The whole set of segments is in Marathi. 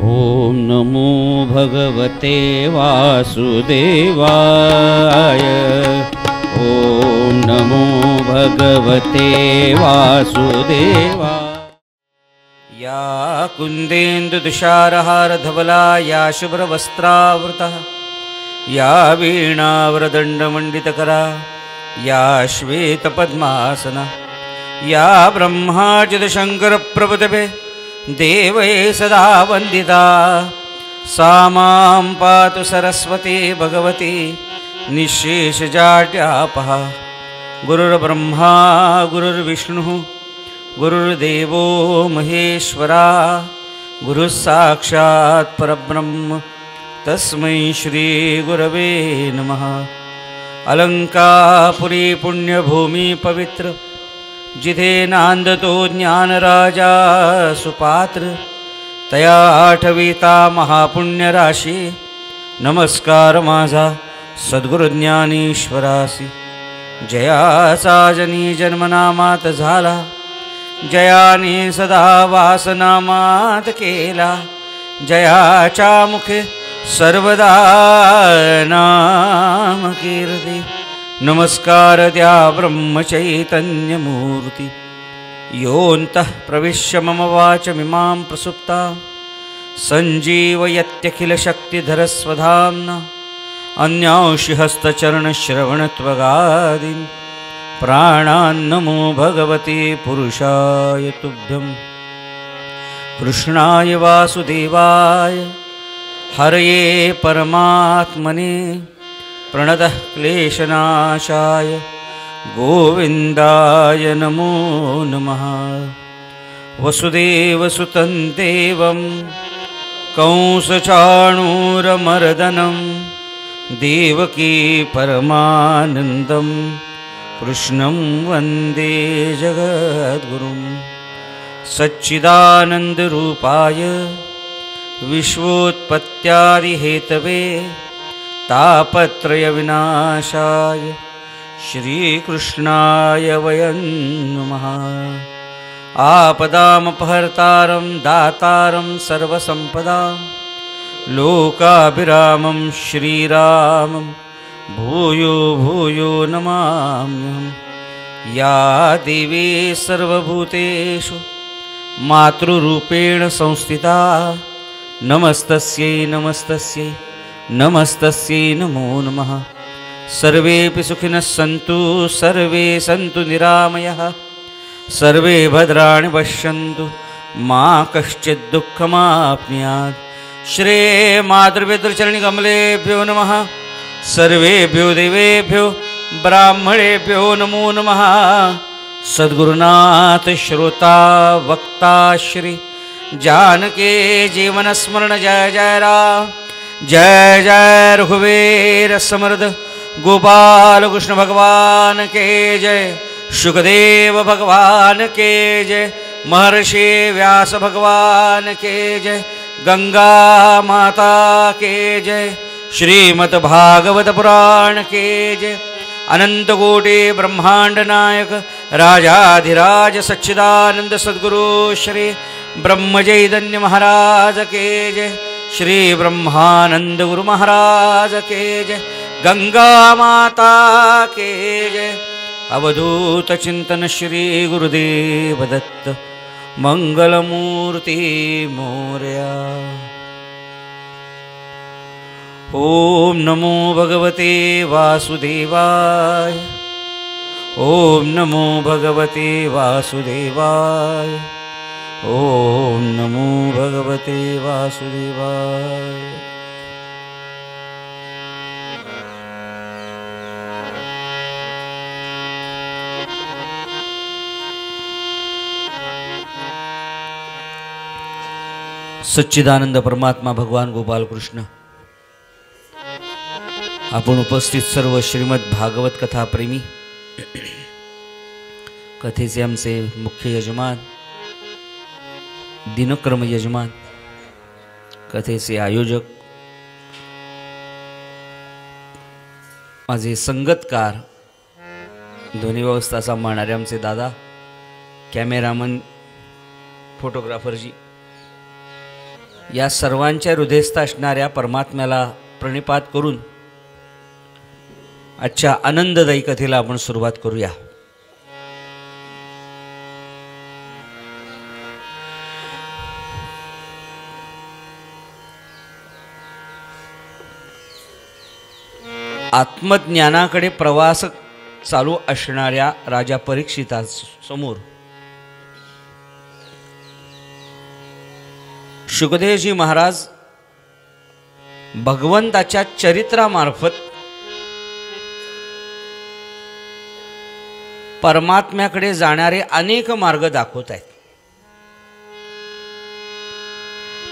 ओम नमो भगवते वासुदेवाय। ओम नमो भगवते वासुदेवाय। या कुन्देन्दुतुषारहारधवला या शुभ्रवस्त्रावृता या वीणावरदण्डमण्डितकरा या श्वेतपद्मासना या ब्रह्माच्युतशङ्करप्रभुतभे देवै सदा वन्दिता सा मां पातु सरस्वती भगवती निःशेषजाड्यापः। गुरुर्ब्रह्मा गुरुर्विष्णुः गुरुर्देवो महेश्वरा गुरुः साक्षात् परब्रह्म तस्मै श्रीगुरवे नमः। अलंकापुरी पुण्यभूमि पवित्र जिथे नांदतो ज्ञानराजा सुपात्र तया आठविता महापुण्यराशी। नमस्कार माझा सद्गुरु ज्ञानेश्वरासी। जयाचा जनी जन्मनामात झाला जयाने सदा वासनामात केला। जयाच्या मुखे सर्वदा नाम कीर्ती। नमस्कार द्या ब्रह्मचैतन्यमूर्ती। योऽन्तः प्रविश्य मम वाचमिमां प्रसुप्ता सञ्जीवयत्यखिलशक्तिधरस्वधाम्ना। अन्यांशि हस्तचरणश्रवणत्वगादीन् प्राणान्नमो भगवते पुरुषाय तुभ्यं। कृष्णाय वासुदेवाय हरये परमात्मने प्रणतः क्लेशनाशाय गोविन्दाय नमो नमः। वसुदेवसुतं देवं कंसचाणूरमर्दनं देवकी परमानन्दं कृष्णं वन्दे जगद्गुरुं। सच्चिदानन्दरूपाय विश्वोत्पत्त्यादिहेतवे तापत्रयविनाशाय श्रीकृष्णाय वयं नमः। आपदामपहर्तारं दातारं सर्वसम्पदां लोकाभिरामं श्रीरामं भूयो भूयो नमाम्यहम्। या देवी सर्वभूतेषु मातृरूपेण संस्थिता नमस्तस्यै नमस्तस्यै नमस्तस्यै नमो नमः। सर्वेऽपि सुखिनः सन्तु सर्वे सन्तु निरामयः सर्वे भद्राणि पश्यन्तु मा कश्चित् दुःखमाप्नुयात्। श्रीमातृपितृचरणकमलेभ्यो नमः। सर्वेभ्यो देवेभ्यो ब्राह्मणेभ्यो नमो नमः। सद्गुरुनाथ श्रोता वक्ता श्री जानकी जीवनस्मरण जय जय राम जय जय रघुवीर समर्थ गोपाल कृष्ण भगवान के जय। शुकदेव भगवान के जय। महर्षि व्यास भगवान के जय। गंगा माता के जय। श्रीमद् भागवत पुराण के जय। अनंत कोटि ब्रह्मांड नायक राजाधिराज सच्चिदानंद सद्गुरु श्री ब्रह्मचैतन्य महाराज के जय। श्री ब्रह्मानंद गुरु महाराज के जय। गंगा माता के जय। अवधूत चिंतन श्री गुरुदेव दत्त मंगलमूर्ति मोरया। ओम नमो भगवते वासुदेवाय। ओम नमो भगवते वासुदेवाय। ओम नमो भगवते वासुदेवाय। सच्चिदानंद परमात्मा भगवान गोपाल कृष्ण आपण उपस्थित सर्व श्रीमद भागवत कथा प्रेमी कथेचे आमचे मुख्य यजमान दिनक्रम यजमान कथेचे आयोजक माझे संगतकार ध्वनी व्यवस्था सांभाळणारे आमचे दादा कॅमेरामन फोटोग्राफरजी या सर्वांच्या हृदयस्थ असणाऱ्या परमात्म्याला प्रणिपात करून आजच्या आनंददायी कथेला आपण सुरुवात करूया. आत्मज्ञानाकडे प्रवास चालू असणाऱ्या राजा परीक्षितासमोर शुकदेवजी महाराज भगवंताच्या चरित्रामार्फत परमात्म्याकडे जाणारे अनेक मार्ग दाखवत आहेत.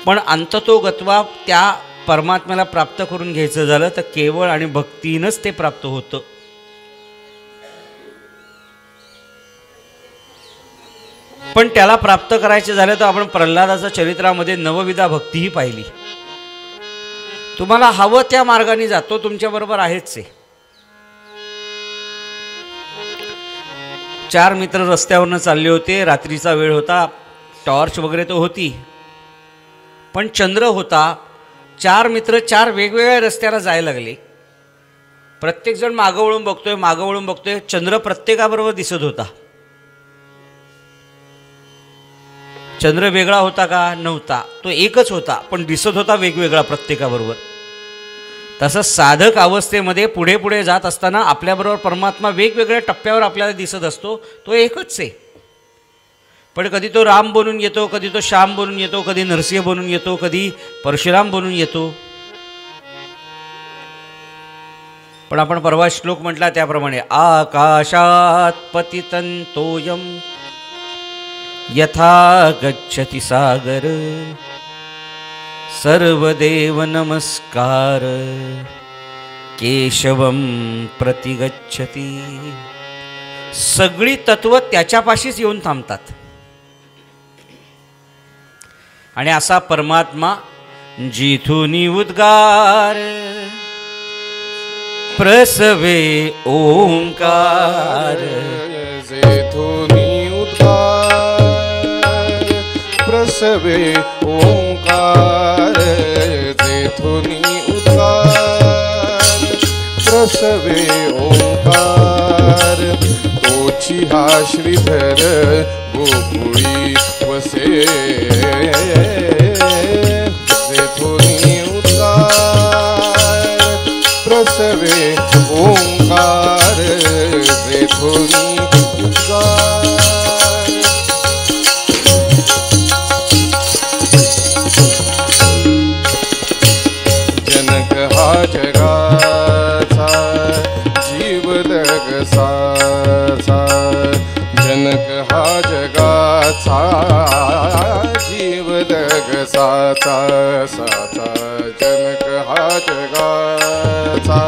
पण अंततोगत्वा त्या परमात्म्याला प्राप्त करून घ्यायचं झालं तर केवळ आणि भक्तीनंच ते प्राप्त होतं. पण त्याला प्राप्त करायचे झाले तर आपण प्रल्हादाच्या चरित्रामध्ये नवविधा भक्तीही पाहिली. तुम्हाला हवं त्या मार्गाने जातो, तुमच्या बरोबर आहेच. 4 मित्र रस्त्यावरनं चालले होते. रात्रीचा वेळ होता, टॉर्च वगैरे तर होती, पण चंद्र होता. 4 मित्र 4 वेगवेगळ्या रस्त्याला जायला लागले. प्रत्येकजण मागं वळून बघतोय. चंद्र प्रत्येकाबरोबर दिसत होता. चंद्र वेगळा होता का? नव्हता. तो एकच होता, पण दिसत होता वेगवेगळा प्रत्येकाबरोबर. तसं साधक अवस्थेमध्ये पुढे पुढे जात असताना आपल्याबरोबर परमात्मा वेगवेगळ्या टप्प्यावर आपल्याला दिसत असतो. तो एकच आहे, पण कधी तो राम बनून येतो, कधी तो श्याम बनून येतो, कधी नरसिंह बनून येतो, कधी परशुराम बनून येतो. पण आपण परवा श्लोक म्हटला त्याप्रमाणे आकाशात पतितंतोयम यथा गच्छति सागर सर्वदेव नमस्कार केशवम प्रतिगच्छति. सगळी तत्व त्याच्यापाशीच येऊन थांबतात. आणि असा परमात्मा जिथूनी उद्गार प्रसवे ओंकार. जिथूनी उद्गार प्रसवे ओंकार. जिथूनी उद्गार प्रसवे ओंकार. तोची हा श्रीधर गोकुळी वसे. जेथूनी उद्गार प्रसवे ओंकार. जेथूनी उद्गार. जनक हा जगाचा जीवलग साचा. जनक हा जगाचा जीवलग साचा साचा. जनक हा जगाचा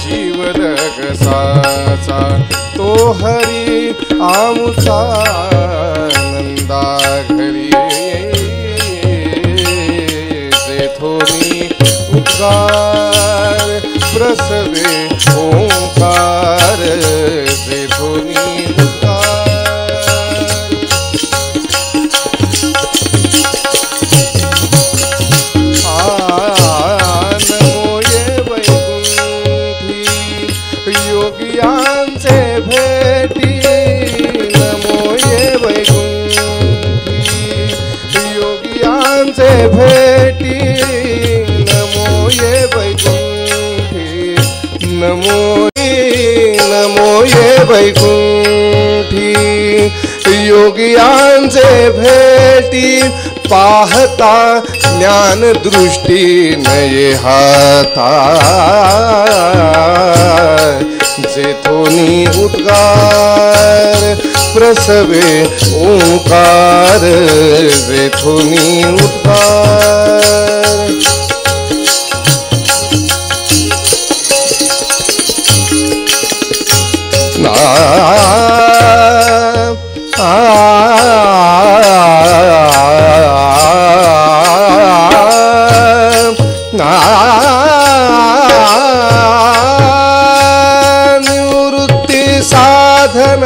जीवलग साचा. तो हरी आमुचा नंदा घरी. जेथोनी उद्गार प्रसवे ओंकार. जेथोनी उद्गार. नमो ये वैकुंठी योगियांचे भेटी. नमो ये वैकुंठी योगियांचे भेटी. नमो ये वैकुंठी. नमो ये वैकुंठी योगियांचे भेटी. पाहता ज्ञान दृष्टी नये हाता. जेथोनी उद्गार प्रसवे ओंकार. जेथोनी उद्गार. निवृत्ती साधन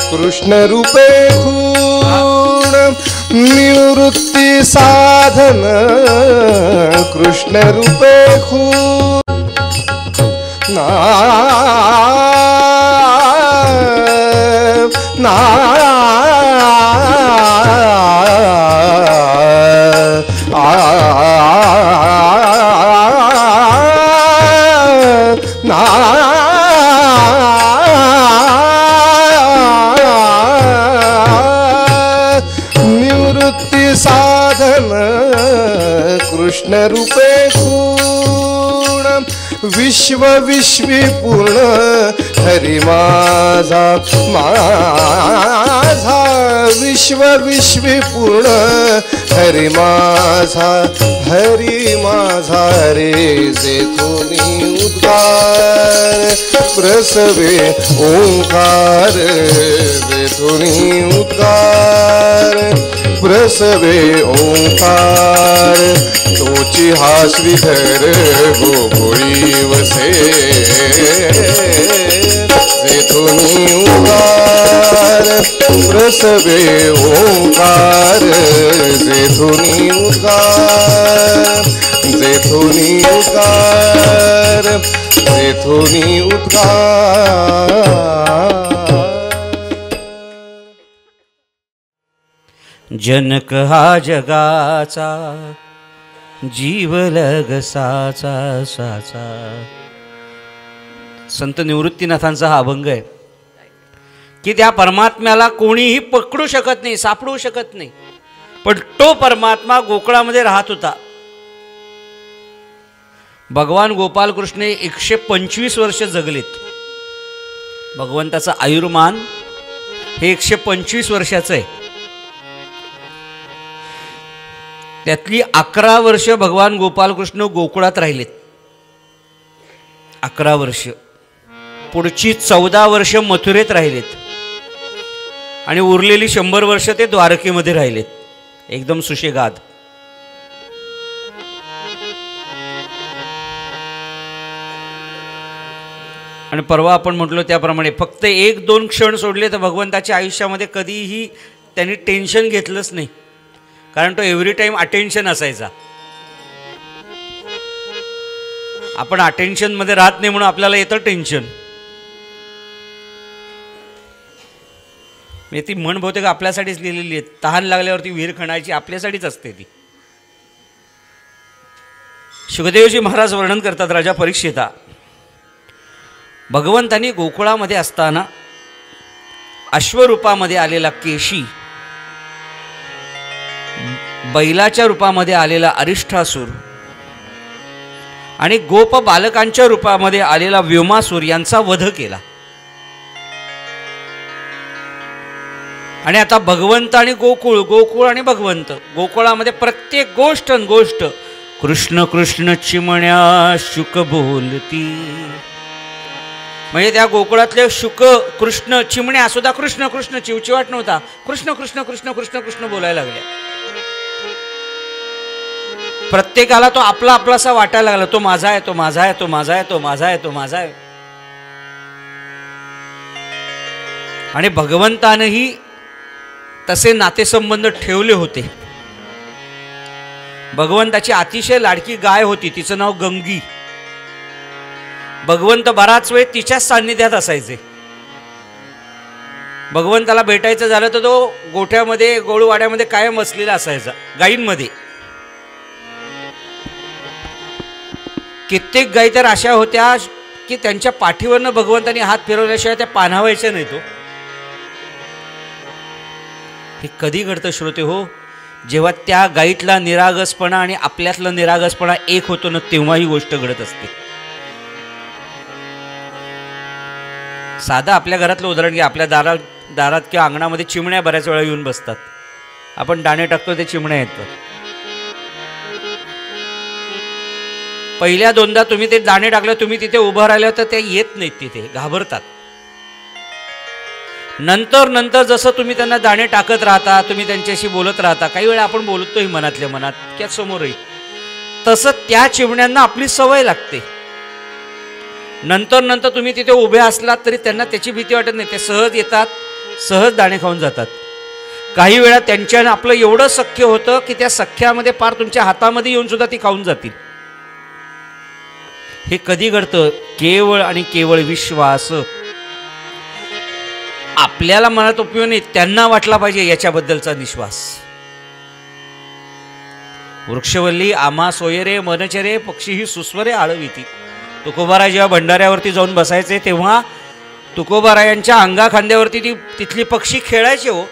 कृष्ण रूपे खूण. निवृत्ती साधन साधन कृष्ण रूपे खूप ना ना निवृत्ती साधन कृष्ण रूपे पूर्ण विश्व विश्वी पूर्ण हरी माझा माझा विश्व विश्वी पूर्ण हरी माझा रे जेथुनी उद्गार प्रसवे ओंकार जेथुनी उद्गार प्रसवे ओंकार तोची हा श्रीधर गोकुळी वसे जेथुनी उद्गार प्रसवे ओंकार जेथुनी उद्गार जेथुनी उद्गार जेथुनी उद्गार जनक हा जगाचा जीवलग साचा साचा. संत निवृत्तीनाथांचा हा अभंग आहे की त्या परमात्म्याला कोणीही पकडू शकत नाही, सापडू शकत नाही, पण तो परमात्मा गोकुळामध्ये राहत होता. भगवान गोपाल कृष्ण 125 वर्ष जगलेत. भगवंताचं आयुर्मान हे 125 वर्षाचं आहे. त्यातली 11 वर्ष भगवान गोपाल कृष्ण गोकुळात राहिलेत. 11 वर्ष. पुढची 14 वर्ष मथुरेत राहिलेत आणि उरलेली 100 वर्ष ते द्वारकेमध्ये राहिलेत एकदम सुशेगाद. आणि परवा आपण म्हटलो त्याप्रमाणे फक्त 1-2 क्षण सोडले तर भगवंताच्या आयुष्यामध्ये कधीही त्यांनी टेन्शन घेतलंच नाही, कारण तो एव्हरी टाइम अटेन्शन असायचा. आपण अटेन्शनमध्ये राहत नाही म्हणून आपल्याला येतं टेन्शन. ती म्हण बहुतेक आपल्यासाठीच लिहिलेली आहे, तहान लागल्यावरती विहीर खणायची आपल्यासाठीच असते ती. शुकदेवजी महाराज वर्णन करतात, राजा परीक्षिता, भगवंतांनी गोकुळामध्ये असताना अश्वरूपामध्ये आलेला केशी, बैलाच्या रूपामध्ये आलेला अरिष्ठासूर आणि गोप बालकांच्या रूपामध्ये आलेला व्योमासूर यांचा वध केला. आणि आता भगवंत आणि गोकुळ, गोकुळ आणि भगवंत, गोकुळामध्ये प्रत्येक गोष्ट कृष्ण कृष्ण चिमण्या शुक बोलती. म्हणजे त्या गोकुळातले शुक कृष्ण चिमण्या सुद्धा कृष्ण कृष्ण चिवचिवाट नव्हता, कृष्ण कृष्ण कृष्ण कृष्ण कृष्ण बोलायला लागले. प्रत्येकाला तो आपला आपलासा वाटायला लागला, तो माझा आहे, तो माझा आहे, तो माझा आहे, तो माझा आहे, तो माझा आहे. आणि भगवंतानंही तसे नातेसंबंध ठेवले होते. भगवंताची अतिशय लाडकी गाय होती, तिचं नाव गंगी. भगवंत बराच वेळ तिच्याच सान्निध्यात असायचे. भगवंताला भेटायचं झालं तर तो गोठ्यामध्ये, गोळूवाड्यामध्ये कायम असलेला असायचा, गायींमध्ये. कित्येक गायी तर अशा होत्या की त्यांच्या पाठीवरनं भगवंतांनी हात फिरवल्याशिवाय त्या पाणावायच्या नाही. तो हे कधी घडतं श्रोते हो, जेव्हा त्या गायीतला निरागसपणा आणि आपल्यातला निरागसपणा एक होतो ना, तेव्हा ही गोष्ट घडत असते. साधं आपल्या घरातलं उदाहरण घ्या. आपल्या दारात किंवा अंगणामध्ये चिमण्या बऱ्याच वेळा येऊन बसतात. आपण दाणे टाकतो, ते चिमण्या येतात. पहिल्या 2दा तुम्ही ते दाणे टाकले, तुम्ही तिथे उभं राहिलं तर ते येत नाहीत, तिथे घाबरतात. नंतर जसं तुम्ही त्यांना दाणे टाकत राहता, तुम्ही त्यांच्याशी बोलत राहता, काही वेळा आपण बोलतोही मनातल्या मनात त्या समोरही, तसं त्या चिमण्यांना आपली सवय लागते. नंतर तुम्ही तिथे उभे असलात तरी त्यांना त्याची भीती वाटत नाही, ते सहज येतात, सहज दाणे खाऊन जातात. काही वेळा त्यांच्यानं आपलं एवढं सख्य होतं की त्या सख्यामध्ये पार तुमच्या हातामध्ये येऊन सुद्धा ती खाऊन जातील. हे कधी घडतं? केवळ आणि केवळ विश्वास आपल्याला मनात उपयोग नाही, त्यांना वाटला पाहिजे याच्याबद्दलचा विश्वास. वृक्षवल्ली आम्हा सोयरे मनचरे पक्षी ही सुस्वरे आळविती. तुकोबाराय जेव्हा भंडाऱ्यावरती जाऊन बसायचे तेव्हा तुकोबारायांच्या अंगा खांद्यावरती तिथली पक्षी खेळायचे हो.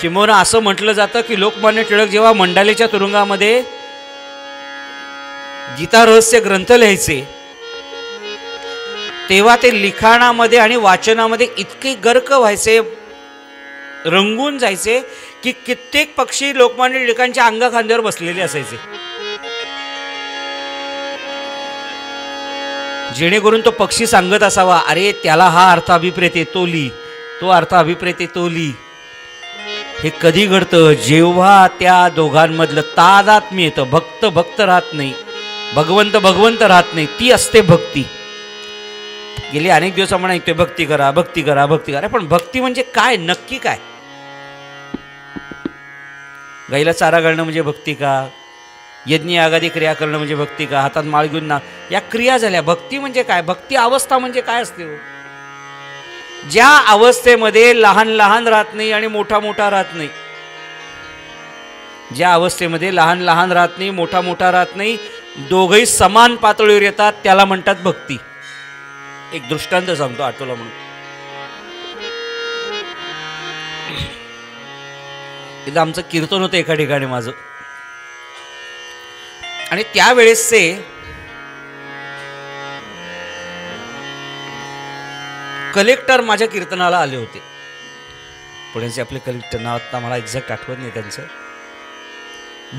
किंबहुना असं म्हटलं जातं की लोकमान्य टिळक जेव्हा मंडालेच्या तुरुंगामध्ये गीता रहस्य ग्रंथ लिहायचे तेव्हा ते लिखाणामध्ये आणि वाचनामध्ये इतके गर्क व्हायचे, रंगून जायचे की कित्येक पक्षी लोकमान्य टिळकांच्या अंगा खांद्यावर बसलेले असायचे, जेणेकरून तो पक्षी सांगत असावा, अरे त्याला हा अर्थ अभिप्रेत आहे तो ली, तो अर्थ अभिप्रेत आहे तो ली. हे कधी घडतं? जेव्हा त्या दोघांमधलं तादात्म्य येतं. भक्त भक्त राहत नाही, भगवंत भगवंत राहत नाही, ती असते भक्ती. गेली अनेक दिवस आपण ऐकतोय भक्ती करा भक्ती करा भक्ती करा, पण भक्ती म्हणजे काय नक्की काय? गाईला चारा घालणं म्हणजे भक्ती का? यज्ञ यागादी क्रिया करणं म्हणजे भक्ती का? हातात माळ घेऊन ना, या क्रिया झाल्या. भक्ती म्हणजे काय? भक्ती अवस्था म्हणजे काय असते हो? ज्या अवस्थेमध्ये लहान लहान राहत नाही आणि मोठा मोठा राहत नाही, ज्या अवस्थेमध्ये लहान लहान राहत नाही मोठा मोठा राहत नाही, दोघही समान पातळीवर येतात, त्याला म्हणतात भक्ती. एक दृष्टांत सांगतो आठवला म्हणून. एकदा आमचं कीर्तन होतं एका ठिकाणी माझं, आणि त्यावेळेसचे कलेक्टर माझ्या कीर्तनाला आले होते. पुण्याचे आपले कलेक्टर, नाव आता मला एक्झॅक्ट आठवत नाही त्यांचं,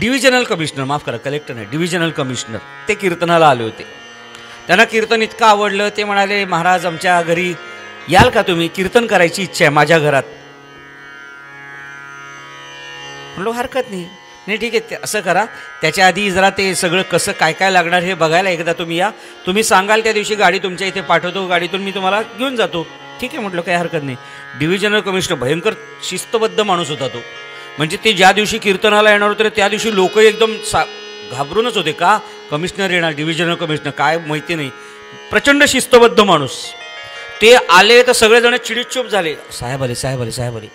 डिव्हिजनल कमिशनर, माफ करा कलेक्टर नाही डिव्हिजनल कमिशनर, ते कीर्तनाला आले होते. त्यांना कीर्तन इतकं आवडलं, ते म्हणाले महाराज आमच्या घरी याल का तुम्ही, कीर्तन करायची इच्छा आहे माझ्या घरात. म्हणलो हरकत नाही. नाही ठीक आहे, असं करा, त्याच्या आधी जरा ते सगळं कसं काय काय लागणार हे बघायला एकदा तुम्ही या, तुम्ही सांगाल त्या दिवशी गाडी तुमच्या इथे पाठवतो, गाडीतून मी तुम्हाला घेऊन जातो. ठीक आहे म्हटलं, काही हरकत नाही. डिव्हिजनल कमिशनर भयंकर शिस्तबद्ध माणूस होता तो. म्हणजे ते ज्या दिवशी कीर्तनाला येणार होते त्या दिवशी लोक एकदम घाबरूनच होते, का कमिशनर येणार, डिव्हिजनल कमिशनर, काय माहिती नाही, प्रचंड शिस्तबद्ध माणूस. ते आले तर सगळेजण चिडीचूप झाले, साहेब आले साहेब आले साहेब आले,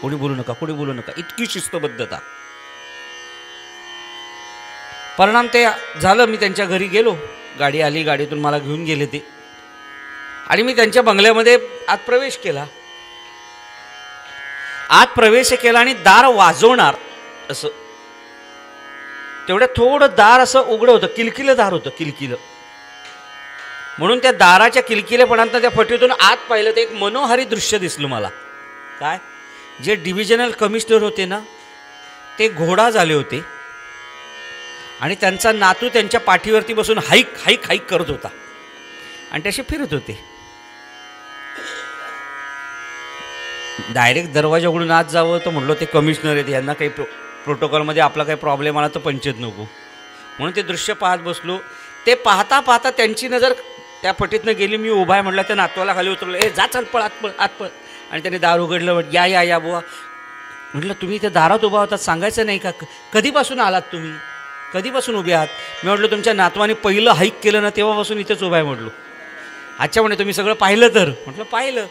कोणी बोलू नका कोणी बोलू नका, इतकी शिस्तबद्धता. परिणाम ते झालं, मी त्यांच्या घरी गेलो, गाडी आली, गाडीतून मला घेऊन गेले ते, आणि मी त्यांच्या बंगल्यामध्ये आत प्रवेश केला. आत प्रवेश केला आणि दार वाजवणार असं, तेवढ्या थोडं दार असं उघडं होतं, किलकिलं दार होतं, किलकिलं. म्हणून त्या दाराच्या किलकिलेपणात त्या फटीतून आत पाहिलं तर एक मनोहारी दृश्य दिसलं मला. काय? जे डिव्हिजनल कमिशनर होते ना, ते घोडा झाले होते आणि त्यांचा नातू त्यांच्या पाठीवरती बसून हाईक हाईक हाईक करत होता आणि ते असे फिरत होते. डायरेक्ट दरवाजा उघडून आत जावं तर म्हणलो ते कमिशनर आहेत, यांना काही प्रोटोकॉलमध्ये आपला काही प्रॉब्लेम आला तर पंचायत नको, म्हणून ते दृश्य पाहत बसलो. ते पाहता पाहता त्यांची नजर त्या फटीतनं गेली. मी उभा आहे म्हटलं, त्या नातवाला खाली उतरलो, ए जा चल पळ आत पळ आत पळ, आणि त्याने दार उघडलं. या या या बुवा. म्हटलं तुम्ही इथे दारात उभा होतात, सांगायचं नाही का, कधीपासून आलात तुम्ही, कधीपासून उभे आहात? मी म्हटलं तुमच्या नातवाने पहिलं हाईक केलं ना तेव्हापासून इथेच उभा आहे म्हटलो. अच्छा म्हणे तुम्ही सगळं पाहिलं तर? म्हटलं पाहिलं.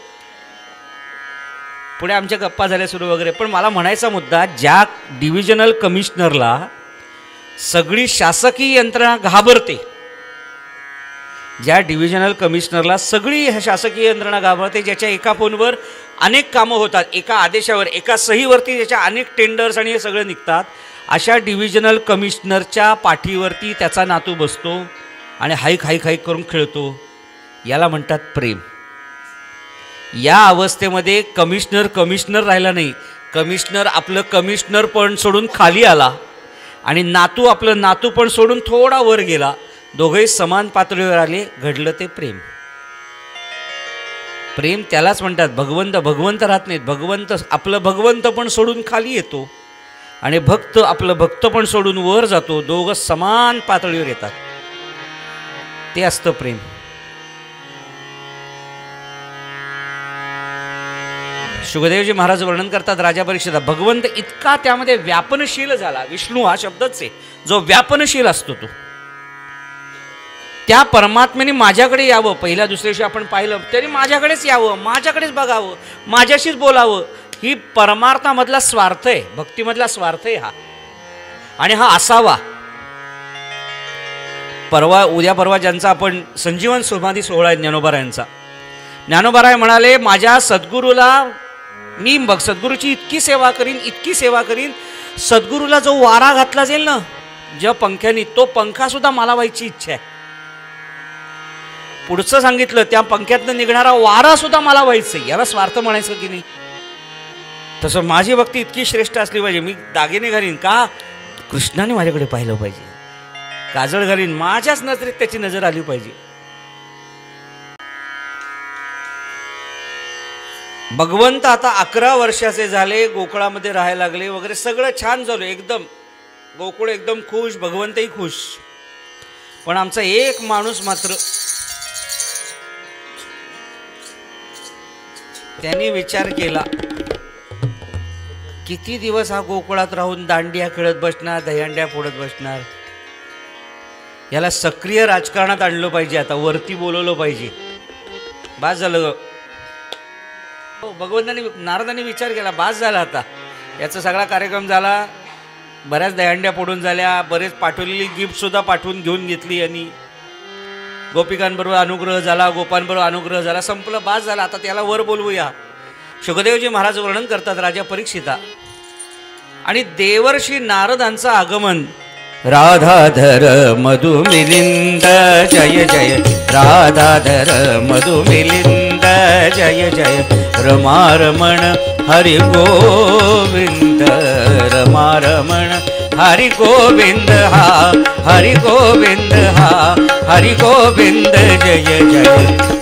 पुढे आमच्या गप्पा झाल्या सुरू वगैरे. पण मला म्हणायचा मुद्दा, ज्या डिव्हिजनल कमिशनरला सगळी शासकीय यंत्रणा घाबरते, ज्या डिव्हिजनल कमिशनरला सगळी शासकीय यंत्रणा घाबरते, ज्याच्या एका फोनवर अनेक कामं होतात, एका आदेशावर एका सहीवरती ज्याच्या अनेक टेंडर्स आणि हे सगळं निघतात, अशा डिव्हिजनल कमिशनरच्या पाठीवरती त्याचा नातू बसतो आणि हाईक हाईक हाईक करून खेळतो. याला म्हणतात प्रेम. या अवस्थेमध्ये कमिशनर राहिला नाही, कमिशनर आपलं कमिशनर पण सोडून खाली आला आणि नातू आपलं नातू पण सोडून थोडा वर गेला. दोघंही समान पातळीवर आले, घडलं ते प्रेम. प्रेम त्यालाच म्हणतात. भगवंत राहत नाहीत, भगवंत आपलं भगवंत पण सोडून खाली येतो आणि भक्त आपलं भक्त पण सोडून वर जातो, दोघं समान पातळीवर येतात, ते असतं प्रेम. शुकदेवजी महाराज वर्णन करतात राजा परीक्षिता, भगवंत इतका त्यामध्ये व्यापनशील झाला. विष्णू हा शब्दच आहे, जो व्यापनशील असतो तो. त्या परमात्म्याने माझ्याकडे यावं. पहिल्या दुसऱ्या दिवशी आपण पाहिलं, त्यांनी माझ्याकडेच यावं, माझ्याकडेच बघावं, माझ्याशीच बोलावं. ही परमार्थामधला स्वार्थ आहे, भक्तीमधला स्वार्थ आहे हा. आणि हा असावा. उद्या परवा ज्यांचा आपण संजीवन समाधी सोहळा आहे ज्ञानोबारायांचा, ज्ञानोबाराय म्हणाले, माझ्या सद्गुरूला मी सद्गुरूची इतकी सेवा करीन, इतकी सेवा करीन, सद्गुरूला जो वारा घातला जाईल ना ज्या पंख्यानी, तो पंखा सुद्धा मला व्हायची इच्छा आहे. पुढचं सांगितलं, त्या पंख्यातनं निघणारा वारा सुद्धा मला व्हायचं. याला स्वार्थ म्हणायचं की नाही? तसं माझी भक्ती इतकी श्रेष्ठ असली पाहिजे. मी दागिने घालीन का? कृष्णाने माझ्याकडे पाहिलं पाहिजे. काजळ घालीन, माझ्याच नजरेत त्याची नजर आली पाहिजे. भगवंत आता 11 वर्षाचे झाले, गोकुळामध्ये राहायला लागले वगैरे, सगळं छान झालं एकदम. गोकुळ एकदम खुश, भगवंतही खुश. पण आमचा एक माणूस मात्र, त्यांनी विचार केला, किती दिवस हा गोकुळात राहून दांडिया खेळत बसणार, दहीहंड्या फोडत बसणार. याला सक्रिय राजकारणात आणलं पाहिजे, आता वरती बोलवलं पाहिजे. बास झालं. भगवंताने, नारदाने विचार केला, बास झाला आता. याचा सगळा कार्यक्रम झाला, बऱ्याच दहीहंड्या फोडून झाल्या, बरेच पाठवलेली गिफ्ट सुद्धा पाठवून घेऊन घेतली यांनी. गोपिकांबरोबर अनुग्रह झाला, गोपांबरोबर अनुग्रह झाला, संपलं, बास झाला. आता त्याला वर बोलवूया. शुकदेवजी महाराज वर्णन करतात राजा परीक्षिता, आणि देवर्षी नारदांचं आगमन. राधाधर मधुमिलिंद जय जय, राधाधर मधुमिलिंद जय जय, रमारमण हरि गोविंद, रमारमण हरि गोविंद हा, हरि गोविंद हा, हरि गोविंद जय जय,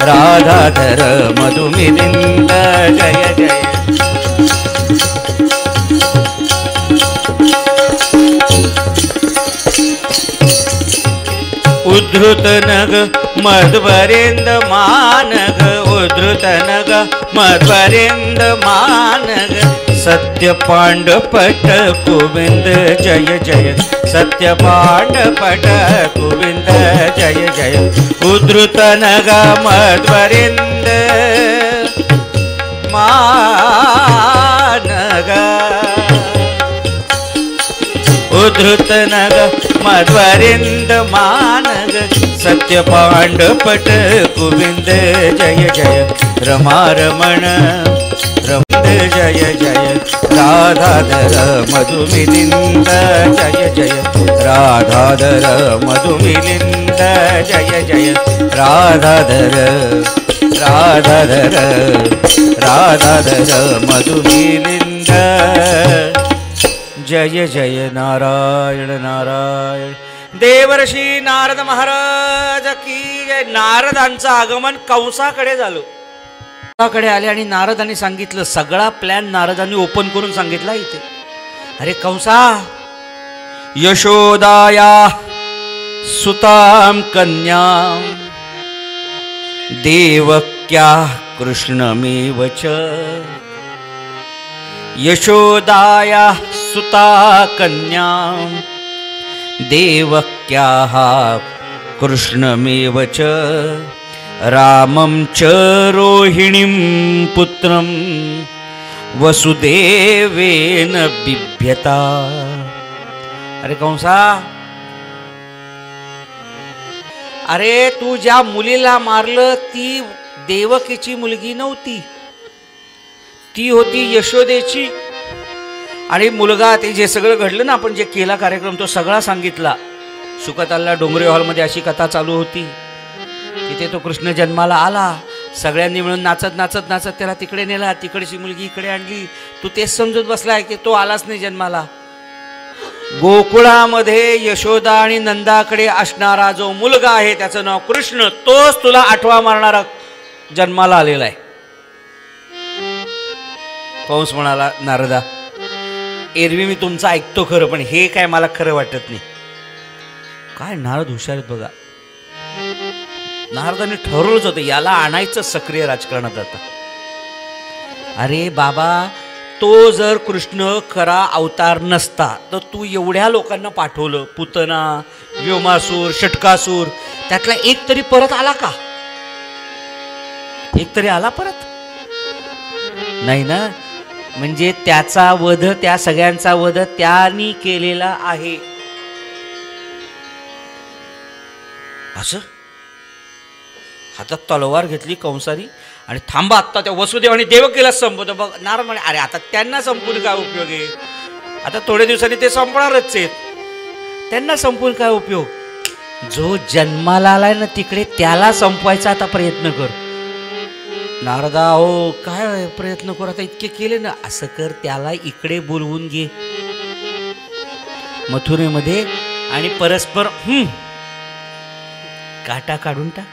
राधाधर मधुमिलिंद जय जय. उद्धृत नग मध्वरेंद मानग, उद्धृत नग मध्वरेंद मानग, सत्य पांडपट गोविंद जय जय, सत्य पांडपट गोविंद जय जय. उद्धृत नग मध्वरेंद मानग, उद्धृत नग मध्वरेंद मानग, सत्य पांडपट गोविंद जय जय, रमारमण रमण जय जय, राधाधर मधुमिलिंद जय जय, राधाधर मधुमिलिंद जय जय, राधाधर राधाधर राधाधर मधुमिलिंद जय जय, नारायण नारायण. देवर्षी नारद महाराज की जय. नारदांचं आगमन कंसाकडे झालं. कंसाकडे आले आणि नारदांनी सांगितलं, सगळा प्लॅन नारदांनी ओपन करून सांगितला इथे. अरे कंसा, यशोदाया सुताम कन्याम देवक्या कृष्णमेव च, यशोदाया सुता कन्याम देवक्याः कृष्णमेव च, रामं च रोहिणीं पुत्रं वसुदेवेन बिभ्यता. अरे कंसा, अरे तू ज्या मुलीला मारलं ती देवकीची मुलगी नव्हती, ती होती यशोदेची. आणि मुलगा, ते जे सगळं घडलं ना, आपण जे केला कार्यक्रम तो सगळा सांगितला. शुकतालला डोंगरे हॉलमध्ये अशी कथा चालू होती. तिथे तो कृष्ण जन्माला आला. सगळ्यांनी मिळून नाचत नाचत नाचत त्याला तिकडे नेला, तिकडची मुलगी इकडे आणली. तू तेच समजत बसलाय की तो आलाच नाही जन्माला. गोकुळामध्ये यशोदा आणि नंदाकडे असणारा जो मुलगा आहे त्याचं नाव कृष्ण, तोच तुला आठवा मारणारा जन्माला आलेला आहे. कंस म्हणाला, नारदा, एरवी मी तुमचं ऐकतो खरं, पण हे काय मला खरं वाटत नाही. काय नारद हुशार आहेत बघा. नारदाने ठरवलंच होतं याला आणायचं सक्रिय राजकारणात. आता अरे बाबा, तो जर कृष्ण खरा अवतार नसता तर तू एवढ्या लोकांना पाठवलं, पुतना, व्योमासूर, षटकासूर, त्यातला एक तरी परत आला का? एक तरी आला परत? नाही ना. म्हणजे त्याचा वध, त्या सगळ्यांचा वध त्यांनी केलेला आहे. असं हातात तलवार घेतली कंसारी आणि थांबा, आत्ता त्या वसुदेव आणि देवकीला संपवतो. बघ नारद म्हणे, अरे आता त्यांना संपून काय उपयोग आहे? आता थोड्या दिवसांनी ते संपणारच आहेत, त्यांना संपून काय उपयोग? जो जन्माला आलाय ना तिकडे, त्याला संपवायचा आता प्रयत्न कर. नारदा, हो काय प्रयत्न कर, आता इतके केले ना, असं कर, त्याला इकडे बोलवून घे मथुरेमध्ये आणि परस्पर काटा काढून टाक.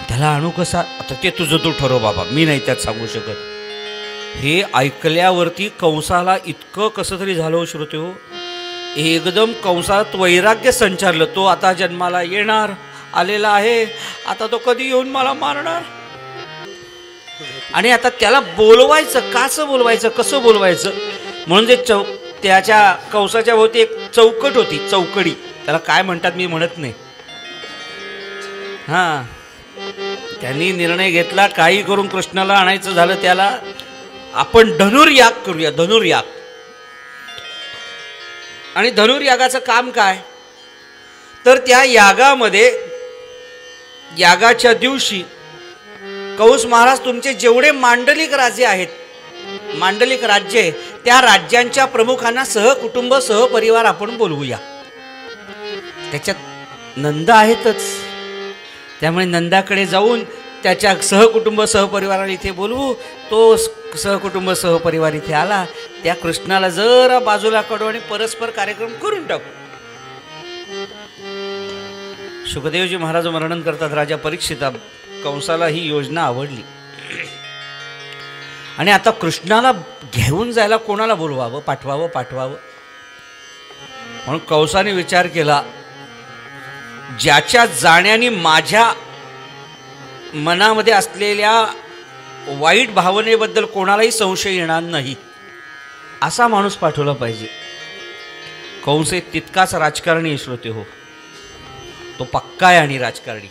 त्याला आणू कसा? आता ते तुझं तू ठरव बाबा, मी नाही त्यात सांगू शकत. हे ऐकल्यावरती कंसाला इतकं कसं तरी झालं श्रोते हो. एकदम कंसात वैराग्य संचारलं. तो आता जन्माला येणार, आलेला आहे, आता तो कधी येऊन मला मारणार. आणि आता त्याला बोलवायचं, कसं बोलवायचं, कसं बोलवायचं? म्हणून ते त्याच्या कंसाच्या भोवती एक चौकट होती, चौकडी. त्याला काय म्हणतात मी म्हणत नाही. हां, त्यांनी निर्णय घेतला, काही करून कृष्णाला आणायचं झालं त्याला, आपण धनुर्याग करूया, धनुर्याग. आणि धनुर्यागाचं काम काय? तर त्या यागामध्ये, यागाच्या दिवशी कंस महाराज तुमचे जेवढे मांडलिक राज्य आहेत, मांडलिक राज्य आहे, त्या राज्यांच्या प्रमुखांना सहकुटुंब सहपरिवार आपण बोलवूया. त्याच्यात नंद आहेतच, त्यामुळे नंदाकडे जाऊन त्याच्या सहकुटुंब सहपरिवाराला इथे बोलवू. तो सहकुटुंब सहपरिवार इथे आला, त्या कृष्णाला जरा बाजूला काढू आणि परस्पर कार्यक्रम करून टाकू. शुकदेवजी महाराज वर्णन करतात, राजा परीक्षिता, कंसाला ही योजना आवडली आणि आता कृष्णाला घेऊन जायला कोणाला बोलवावं, पाठवावं. म्हणून कंसाने विचार केला, ज्याच्या जाण्याने माझ्या मनामध्ये असलेल्या वाईट भावनेबद्दल कोणालाही संशय येणार नाही, असा माणूस पाठवला पाहिजे. कंस तितकाच राजकारणी श्रोते हो, तो पक्का आहे आणि राजकारणी.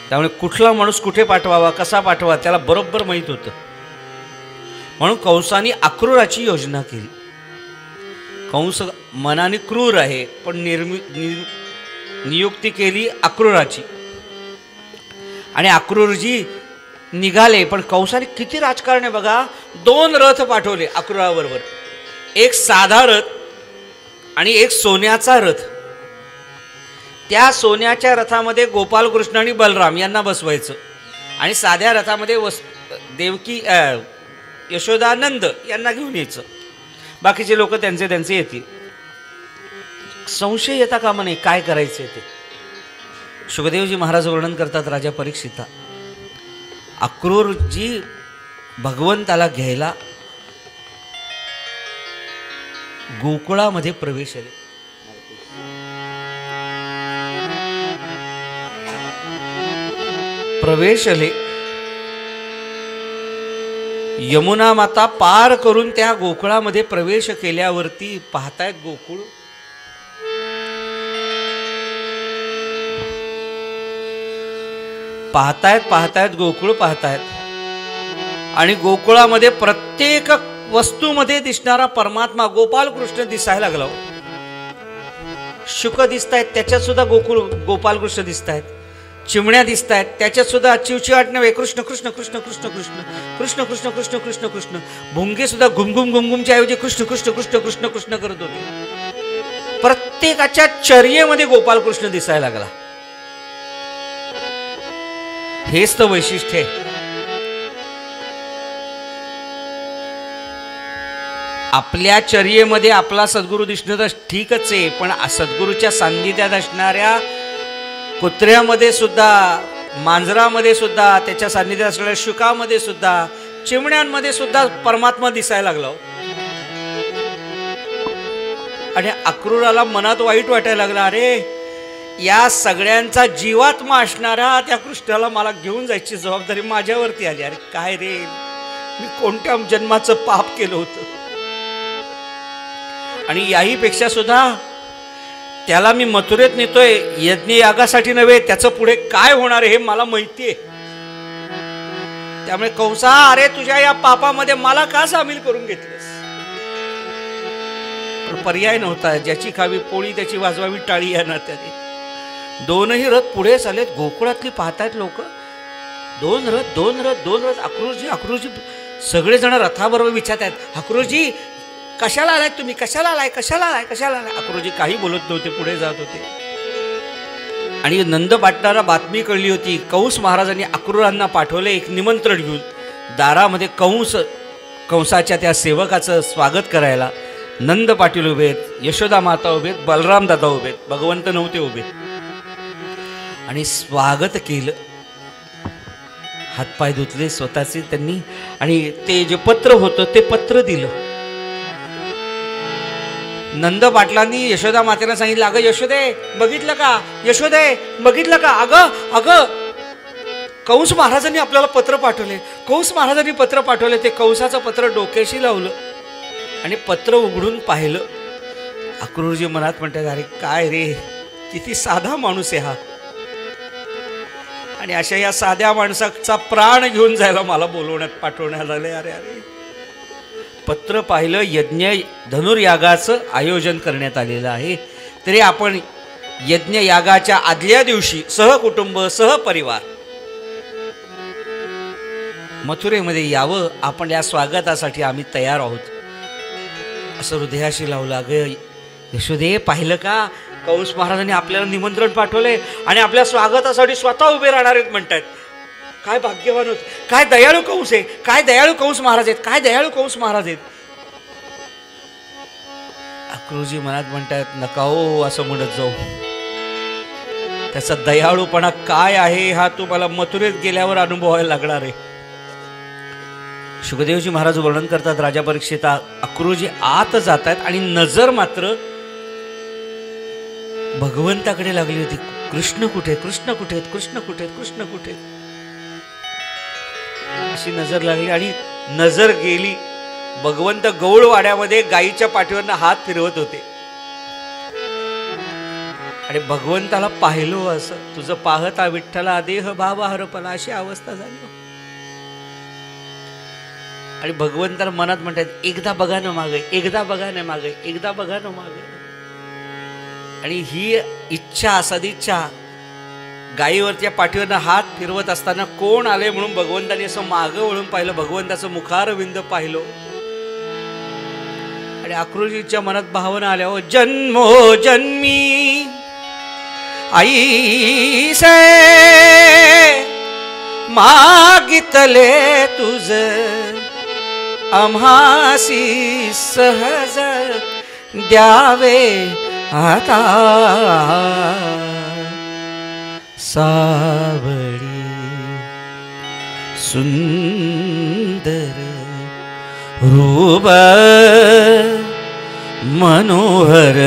त्यामुळे कुठला माणूस कुठे पाठवावा, कसा पाठवा, त्याला बरोबर माहीत होतं. म्हणून कंसाने अक्रूराची योजना केली. कंस मनाने क्रूर आहे, पण नियुक्ती केली अक्रूराची. आणि अक्रूरजी निघाले, पण कंसाने किती राजकारण आहे बघा. 2 रथ पाठवले अक्रूराबरोबर, एक साधा रथ आणि एक सोन्याचा रथ. त्या सोन्याच्या रथामध्ये गोपाल कृष्ण आणि बलराम यांना बसवायचं आणि साध्या रथामध्ये देवकी यशोदानंद यांना घेऊन यायचं. बाकीचे लोक त्यांचे त्यांचे येतील. संशय येता कामा नाही, काय करायचे ते. शुकदेवजी महाराज वर्णन करतात, राजा परीक्षिता, अक्रूरजी भगवंताला घ्यायला गोकुळामध्ये प्रवेश आले. यमुना माता पार करून त्या गोकुळामध्ये प्रवेश केल्यावरती पाहतायत गोकुळ, पाहतायत गोकुळ पाहतायत. आणि गोकुळामध्ये प्रत्येक वस्तूमध्ये दिसणारा परमात्मा गोपाल कृष्ण दिसायला लागला. शुक दिसतायत, त्याच्यात सुद्धा गोपाल कृष्ण दिसतायत. चिमण्या दिसत आहेत, त्याच्यात सुद्धा चिवचिवाट नव्हे, कृष्ण कृष्ण कृष्ण कृष्ण कृष्ण कृष्ण कृष्ण कृष्ण कृष्ण कृष्ण. भुंगे सुद्धा घुमघुम घुमघुमच्या ऐवजी कृष्ण कृष्ण कृष्ण कृष्ण कृष्ण करत होते. प्रत्येकाच्या चर्येमध्ये गोपाल कृष्ण दिसायला लागला. हेच तर वैशिष्ट्य आहे. आपल्या चर्येमध्ये आपला सद्गुरू दिसणं तर ठीकच आहे, पण सद्गुरूच्या सान्निध्यात असणाऱ्या कुत्र्यामध्ये सुद्धा, मांजरामध्ये सुद्धा, त्याच्या सान्निध्यात असलेल्या शुकामध्ये सुद्धा, चिमण्यांमध्ये सुद्धा परमात्मा दिसायला लागला. आणि अक्रूराला मनात वाईट वाटायला लागला, अरे या सगळ्यांचा जीवात्मा असणारा त्या कृष्णाला मला घेऊन जायची जबाबदारी माझ्यावरती आली. अरे काय रे, मी कोणत्या जन्माचं पाप केलं होतं. आणि याही पेक्षा सुद्धा त्याला मी मथुरेत नेतोय यज्ञ यागासाठी नव्हे, त्याचं पुढे काय होणार हे मला माहितीये. त्यामुळे कंसा, अरे तुझ्या या पापामध्ये मला का सामील करून घेतलंस. पण पर्याय नव्हता. ज्याची खावी पोळी त्याची वाजवावी टाळी या नात्याने दोनही रथ पुढे चालेत. गोकुळातली पाहतायत लोक, दोन रथ. अक्रूरजी सगळेजण रथाबरोबर विचारतात, अक्रूरजी कशाला आलाय तुम्ही, कशाला आलाय. अक्रूरजी काही बोलत नव्हते, पुढे जात होते. आणि नंद पाटणाला बातमी कळली होती. कंस महाराजांनी अक्रूरांना पाठवले एक निमंत्रण घेऊन दारामध्ये. कंसाच्या त्या सेवकाचं स्वागत करायला नंद पाटील उभेत, यशोदा माता उभेत, बलराम दादा उभेत, भगवंत नव्हते उभेत. आणि स्वागत केलं, हातपाय धुतले स्वतःचे त्यांनी. आणि ते जे पत्र होतं ते पत्र दिलं. नंद पाटलांनी यशोदा मातेला सांगितलं, अगं यशोदे बघितलं का, यशोदे बघितलं का, अगं कंस महाराजांनी आपल्याला पत्र पाठवले. ते कंसाचं पत्र डोक्याशी लावलं आणि पत्र उघडून पाहिलं. अक्रूरजी मनात म्हणतात, अरे काय रे, किती साधा माणूस आहे हा. आणि अशा या साध्या माणसाचा प्राण घेऊन जायला मला पाठवण्यात आले. अरे पत्र पाहिलं, यज्ञ धनुर्यागाचं आयोजन करण्यात आलेलं आहे. तरी आपण यज्ञ यागाच्या आदल्या दिवशी सहकुटुंब सहपरिवार मथुरेमध्ये यावं. आपण या स्वागतासाठी आम्ही तयार आहोत असं हृदयाशी लावलं. अगं यशोदे पाहिलं का, कंस महाराजांनी आपल्याला निमंत्रण पाठवले आणि आपल्या स्वागतासाठी स्वतः उभे राहणार आहेत म्हणतात. काय भाग्यवान होत, काय दयाळू कंस आहे, काय दयाळू कंस महाराज आहेत. अक्रूरजी मनात म्हणतात, नका हो असं म्हणत जाऊ. त्याचा दयाळूपणा काय आहे हा तुम्हाला मथुरेत गेल्यावर अनुभवायला लागणार आहे. शुकदेवजी महाराज वर्णन करतात, राजा परीक्षिता अक्रूरजी आत जात आहेत आणि नजर मात्र भगवंताकडे लागली होती. कृष्ण कुठे अशी नजर लागली. आणि नजर गेली, भगवंत गौळवाड्यामध्ये गायीच्या पाठीवरनं हात फिरवत होते. आणि भगवंताला पाहिलो असं, तुझं पाहता विठ्ठला देह भाव हरपला, अशी अवस्था झाली. आणि भगवंताला मनात म्हणतात, एकदा बघा ना मागे. आणि ही इच्छा सदिच्छा गायीवरच्या पाठीवरनं हात फिरवत असताना कोण आले म्हणून भगवंताने असं मागं वळून पाहिलं. भगवंताचं मुखारविंद पाहिलं. आणि अक्रूरजीच्या मनात भावना आल्या, हो जन्मो जन्मी आई से मागितले तुझ, आम्हासी सहज द्यावे आता. सावळी सुंदर रूप मनोहर,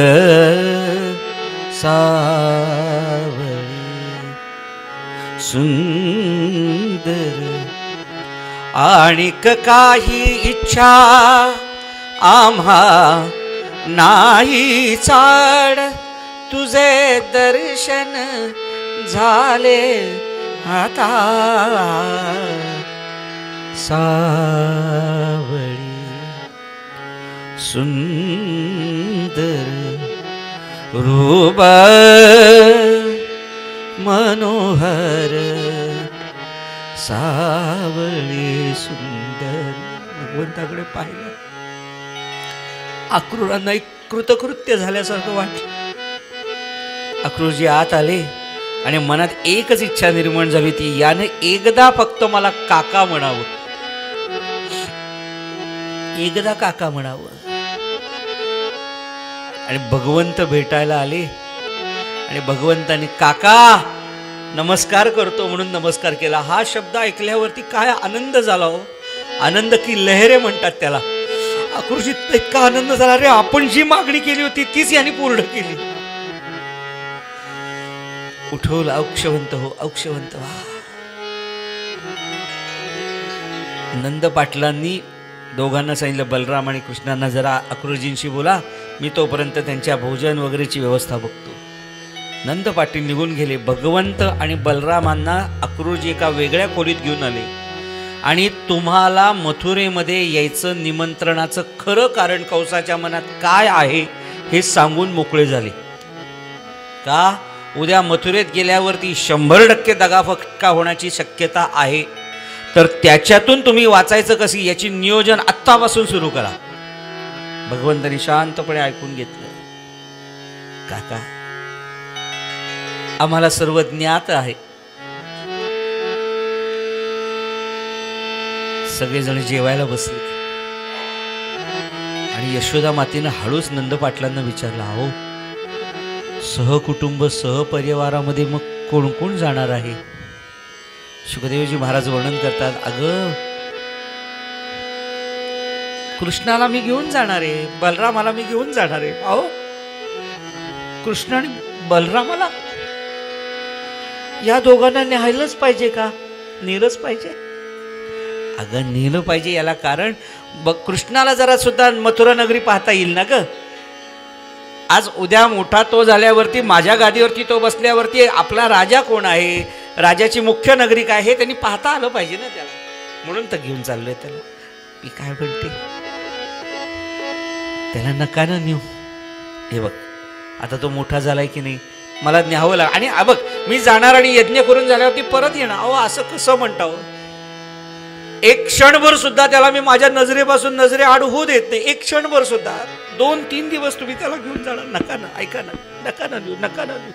सावळी सुंदर. आणिक काही इच्छा आम्हा नाही चाड, तुझे दर्शन झाले आता. सावळी सुंदर रूप मनोहर, सावळी सुंदर. भगवंताकडे पाहिलं. अक्रूरांना एक कृतकृत्य झाल्यासारखं वाटलं. अक्रूरजी आत आले आणि मनात एकच इच्छा निर्माण झाली होती, याने एकदा फक्त मला काका म्हणावं, एकदा काका म्हणावं. आणि भगवंत भेटायला आले आणि भगवंताने काका नमस्कार करतो म्हणून नमस्कार केला. हा शब्द ऐकल्यावरती काय आनंद झाला हो. आनंद की लहरे म्हणतात त्याला. अक्रूरजीत इतका आनंद झाला, रे आपण जी मागणी केली होती तीच यांनी पूर्ण केली. उठवलं, औक्षवंत हो, औक्षवंत व्हा. नंद पाटलांनी दोघांना सांगितलं, बलराम आणि कृष्णांना जरा अक्रूरजींशी बोला, मी तोपर्यंत त्यांच्या भोजन वगैरेची व्यवस्था बघतो. नंद पाटील निघून गेले. भगवंत आणि बलरामांना अक्रूरजी एका वेगळ्या खोलीत घेऊन आले आणि तुम्हाला मथुरेमध्ये यायचं निमंत्रणाचं खरं कारण कंसाच्या मनात काय आहे हे सांगून मोकळे झाले. का? उद्या मथुरेत गेल्यावरती 100% दगाफटका होण्याची शक्यता आहे, तर त्याच्यातून तुम्ही वाचायचं कशी याची नियोजन आत्तापासून सुरू करा. भगवंतांनी शांतपणे ऐकून घेतलं. काका, आम्हाला सर्व ज्ञात आहे. सगळेजण जेवायला बसले आणि यशोदा मातेनं हळूच नंद पाटलांना विचारलं, अहो सहकुटुंब सहपरिवारामध्ये मग कोण कोण जाणार आहे? शुकदेवजी महाराज वर्णन करतात, अगं कृष्णाला मी घेऊन जाणार आहे, बलरामाला मी घेऊन जाणार आहे. अहो कृष्ण आणि बलरामाला या दोघांना न्यायलाच पाहिजे का? नेलंच पाहिजे. अगं नेलं पाहिजे याला कारण बघ, कृष्णाला जरा सुद्धा मथुरा नगरी पाहता येईल ना ग. आज उद्या मोठा तो झाल्यावरती, माझ्या गादीवरती तो बसल्यावरती आपला राजा कोण आहे, राजाची मुख्य नगरी काय हे त्यांनी पाहता आलं पाहिजे ना त्याला. म्हणून तर घेऊन चाललोय त्याला. मी काय म्हणते, त्याला नका ना नेऊ. हे बघ आता तो मोठा झालाय की नाही, मला न्यावं लाग. आणि बघ मी जाणार आणि यज्ञ करून झाल्यावरती परत येणार. अहो असं कसं म्हणताव? एक क्षणभर सुद्धा त्याला मी माझ्या नजरेपासून नजरे आड होऊ देत नाही. एक क्षणभर सुद्धा. 2-3 दिवस तुम्ही त्याला घेऊन जाणार. नका ना, ऐका ना, नका ना देऊ, नका ना देऊ.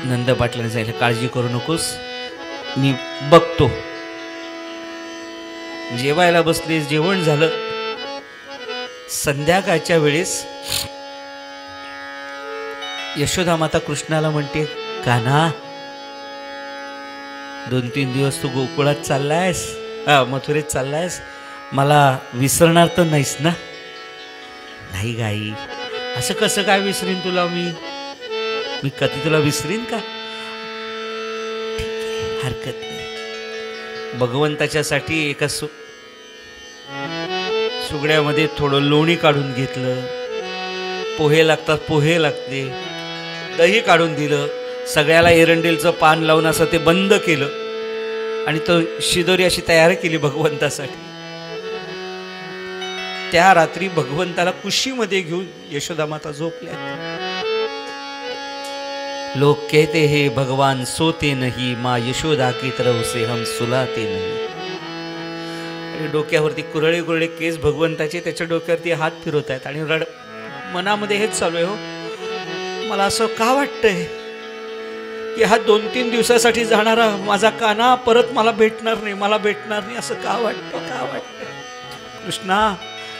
नंद पाटलाने सांगितलं, काळजी करू नकोस, मी बघतो. जेवायला बसले, जेवण झालं. संध्याकाळच्या वेळेस यशोदा माता कृष्णाला म्हणते, कान्हा 2-3 दिवस तू गोकुळात चाललायस, मथुरेत चाललायस, मला विसरणार तर नाहीस ना? नाही गाई, असं कसं काय विसरीन तुला मी कधी तुला विसरीन का? ठीक आहे, हरकत नाही. भगवंताच्यासाठी एका सुगड्यामध्ये थोडं लोणी काढून घेतलं, पोहे लागतात पोहे लागते, दही काढून दिलं, सगळ्याला एरंडेलचं पान लावून असं ते बंद केलं आणि तो शिदोरी अशी तयार केली भगवंतासाठी. त्या रात्री भगवंताला कुशीमध्ये घेऊन यशोदा माता झोपल्या. लोग कहते हैं भगवान सोते नहीं, माँ यशोदा की तरफ से हम सुलाते नहीं. आणि डोक्यावरती कुरळे कुरळे केस भगवंताचे, त्याच्या डोक्यावरती हात फिरवत आहेत आणि मनामध्ये हेच चालू आहे, हो मला असं का वाटतंय की हा 2-3 दिवसासाठी जाणारा माझा कान्हा परत मला भेटणार नाही, मला भेटणार नाही, असं का वाटतं, का वाटतं? कृष्णा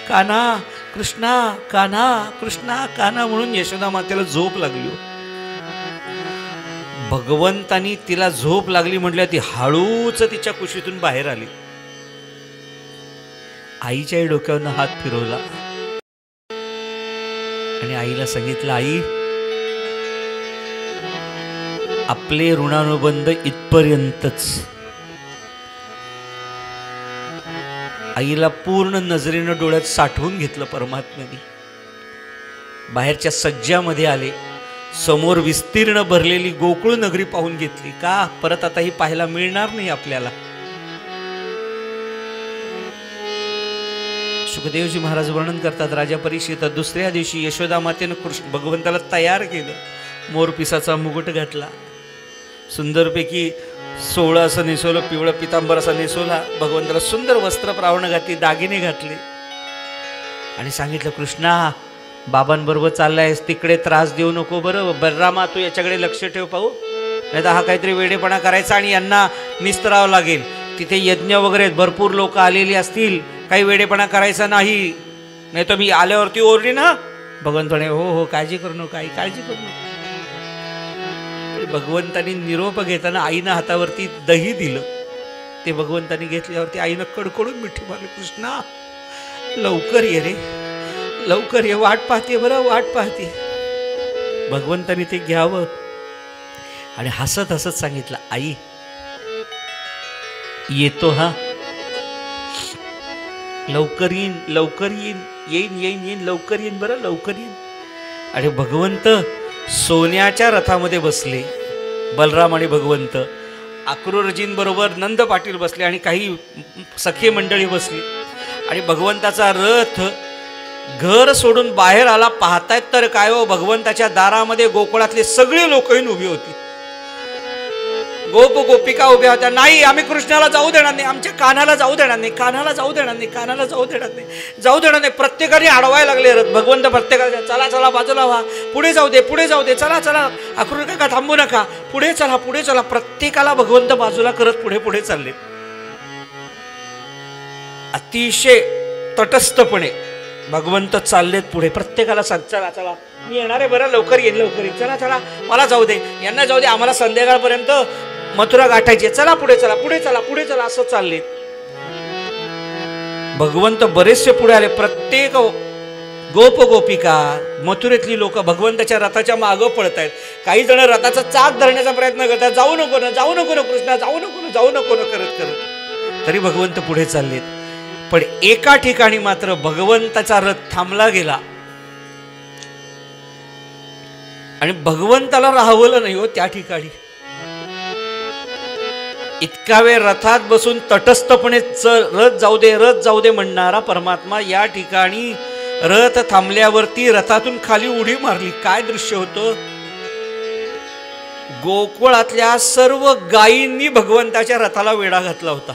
कान्हा, कृष्णा कान्हा, कृष्णा कान्हा म्हणून यशोदा मातेला झोप लागली. भगवंतानी तिला झोप लागली म्हटल्या ती हळूच तिच्या कुशीतून बाहेर आली. आईच्याही डोक्यावरनं हात फिरवला आणि आईला सांगितलं, आई आपले ऋणानुबंध इथपर्यंतच. आईला पूर्ण नजरेनं डोळ्यात साठवून घेतलं परमात्म्याने. बाहेरच्या सज्जामध्ये आले, समोर विस्तीर्ण भरलेली गोकुळ नगरी पाहून घेतली. का? परत आता ही पाहायला मिळणार नाही आपल्याला. शुकदेवजी महाराज वर्णन करतात, राजा परीक्षित दुसऱ्या दिवशी यशोदा मातेनं कृष्ण भगवंताला तयार केलं. मोरपिसाचा मुकुट घातला, सुंदरपैकी 16 असं नेसवलं, पिवळं पितांबर असा नेसवला, भगवंताला सुंदर वस्त्र प्रावण घातली, दागिने घातले आणि सांगितलं, कृष्णा बाबांबरोबर चाललायस, तिकडे त्रास देऊ नको बरं. बलरामा तू याच्याकडे लक्ष ठेव पाहू, नाही तर हा काहीतरी वेडेपणा करायचा आणि यांना निस्तरावं लागेल. तिथे यज्ञ वगैरे भरपूर लोक आलेली असतील, काही वेडेपणा करायचा नाही, नाही तर मी आल्यावरती ओरली ना. भगवंत म्हणे, हो हो काळजी करू नको आई, काळजी करू नको. भगवंतानी निरोप घेताना आईनं हातावरती दही दिलं. ते भगवंतानी घेतल्यावरती आईनं कडकडून मिठी मारली, कृष्णा लवकर ये रे, लवकर ये, वाट पाहते बरं, वाट पाहते. भगवंतानी ते घ्यावं आणि हसत हसत सांगितलं, आई येतो हा, लवकर येईन, लवकर येईन, येईन येईन येईन, लवकर येईन, बरं लवकर येईन. आणि भगवंत सोन्याच्या रथामध्ये बसले. बलराम आणि भगवंत अक्रूरजींबरोबर नंद पाटील बसले आणि काही सखी मंडळी बसली. आणि भगवंताचा रथ घर सोडून बाहेर आला. पाहतायत तर काय हो, भगवंताच्या दारामध्ये गोकुळातले सगळे लोक येऊन उभी होती. गोप गोपिका उभ्या होत्या. नाही, आम्ही कृष्णाला जाऊ देणार नाही, आमच्या कान्हाला जाऊ देणार नाही, कान्हाला जाऊ देणार नाही, कान्हाला जाऊ देणार नाही, जाऊ देणार नाही. प्रत्येकाने अडवायला लागले रथ. भगवंत प्रत्येकाला, चला चला बाजूला व्हा, पुढे जाऊ दे, पुढे जाऊ दे, चला चला, अक्रूर काका थांबू नका, पुढे चला, पुढे चला. प्रत्येकाला भगवंत बाजूला करत पुढे पुढे चालले. अतिशय तटस्थपणे भगवंत चाललेत पुढे. प्रत्येकाला सांग, चला चला, मी येणार आहे बरं, लवकर येईल, लवकर येईल, चला चला, मला जाऊ दे, यांना जाऊ दे, आम्हाला संध्याकाळपर्यंत मथुरा गाठायची, चला पुढे चला, पुढे चला, पुढे चला, असं चालले. भगवंत बरेचसे पुढे आले. प्रत्येक गोप गोपिका, मथुरेतली लोक भगवंताच्या रथाच्या मागं पळत आहेत. काही जण रथाचा चाक धरण्याचा प्रयत्न करतात, जाऊ नको ना, जाऊ नको ना कृष्णा, जाऊ नको ना, जाऊ नको ना करत करत तरी भगवंत पुढे चाललेत. पण एका ठिकाणी मात्र भगवंताचा रथ थांबला गेला आणि भगवंताला राहवलं नाही हो त्या ठिकाणी. इतका वेळ रथात बसून तटस्थपणे रथ जाऊ दे, रथ जाऊ दे म्हणणारा परमात्मा या ठिकाणी रथ थांबल्यावरती रथातून खाली उडी मारली. काय दृश्य होतं? गोकुळातल्या सर्व गायींनी भगवंताच्या रथाला वेढा घातला होता.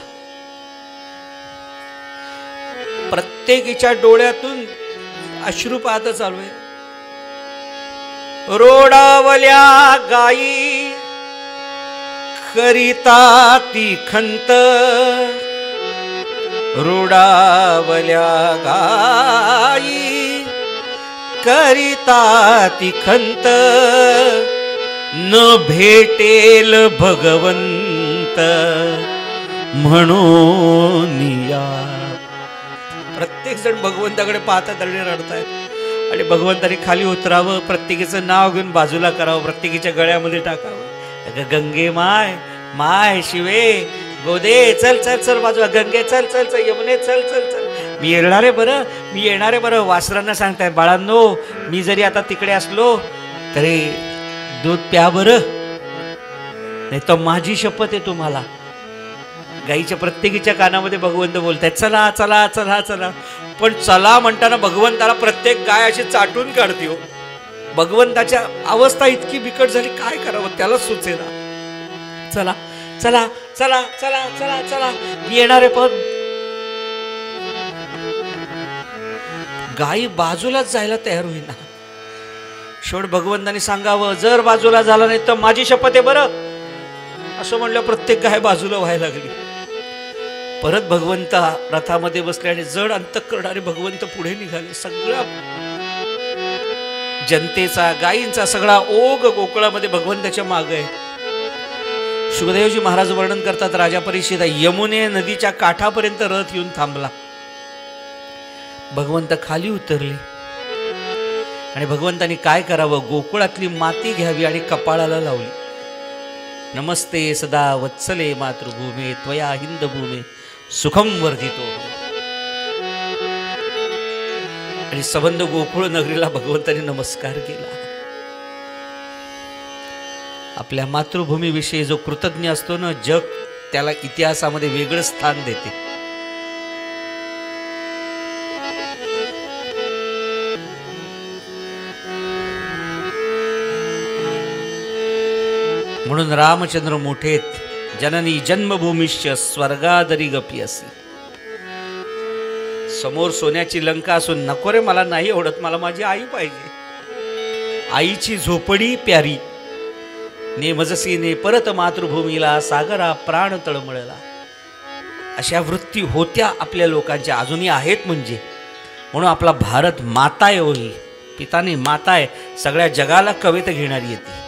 प्रत्येकीच्या डोळ्यातून अश्रू पाहत चालू आहे. रोडावल्या गायी करिता ती खंत, रोडावल्या गायी करिता ती खंत, न भेटेल भगवंत म्हणून या. प्रत्येक जण भगवंताकडे पाहतात आणि रडतायत. आणि भगवंताने खाली उतरावं, प्रत्येकीचं नाव घेऊन बाजूला करावं, प्रत्येकीच्या गळ्यामध्ये टाकावं. गंगे माय, माय शिवे, गोदे चल चल चल बाजूला, गंगे चल चल चल, यमुने चल चल चल, मी येणार आहे बरं, मी येणार आहे बरं. वासरांना सांगताय, बाळांनो मी जरी आता तिकडे असलो तरी दूध प्या बरं, नाही तर माझी शपथ आहे तुम्हाला. गाईच्या प्रत्येकीच्या कानामध्ये भगवंत बोलतायत, चला चला चला चला. पण चला म्हणताना भगवंताला प्रत्येक गाय अशी चाटून काढते हो. भगवंताच्या अवस्था इतकी बिकट झाली, काय करावं त्यालाच सुचेना. चला चला चला चला चला चला, मी येणार आहे. पण गाई बाजूलाच जायला तयार होईना. शेवट भगवंताने सांगावं, जर बाजूला झाला नाही तर माझी शपथ आहे बरं, असं म्हणलं. प्रत्येक गाय बाजूला व्हायला लागली. परत भगवंत रथामध्ये बसले आणि जड अंतःकरणाने भगवंत पुढे निघाले. सगळ्या जनतेचा, गायींचा सगळा ओघ गोकुळामध्ये भगवंताच्या मागे आहे. शुकदेवजी महाराज वर्णन करतात, राजा परीक्षित यमुने नदीच्या काठापर्यंत रथ येऊन थांबला. भगवंत खाली उतरले आणि भगवंतांनी काय करावं, गोकुळातली माती घ्यावी आणि कपाळाला लावली. नमस्ते सदा वत्सले मातृभूमे, त्वया हिंदभूमे सुखम वर्धितो. आणि संबंध गोकुळ नगरीला भगवंताने नमस्कार केला. आपल्या मातृभूमीविषयी जो कृतज्ञ असतो ना, जग त्याला इतिहासामध्ये वेगळं स्थान देते. म्हणून रामचंद्र मोठेत, जननी जन्मभूमीश्च स्वर्गादरी गपी असी. समोर सोन्याची लंका असून नको रे मला नाही आवडत, मला माझी आई पाहिजे. आईची झोपडी प्यारी, नेमजसी ने परत मातृभूमीला, सागरा प्राण तळमळला. अशा वृत्ती होत्या आपल्या लोकांच्या, अजूनही आहेत. म्हणून आपला भारत माता आहे होई, पिताने माता आहे, सगळ्या जगाला कवेत घेणारी येते.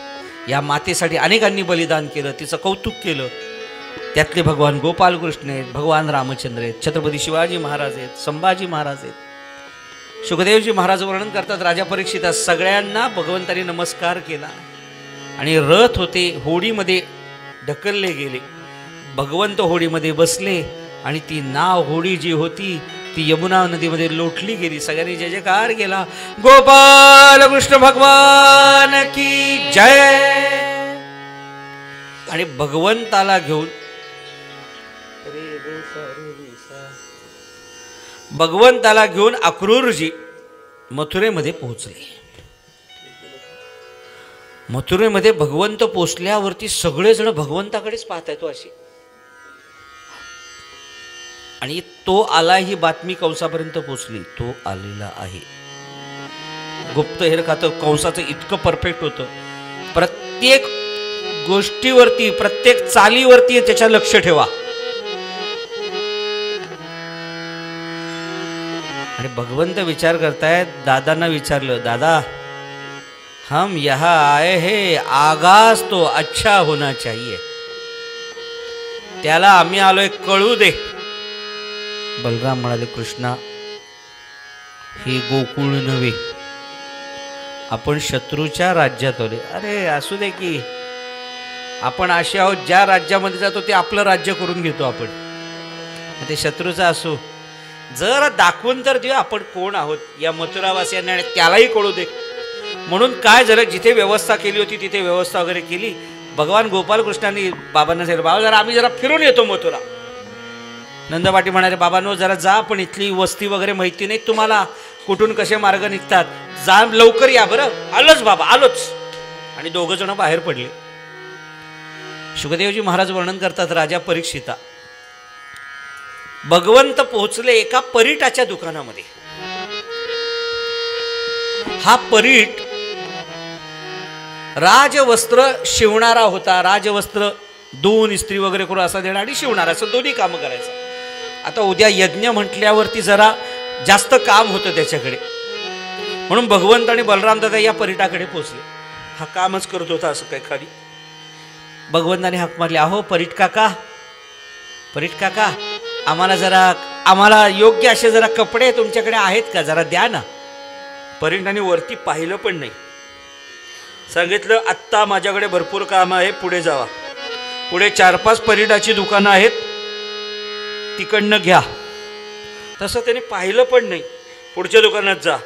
या मातेसाठी अनेकांनी बलिदान केलं, तिचं कौतुक केलं. त्यातले भगवान गोपाल कृष्ण आहेत, भगवान रामचंद्र आहेत, छत्रपती शिवाजी महाराज आहेत, संभाजी महाराज आहेत. शुकदेवजी महाराज वर्णन करतात, राजा परीक्षित सगळ्यांना भगवंतांनी नमस्कार केला. आणि रथ होते होडीमध्ये ढकलले गेले. भगवंत होडीमध्ये बसले आणि ती नाव होडी जी होती ती यमुना नदीमध्ये लोटली गेली. सगळ्यांनी जय जयकार केला. गोपाल कृष्ण भगवान की जय. आणि भगवंताला घेऊन अक्रूरजी मथुरेमध्ये पोहोचले. मथुरेमध्ये भगवंत पोचल्यावरती सगळेजण भगवंताकडेच पाहतायत अशी. आणि तो आला ही बातमी कंसापर्यंत पोचली. तो आलेला आहे. गुप्तहेर खातं कंसाचं इतकं परफेक्ट होतं. प्रत्येक गोष्टीवरती प्रत्येक चालीवरती त्याच्या लक्ष ठेवा. आणि भगवंत विचार करतायत. दादांना विचारलं, दादा हम यहाँ आए हैं, आगाज तो अच्छा होना चाहिए. त्याला आम्ही आलोय कळू दे. बलराम म्हणाले, कृष्णा हे गोकुळ नव्हे, आपण शत्रूच्या राज्यात आले. अरे असू दे की, आपण असे आहोत ज्या राज्यामध्ये जातो ते आपलं राज्य करून घेतो आपण. ते शत्रूचं असो, जरा दाखवून तर देऊ आपण कोण आहोत या मथुरावासियांना, आणि त्यालाही कळू दे. म्हणून काय झालं, जिथे व्यवस्था केली होती तिथे व्यवस्था वगैरे केली. भगवान गोपालकृष्णांनी बाबांना सांगितलं, बाबा जरा आम्ही जरा फिरून येतो मथुरा. नंदपाटी म्हणाले, बाबांनो जरा जा, पण इथली वस्ती वगैरे माहिती नाही तुम्हाला, कुठून कसे मार्ग निघतात, जा लवकर या. बरं आलोच बाबा आलोच. आणि दोघं जण बाहेर पडले. शुकदेवजी महाराज वर्णन करतात, राजा परीक्षिता भगवंत पोहोचले एका परीटाच्या दुकानामध्ये. हा परीट राजवस्त्र शिवणारा होता. राजवस्त्र दोन इस्त्री वगैरे करून असा देणार आणि शिवणारा, असं दोन्ही कामं करायचं. आता उद्या यज्ञ म्हटल्यावरती जरा जास्त काम होतं त्याच्याकडे, म्हणून भगवंत आणि बलराम दादा या परीटाकडे पोहोचले. हा कामच करत होता असं काही खाली. भगवंताने हाक मारली, अहो परीट काका, परीट काका, आम्हाला योग्य असे जरा कपडे तुमच्याकडे आहेत का, जरा द्या ना. परीटाने वरती पाहिलं पण नाही. सांगितलं, आत्ता माझ्याकडे भरपूर काम आहे, पुढे जावा. पुढे 4-5 परीटाची दुकानं आहेत, तिकडनं घ्या. तसं त्याने पाहिलं पण नाही. पुढच्या दुकानात जा.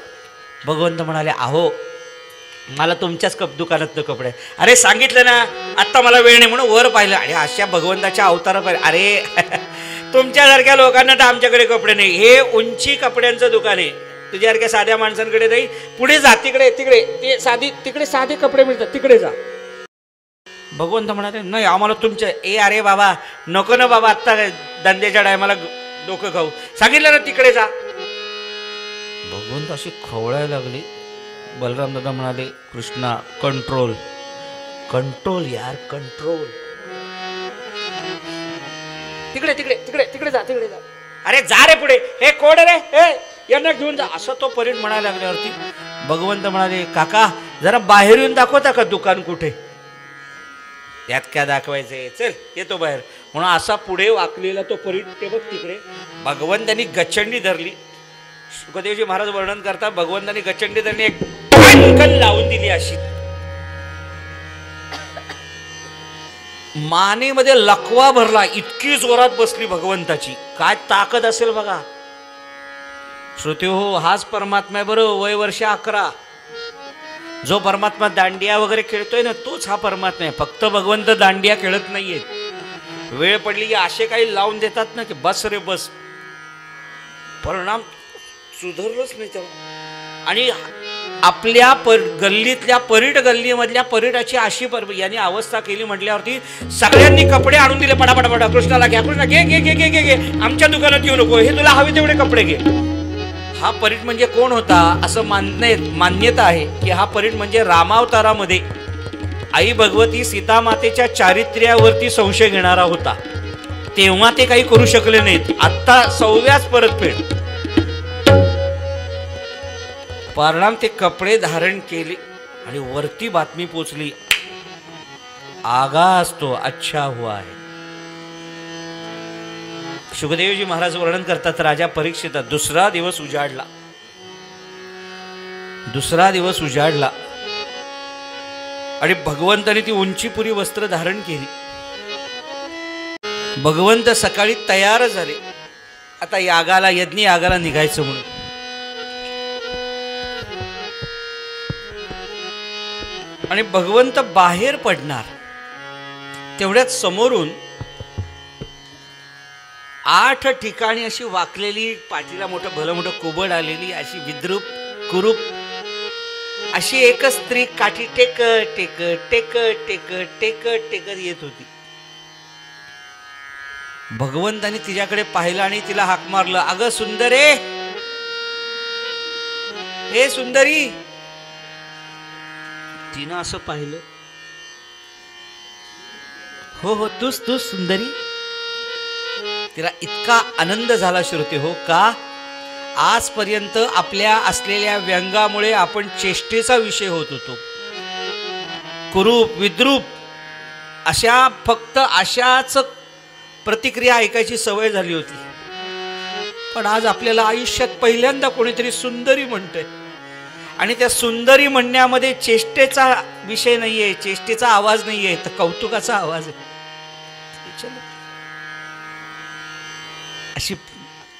भगवंत म्हणाले, अहो मला तुमच्याच दुकानातनं कपडे. अरे सांगितलं ना आत्ता मला वेळ नाही म्हणून वर पाहिलं. आणि अशा भगवंताच्या अवतारा पाहिजे. अरे तुमच्यासारख्या लोकांना तर आमच्याकडे कपडे नाही, हे उंची कपड्यांचं दुकान आहे. तुझ्यासारख्या साध्या माणसांकडे नाही. पुढे जा, तिकडे ते तिकडे साधे कपडे मिळतात, तिकडे जा. भगवंत म्हणाले, नाही आम्हाला तुमच्या. अरे बाबा नको ना बाबा, आत्ता धंद्याच्या टायमाला डोकं खाऊ. सांगितलं ना तिकडे जा. भगवंत अशी खवळायला लागली. बलराम दादा म्हणाले, कृष्णा कंट्रोल कंट्रोल यार कंट्रोल. तिकडे तिकडे तिकडे तिकडे जा, तिकडे जा. अरे जा रे पुढे. हे कोण रे, हे यांना घेऊन जा. असं तो परीट म्हणायला लागल्यावरती भगवंत म्हणाले, काका जरा बाहेर येऊन दाखवता का दुकान कुठे. त्यात काय दाखवायचंय, चल येतो बाहेर. म्हणून असा पुढे वाकलेला तो परीट, ते बघ तिकडे. भगवंतांनी गचंडी धरली. शुकदेवजी महाराज वर्णन करतात, भगवंतांनी गचंडी धरली, एक पटकन लावून दिली अशी. मानेमध्ये लकवा भरला, इतकी जोरात बसली भगवंताची. काय ताकद असेल बघा. श्रोते हो, हाच परमात्मा आहे बरं. वय वर्ष 11. जो परमात्मा दांडिया वगैरे खेळतोय ना, तोच हा परमात्मा आहे. फक्त भगवंत दांडिया खेळत नाहीये. वेळ पडली की असे काही लावून देतात ना की बस रे बस. परिणाम सुधारलंच नाही तेव्हा. आणि आपल्या गल्लीतल्या परीट गल्लीमधल्या परीटाची अशी यांनी अवस्था केली म्हटल्यावरती सगळ्यांनी कपडे आणून दिले पटापटा. कृष्णाला घ्या, कृष्णा घे घे घे घे घे घे, आमच्या दुकानात येऊ नको, हे तुला हवे तेवढे कपडे घे. हा परीट म्हणजे कोण होता असं मान्यता आहे की हा परीट म्हणजे रामावतारामध्ये आई भगवती सीतामातेच्या चारित्र्यावरती संशय घेणारा होता. तेव्हा ते काही करू शकले नाहीत. आत्ता 6व्याच परतफेड. परिणाम ते कपडे धारण केले आणि वरती बातमी पोचली, आगाज तो अच्छा हुआ है. शुकदेवजी महाराज वर्णन करतात, राजा परीक्षिता दुसरा दिवस उजाडला. आणि भगवंताने ती उंचीपुरी वस्त्र धारण केली. भगवंत सकाळी तयार झाले, आता यागाला, यज्ञ यागाला निघायचं म्हणून. आणि भगवंत बाहेर पडणार तेवढ्यात समोरून 8 ठिकाणी अशी वाकलेली, पाठीला भलं मोठं कुबड आलेली, अशी विद्रूप कुरूप अशी एकच स्त्री काठी टेकत टेकत टेकत टेकत टेकत टेकत येत होती. भगवंताने तिच्याकडे पाहिलं आणि तिला हाक मारलं, अगं सुंदरे, हे सुंदरी. तिनं असं पाहिलं, हो हो तूच सुंदरी. तिला इतका आनंद झाला श्रोते हो, का आजपर्यंत आपल्या असलेल्या व्यंगामुळे आपण चेष्टेचा विषय होत होतो. कुरूप विद्रूप फक्त अशाच प्रतिक्रिया ऐकायची सवय झाली होती. पण आज आपल्याला आयुष्यात पहिल्यांदा कोणीतरी सुंदरी म्हणतंय, आणि त्या सुंदरी म्हणण्यामध्ये चेष्टेचा विषय नाहीये, चेष्टेचा आवाज नाहीये, तर कौतुकाचा आवाज आहे. अशी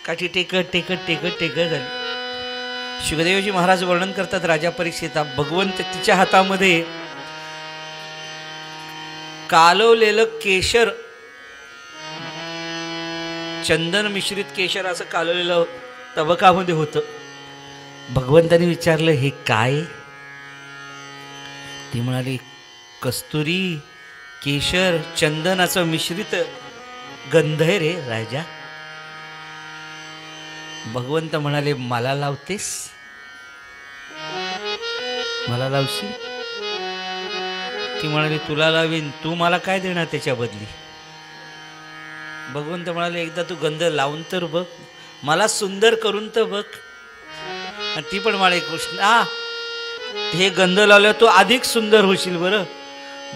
काठी टेकत टेकत टेकत टेकत झाली. शुकदेवजी महाराज वर्णन करतात, राजा परीक्षिता, भगवंत तिच्या हातामध्ये कालवलेलं केशर, चंदन मिश्रित केशर असं कालवलेलं तबकामध्ये होतं. भगवंताने विचारलं, हे काय? ती म्हणाली, कस्तुरी, केशर, चंदनाचं मिश्रित गंध आहे रे राजा. भगवंत म्हणाले, मला लावतेस? मला लावशील? ती म्हणाली, तुला लावीन, तू मला काय देणार त्याच्या बदली? भगवंत म्हणाले, एकदा तू गंध लावून तर बघ, मला सुंदर करून तर बघ. आणि ती पण म्हणाली, कृष्णा, हे गंध लावल्यावर तू अधिक सुंदर होशील बरं.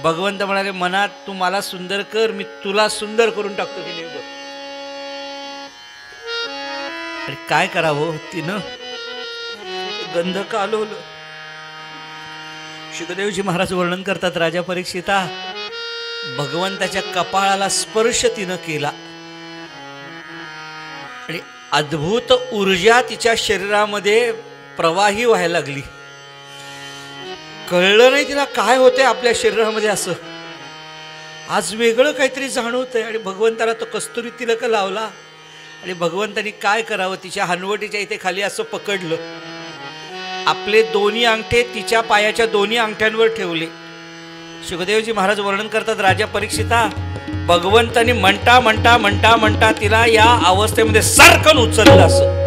भगवंत म्हणाले, मनात तू मला सुंदर कर, मी तुला सुंदर करून टाकतो की नाही बघ. आणि काय करावं, तिनं गंध कालवलं. शुकदेवजी महाराज वर्णन करतात, राजा परीक्षिता, भगवंताच्या कपाळाला स्पर्श तिनं केला आणि अद्भुत ऊर्जा तिच्या शरीरामध्ये प्रवाही व्हायला लागली. कळलं नाही तिला काय होतंय आपल्या शरीरामध्ये. असं आज वेगळं काहीतरी जाणवतंय. आणि भगवंताला तो कस्तुरी तिलक लावला आणि भगवंतानी काय करावं, तिच्या हनवटीच्या इथे खाली असं पकडलं, आपले दोन्ही अंगठे तिच्या पायाच्या दोन्ही अंगठ्यांवर ठेवले. शुकदेवजी महाराज वर्णन करतात, राजा परीक्षिता, भगवंतानी म्हणता म्हणता म्हणता म्हणता तिला या अवस्थेमध्ये सरकन उचललं. असं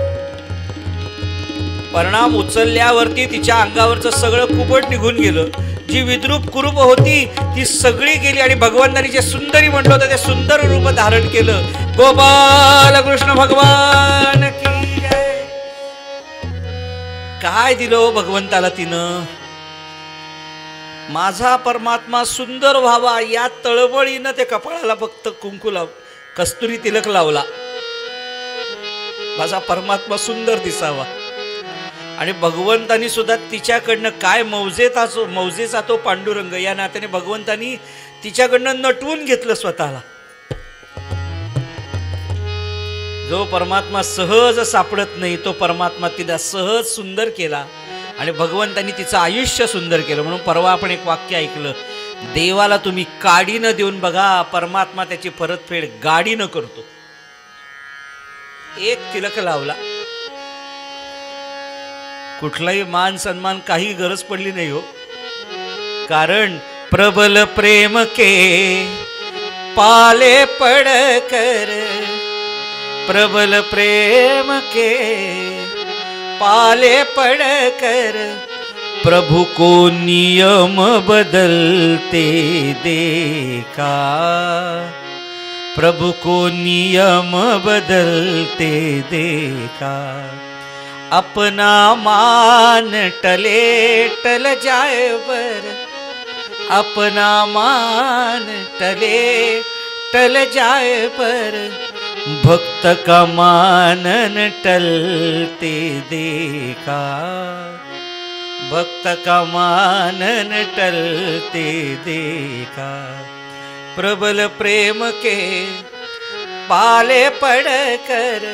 परिणाम उचलल्यावरती तिच्या अंगावरचं सगळं कुबट निघून गेलं. जी विद्रूप कुरूप होती ती सगळी गेली आणि भगवंतानी जे सुंदरी म्हटलं होतं ते सुंदर रूप धारण केलं. गोपाल कृष्ण भगवान की जय. काय दिलं भगवंताला तिनं? माझा परमात्मा सुंदर व्हावा या तळबळीनं ते कपाळाला फक्त कुंकू लाव, कस्तुरी तिलक लावला. माझा परमात्मा सुंदर दिसावा. आणि भगवंतानी सुद्धा तिच्याकडनं काय मौजेचा तो पांडुरंग या नात्याने भगवंतानी तिच्याकडनं नटवून घेतलं स्वतःला. जो परमात्मा सहज सापडत नाही तो परमात्मा तिला सहज सुंदर केला आणि भगवंतानी तिचं आयुष्य सुंदर केलं. म्हणून परवा आपण एक वाक्य ऐकलं, देवाला तुम्ही काडीनं देऊन बघा, परमात्मा त्याची परतफेड गाडीनं करतो. एक तिलक लावला, कुठलाही मान सन्मान काही गरज पडली नाही हो. कारण प्रबल प्रेम के पाले पड कर, प्रबल प्रेम के पाले पड़ कर, प्रभु को नियम बदलते देखा, प्रभु को नियम बदलते देखा. अपना मान टले टल जाए पर, अपना मान टले टल जाए पर, भक्त का मानन टलते देखा. भक्त का मानन टलते देखा, प्रबल प्रेम के पाले पड़ कर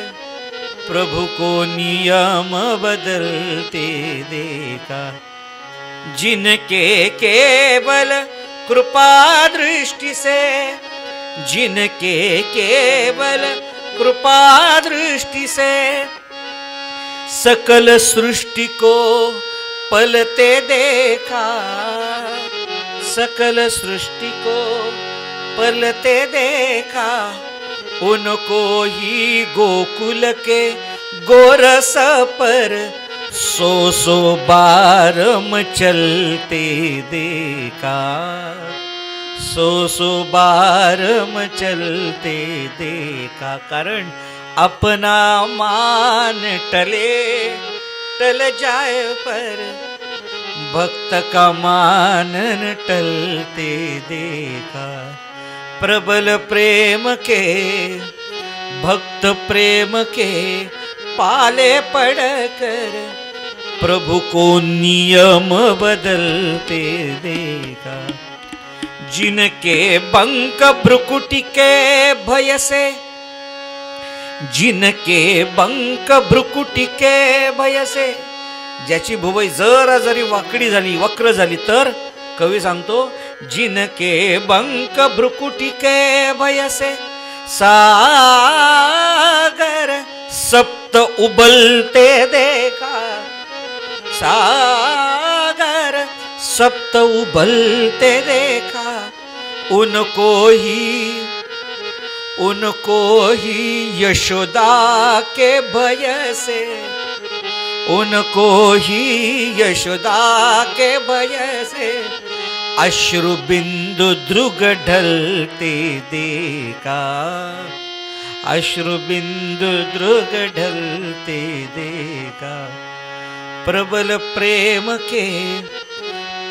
प्रभु को नियम बदलते देखा। जिनके केवल कृपा दृष्टि से, जिनके केवल कृपा दृष्टि से सकल सृष्टि को पलते देखा, सकल सृष्टि को पलते देखा, उनको ही गोकुल के गोरस पर 100 बार मचलते देखा, 100 बार मचलते देखा। कारण अपना मान टल जाए पर भक्त का मानन टलते देखा। प्रबल प्रेम के, भक्त प्रेम के पाले पड़ कर प्रभु को नियम बदलते देखा। जिनके बंक भ्रुकुटी के भय से, जिनके बंक भ्रुकुटी के भय से, ज्याची भुवई जरा जरी वाकडी झाली, वक्र झाली तर कवी सांगतो, जिनके बंक भ्रुकुटी के भय से सागर सप्त उबलते देखा, सागर सप्त उबलते देखा, उनको ही यशोदा के भय से, उनको ही यशोदा के भय से अश्रु बिंदु ध्रुग ढलते देखा, अश्रु बिंदु ध्रुग ढलते देखा। प्रबल प्रेम के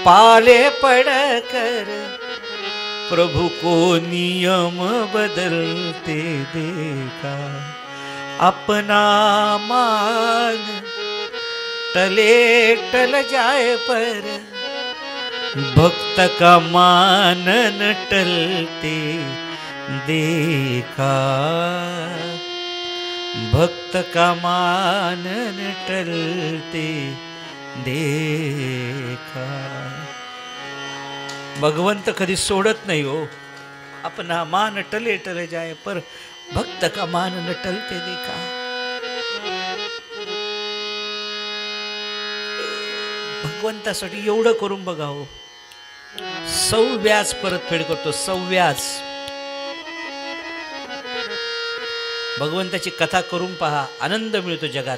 पाले पड़ कर प्रभु को नियम बदलते देखा। अपना मान टल जाए पर भक्त का मानन टलते देखा, भक्त का मानन टलते देखा। भगवंत कधी सोडत नाही हो। अपना मान टले जाए पर भक्त का मानन टलते देखा। भगवंतासाठी एवढं करून बघा हो। सव्याज परतफेड करतो, सव्याज। भगवंताची कथा करून पहा, आनंद मिळतो जगात।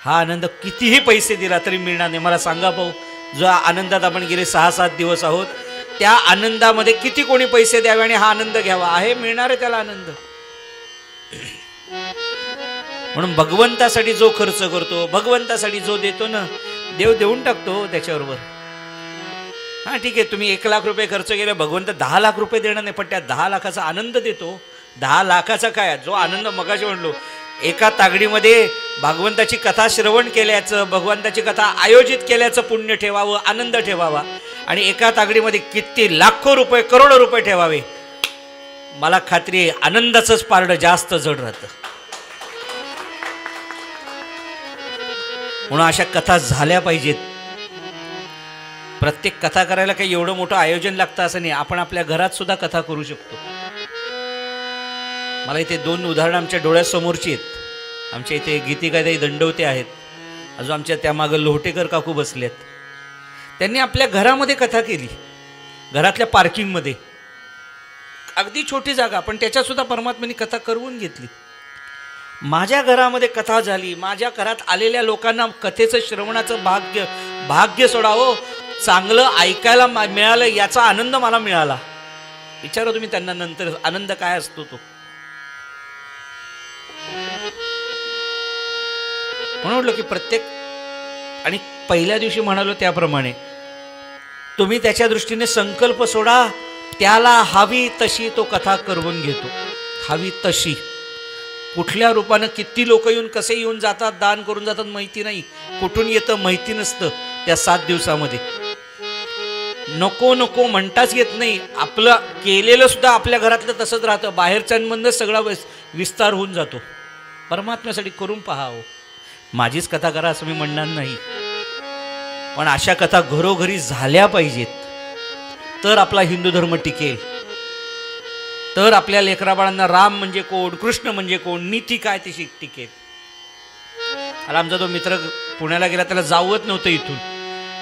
हा आनंद कितीही पैसे दिला तरी मिळणार नाही। मला सांगा भाऊ, जो आनंदात आपण गेले 6-7 दिवस आहोत, त्या आनंदामध्ये किती कोणी पैसे द्यावे आणि हा आनंद घ्यावा, आहे मिळणार आहे त्याला आनंद। म्हणून भगवंतासाठी जो खर्च करतो, भगवंतासाठी जो देतो ना, देव देऊन टाकतो त्याच्याबरोबर। हा ठीक आहे, तुम्ही 1 लाख रुपये खर्च केले, भगवंत 10 लाख रुपये देणार नाही, पण त्या 10 लाखाचा आनंद देतो। 10 लाखाचा काय, जो आनंद मगाशी म्हणलो, एका तागडीमध्ये भगवंताची कथा श्रवण केल्याचं, भगवंताची कथा आयोजित केल्याचं पुण्य ठेवावं, आनंद ठेवावा, आणि एका तागडीमध्ये किती लाखो रुपये, करोडो रुपये ठेवावे। मला खात्री आहे आनंदाचंच पारडं जास्त जड राहतं। म्हणून अशा कथा झाल्या पाहिजेत। प्रत्येक कथा करायला काही एवढं मोठं आयोजन लागतं असं नाही, आपण आपल्या घरात सुद्धा कथा करू शकतो। मला इथे 2 उदाहरणं आमच्या डोळ्यासमोरची आहेत। आमच्या इथे गीतिकाताई दंडवते आहेत, अजून आमच्या त्यामागं लोहटेकर काकू बसलेत। त्यांनी आपल्या घरामध्ये कथा केली, घरातल्या पार्किंगमध्ये, अगदी छोटी जागा, पण त्याच्यात सुद्धा परमात्म्याने कथा करवून घेतली। माझ्या घरामध्ये कथा झाली, माझ्या घरात आलेल्या लोकांना कथेचं श्रवणाचं भाग्य सोडावं, चांगलं ऐकायला मिळालं, याचा आनंद मला मिळाला। विचारा तुम्ही त्यांना नंतर आनंद काय असतो तो। म्हणून म्हटलं की प्रत्येक, आणि पहिल्या दिवशी म्हणालो त्याप्रमाणे, तुम्ही त्याच्या दृष्टीने संकल्प सोडा, त्याला हवी तशी तो कथा करवून घेतो। हवी तशी, कुठल्या रूपानं किती लोक येऊन कसे येऊन जातात, दान करून जातात माहिती नाही, कुठून येतं माहिती नसतं, त्या 7 दिवसामध्ये. नको नको म्हणताच येत नाही. आपलं केलेलं सुद्धा आपल्या घरातलं तसंच राहतं, बाहेरच्यांमधनं सगळा विस्तार होऊन जातो. परमात्म्यासाठी करून पहा हो. माझीच कथा करा असं मी म्हणणार नाही, पण अशा कथा घरोघरी झाल्या पाहिजेत, तर आपला हिंदू धर्म टिकेल, तर आपल्या लेकराबाळांना राम म्हणजे कोण, कृष्ण म्हणजे कोण, नीती काय ती टिकेल. आता आमचा तो मित्र पुण्याला गेला, त्याला जावत नव्हतं इथून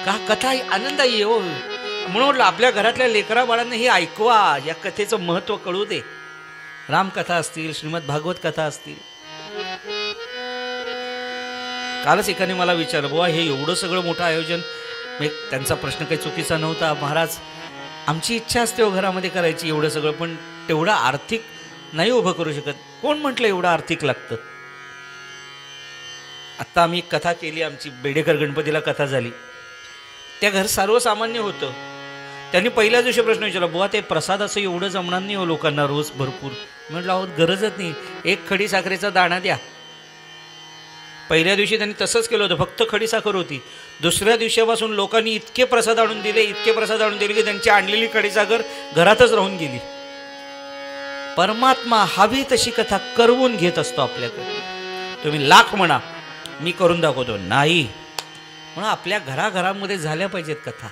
का, कथा आनंदायी हो. म्हणून म्हटलं आपल्या घरातल्या लेकराबाळांना हे ऐकवा, या कथेचं महत्त्व कळू दे. रामकथा असतील, श्रीमद भागवत कथा असतील. कालच एकाने मला विचारलं, बुवा हे एवढं सगळं मोठं आयोजन, त्यांचा प्रश्न काही चुकीचा नव्हता. महाराज आमची इच्छा असते हो घरामध्ये करायची एवढं सगळं, पण तेवढं आर्थिक नाही उभं करू शकत. कोण म्हटलं एवढं आर्थिक लागतं. आत्ता आम्ही एक कथा केली, आमची बेडेकर गणपतीला कथा झाली. त्या घर सर्वसामान्य होतं. त्यांनी पहिल्या दिवशी प्रश्न विचारला, बुवा ते प्रसादाचं एवढं जमणार नाही हो लोकांना रोज भरपूर. म्हटलं अहो गरजच नाही, एक खडी साखरेचा दाणा द्या. पहिल्या दिवशी त्यांनी तसंच केलं होतं, फक्त खडी साखर होती. दुसऱ्या दिवसापासून लोकांनी इतके प्रसाद आणून दिले, इतके प्रसाद आणून दिले की त्यांची आणलेली खडी साखर घरातच राहून गेली. परमात्मा हवी तशी कथा करवून घेत असतो आपल्याकडे. तुम्ही लाख म्हणा, मी करून दाखवतो, नाही. म्हणून आपल्या घराघरामध्ये झाल्या पाहिजेत कथा.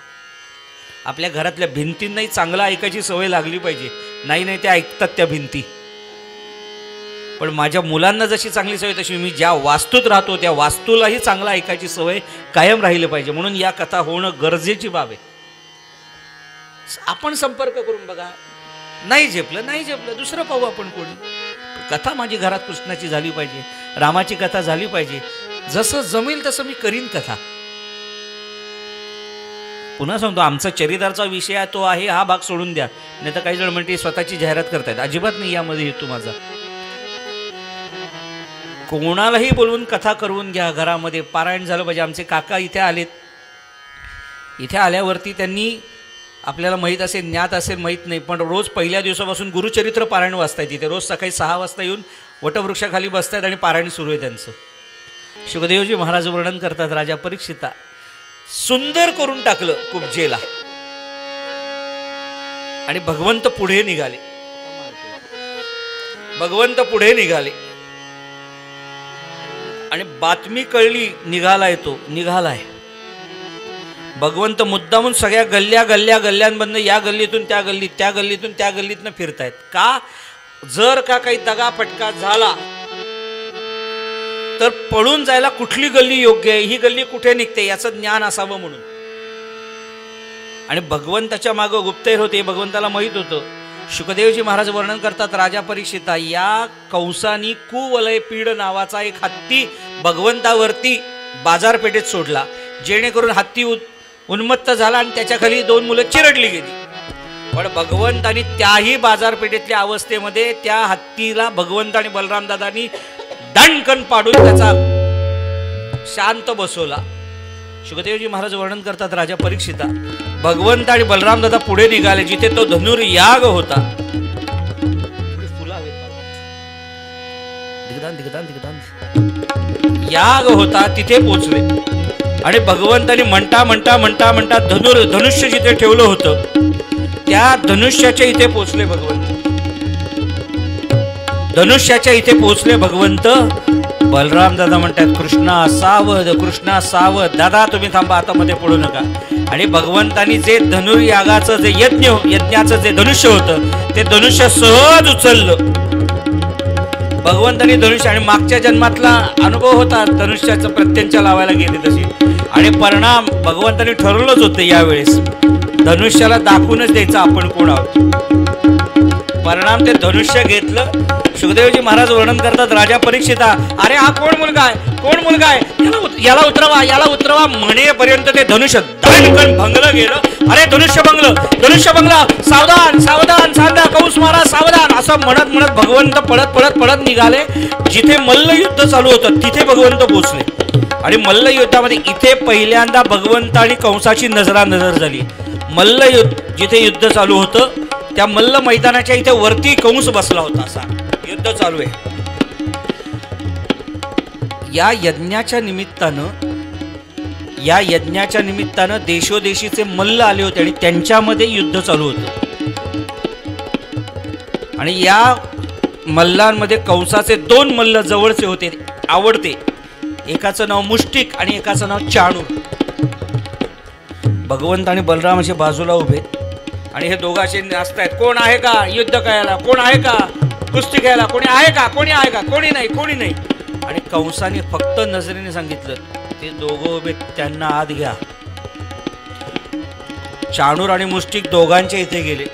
आपल्या घरातल्या भिंतींनाही चांगलं ऐकायची सवय लागली पाहिजे. नाही नाही ते ऐकतात त्या भिंती, पण माझ्या मुलांना जशी चांगली सवय तशी मी ज्या वास्तूत राहतो त्या वास्तूलाही चांगलं ऐकायची सवय कायम राहिली पाहिजे. म्हणून या कथा होणं गरजेची बाब आहे. आपण संपर्क करून बघा, नाही झेपलं नाही झेपलं दुसरं पाहू आपण कोणी. कथा माझी घरात कृष्णाची झाली पाहिजे, रामाची कथा झाली पाहिजे. जसं जमेल तसं मी करीन कथा. पुन्हा सांगतो, आमचा चरितार्चा विषय तो आहे, हा भाग सोडून द्या. नाही तर काही जण म्हणते स्वतःची जाहिरात करतायत. अजिबात नाही यामध्ये हेतू माझा. कोणालाही बोलवून कथा करवून घ्या. घरामध्ये पारायण झालं पाहिजे. आमचे काका इथे आलेत. इथे आल्यावरती त्यांनी, आपल्याला माहीत असेल ज्ञात असेल माहीत नाही, पण रोज पहिल्या दिवसापासून गुरुचरित्र पारायण वाचतायत. इथे रोज सकाळी 6 वाजता येऊन वटवृक्षाखाली बसतायत आणि पारायण सुरू आहे त्यांचं. शुकदेवजी महाराज वर्णन करतात, राजा परीक्षिता सुंदर करून टाकलं कुब्जेला आणि भगवंत पुढे निघाले. भगवंत पुढे निघाले आणि बातमी कळली, निघालाय तो, निघालाय. भगवंत मुद्दामून सगळ्या गल्ल्यांमधनं या गल्लीतून त्या गल्लीत, त्या गल्लीतून त्या गल्लीतनं फिरतायत. का, जर का काही दगा फटका झाला तर पळून जायला कुठली गल्ली योग्य आहे, ही गल्ली कुठे निघते याचं ज्ञान असावं म्हणून. आणि भगवंताच्या मागं गुप्तहेर होते, भगवंताला माहीत होतं. शुकदेवजी महाराज वर्णन करतात, राजा परीक्षिता या कंसानी कुवलय पीड नावाचा एक हत्ती भगवंतावरती बाजारपेठेत सोडला, जेणेकरून हत्ती उन्मत्त झाला आणि त्याच्या खाली 2 मुलं चिरडली गेली. पण भगवंतानी त्याही बाजारपेठेतल्या अवस्थेमध्ये त्या हत्तीला भगवंत आणि बलरामदादांनी दणकन पाडून त्याचा शांत बसवला. शुकदेवजी महाराज वर्णन करतात, राजा परीक्षिता भगवंत आणि बलरामदादा पुढे निघाले. जिथे तो धनुर्याग होता, याग होता, तिथे पोचले. आणि भगवंतानी म्हणता धनुष्य जिथे ठेवलं होतं त्या धनुष्याच्या इथे पोचले. भगवंत धनुष्याच्या इथे पोचले. भगवंत बलराम दादा म्हणतात, कृष्णा सावध, कृष्णा सावध. दादा तुम्ही थांबा, आता मध्ये पडू नका. आणि भगवंतानी जे धनुर्यागाचं जे यज्ञाचं जे धनुष्य होतं ते धनुष्य सहज उचललं. भगवंतानी धनुष्य, आणि मागच्या जन्मातला अनुभव होता धनुष्याचं प्रत्यंच्या लावायला गेले तशी. आणि परिणाम भगवंतानी ठरवलंच होतं यावेळेस धनुष्याला दाखवूनच द्यायचं आपण कोण आहोत. परिणाम ते धनुष्य घेतलं. शुकदेवजी महाराज वर्णन करतात, राजा परीक्षिता अरे हा कोण मुलगा आहे, कोण मुलगा आहे, याला उतरवा, याला उतरवा म्हणेपर्यंत ते धनुष्य दणकन भंगलं गेलं. अरे धनुष्य भंगलं, धनुष्य भंगलं, सावधान सावधान सावधान, कंस महाराज सावधान, असं म्हणत म्हणत भगवंत पळत निघाले. जिथे मल्लयुद्ध चालू होतं तिथे भगवंत पोचले. आणि मल्लयुद्धामध्ये इथे पहिल्यांदा भगवंत आणि कंसाची नजरानजर झाली. मल्लयुद्ध जिथे युद्ध चालू होतं त्या मल्ल मैदानाच्या इथे वरती कंस बसला होता. असा युद्ध चालू आहे. या यज्ञाच्या निमित्तानं या यज्ञाच्या निमित्तानं देशोदेशीचे मल्ल आले होते आणि त्यांच्यामध्ये युद्ध चालू होतं. आणि या मल्लांमध्ये कंसाचे 2 मल्ल जवळचे होते, आवडते. एकाचं नाव मुष्टिक आणि एकाचं नाव चाणूर. भगवंत आणि बलराम असे बाजूला उभे आणि हे दोघं असे नाचतायत. कोण आहे का युद्ध करायला, कोण आहे का कुस्ती खेळायला, कोणी आहे का, कोणी आहे का, कोणी नाही, कोणी नाही. आणि कंसाने फक्त नजरेने सांगितलं, ते दोघं उभे, त्यांना आत घ्या. चाणूर आणि मुष्टिक दोघांच्या इथे गेले.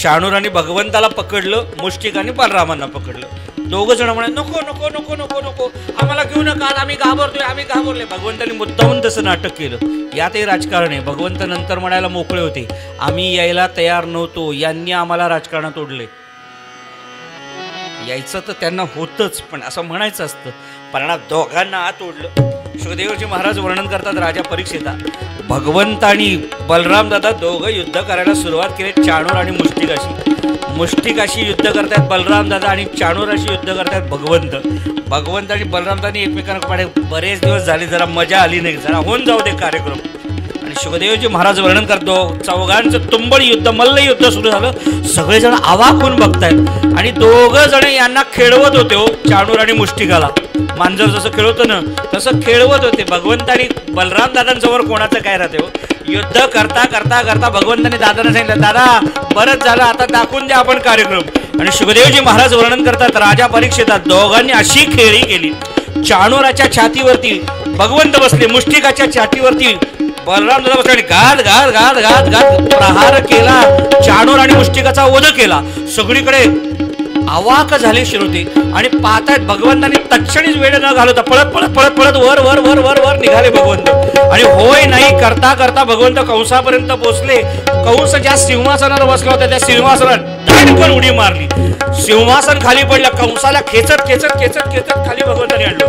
चाणूराने भगवंताला पकडलं, मुष्टिकाने बलरामांना पकडलं. दोघं जण म्हणाले, नको नको नको नको नको, आम्हाला घेऊ नका, आम्ही घाबरतोय, आम्ही घाबरले. भगवंताने मुद्दामून तसं नाटक केलं. यातही राजकारण आहे. भगवंत नंतर म्हणायला मोकळे होते, आम्ही यायला तयार नव्हतो, यांनी आम्हाला राजकारणात ओढले. यायचं तर त्यांना होतच, पण असं म्हणायचं असतं. पण दोघांना आत ओढलं. सुखदेवजी महाराज वर्णन करतात राजा परीक्षिता, भगवंत आणि बलराम दादा दोघं युद्ध करायला सुरुवात केली. चाणूर आणि मुष्टिकाशी युद्ध करतात बलराम दादा आणि चाणूराशी युद्ध करतात भगवंत. भगवंत आणि बलराम दादा एकमेकांकडे बरेच दिवस झाले, जरा मजा आली नाही, जरा होऊन जाऊ दे कार्यक्रम. आणि सुखदेवजी महाराज वर्णन करतो, चौघांचं तुंबळ युद्ध, मल्ल युद्ध सुरू झालं. सगळेजण अवाक होऊन बघतायत आणि दोघं जण यांना खेळवत होते हो, चाणूर आणि मुष्टिकाला. मांजर जसं खेळवतं ना तसं खेळवत होते. भगवंत आणि बलराम दादांसमोर कोणाचं काय राहते हो. युद्ध करता करता करता भगवंतांनी दादांना सांगितलं, दादा बरंच झालं, आता दाखवून द्या आपण कार्यक्रम. आणि सुखदेवजी महाराज वर्णन करतात, राजा परीक्षितात दोघांनी अशी खेळी केली. चाणूराच्या छातीवरती भगवंत बसले, मुष्टिकाच्या छातीवरती बलराम दादा बसले आणि गाद गाद गाद गाद गाद प्रहार केला. चाणूर आणि मुष्टिकाचा वध केला. सगळीकडे अवाक झाले श्रोते आणि पाहतायत. भगवंतांनी तत्क्षणीच वेळ न घालवता पळत पळत पळत पळत वर वर वर वर वर निघाले भगवंत. आणि होय नाही करता करता भगवंत कंसापर्यंत पोहोचले. कंस ज्या सिंहासनावर बसला होता त्या सिंहासनात धडकन उडी मारली. सिंहासन खाली पडलं. कंसाला खेचत खेचत खेचत खेचत खाली भगवंतांनी आणलं.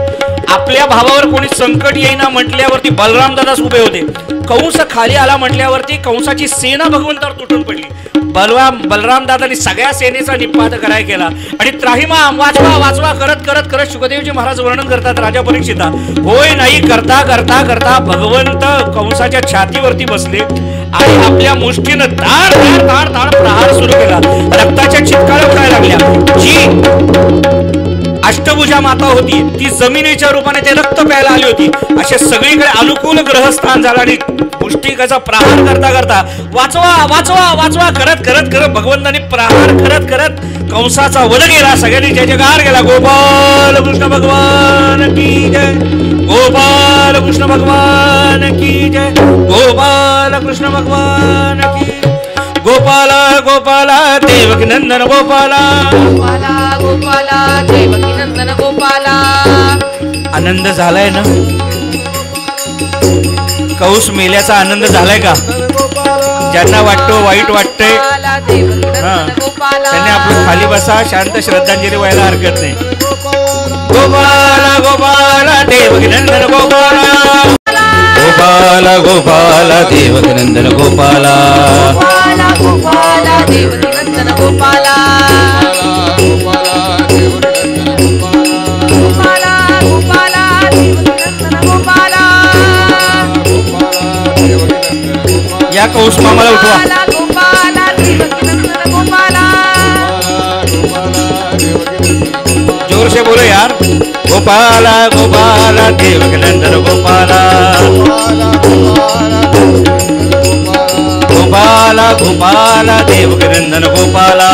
आपल्या भावावर कोणी संकट येईना म्हटल्यावरती बलराम दादाच उभे होते. कंस खाली आला म्हटल्यावरती कंसाची सेना भगवंतावर तुटून पडली. बलराम दादांनी सगळ्या सेनेचा निपात करायला केला आणि त्राहिमाम वाचवा वाचवा करत करत करत सुखदेवजी महाराज वर्णन करतात राजा परीक्षिता, होय नाही करता करता करता भगवंत कंसाच्या छातीवरती बसले आणि आपल्या मुष्टीनं ताड ताड ताड ताड प्रहार सुरू केला. रक्ताच्या चितकाळ्या उडायला लागल्या. जी अष्टभुजा माता होती ती जमिनीच्या रूपाने ते रक्त प्यायला आली होती. असे सगळीकडे अनुकूल ग्रहस्थान झालं आणि मुष्टिकाचा प्रहार करता करता वाचवा वाचवा वाचवा करत करत करत भगवंतांनी प्रहार करत करत कंसाचा वध केला. सगळ्यांनी जय जयकार केला. गोपाल कृष्ण भगवान की जय, गोपाल कृष्ण भगवान की जय, गोपाल कृष्ण भगवान की. गोपाला गोपाला देवकी नंदन गोपाला, गोपाला गोपाला देवकी नंदन गोपाला. आनंद झालाय ना? कंस मेल्याचा आनंद झालाय का? ज्यांना वाटतो वाईट वाटतंय त्यांनी आपलं खाली बसा, शांत श्रद्धांजली व्हायला हरकत नाही. गोपाला गोपाला देवकी नंदन गोपाला, गोपाला गोपाला देवकी नंदन गोपाला, गोपाला गोपाला देवकी नंदन गोपाला, गोपाला गोपाला देवकी नंदन गोपाला. या कंस मामाला उठवा. गोपाला देवकी नंदन गोपाला. जोर से बोलो यार. गोपाला गोपाला देवकी नंदन गोपाला, गोपाला गोपाला देवकी नंदन गोपाला,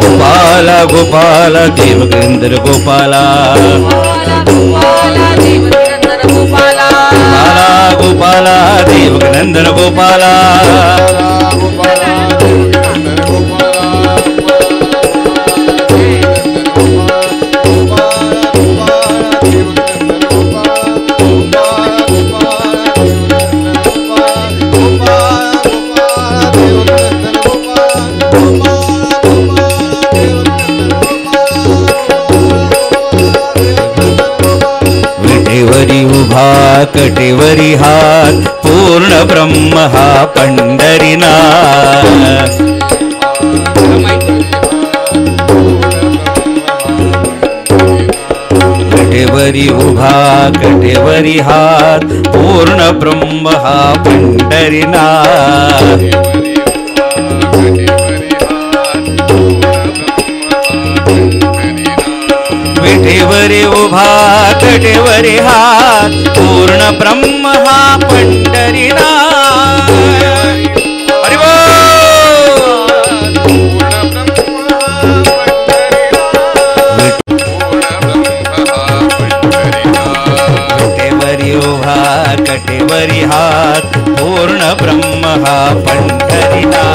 गोपाला गोपाला देवकी नंदन गोपाला, गोपाला देवकी नंदन गोपाला, गोपाला गोपाला देवकी नंदन गोपाला. विटेवरी उभा कटेवरी हात पूर्ण ब्रह्म हा पंढरीनाथ. विटेवरी उभा कटेवरी हात पूर्ण ब्रह्म हा पंढरीनाथ. विटेवरी उभा कटेवरी हात पूर्ण ब्रह्म हा पंढरीनाथ. हरि बोल. विटेवरी उभा कटेवरी हात पूर्ण ब्रह्म हा पंढरीनाथ.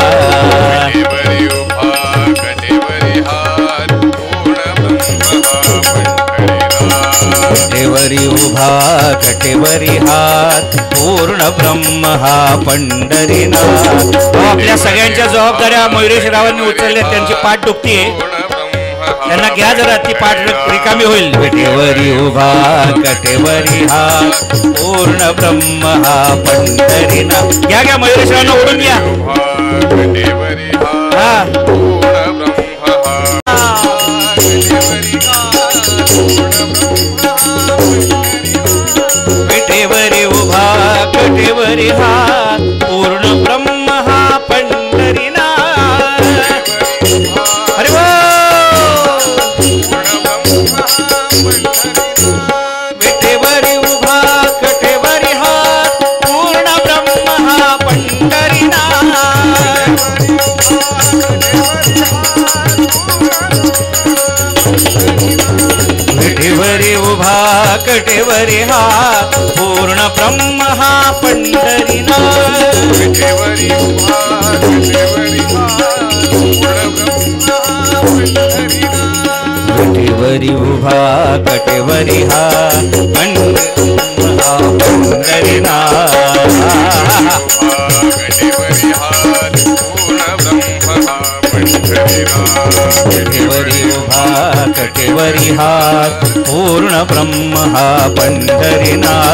कटेवरी उभा कटेवरी हात पूर्ण ब्रह्म हा पंढरीनाथ. आपल्या सगळ्यांच्या जबाबदाऱ्या मयुरेशरावांनी उचलल्या, त्यांची पाठ दुखतीये, त्यांना घ्या जरा, ती पाठ रिकामी होईल. कटेवरी उभा कटेवरी हात पूर्ण ब्रह्म हा पंढरीनाथ. घ्या घ्या मयुरेशरावांना ओढून घ्या. हा विटेवरी उभा कटेवरी हात पूर्ण ब्रह्म हा पंढरीनाथ. हरि बोल. विटेवरी उभा कटेवरी हात पूर्ण ब्रह्म हा पंढरीनाथ. विटेवरी उभा कटेवरी हात पूर्ण ब्रह्म हा पंढरीनाथ. विटेवरी उभा कटेवरी विटेवरी उभा कटेवरी हात पंढरीनाथ. विटेवरी उभा कटेवरी हात पूर्ण ब्रह्म हा पंढरीनाथ.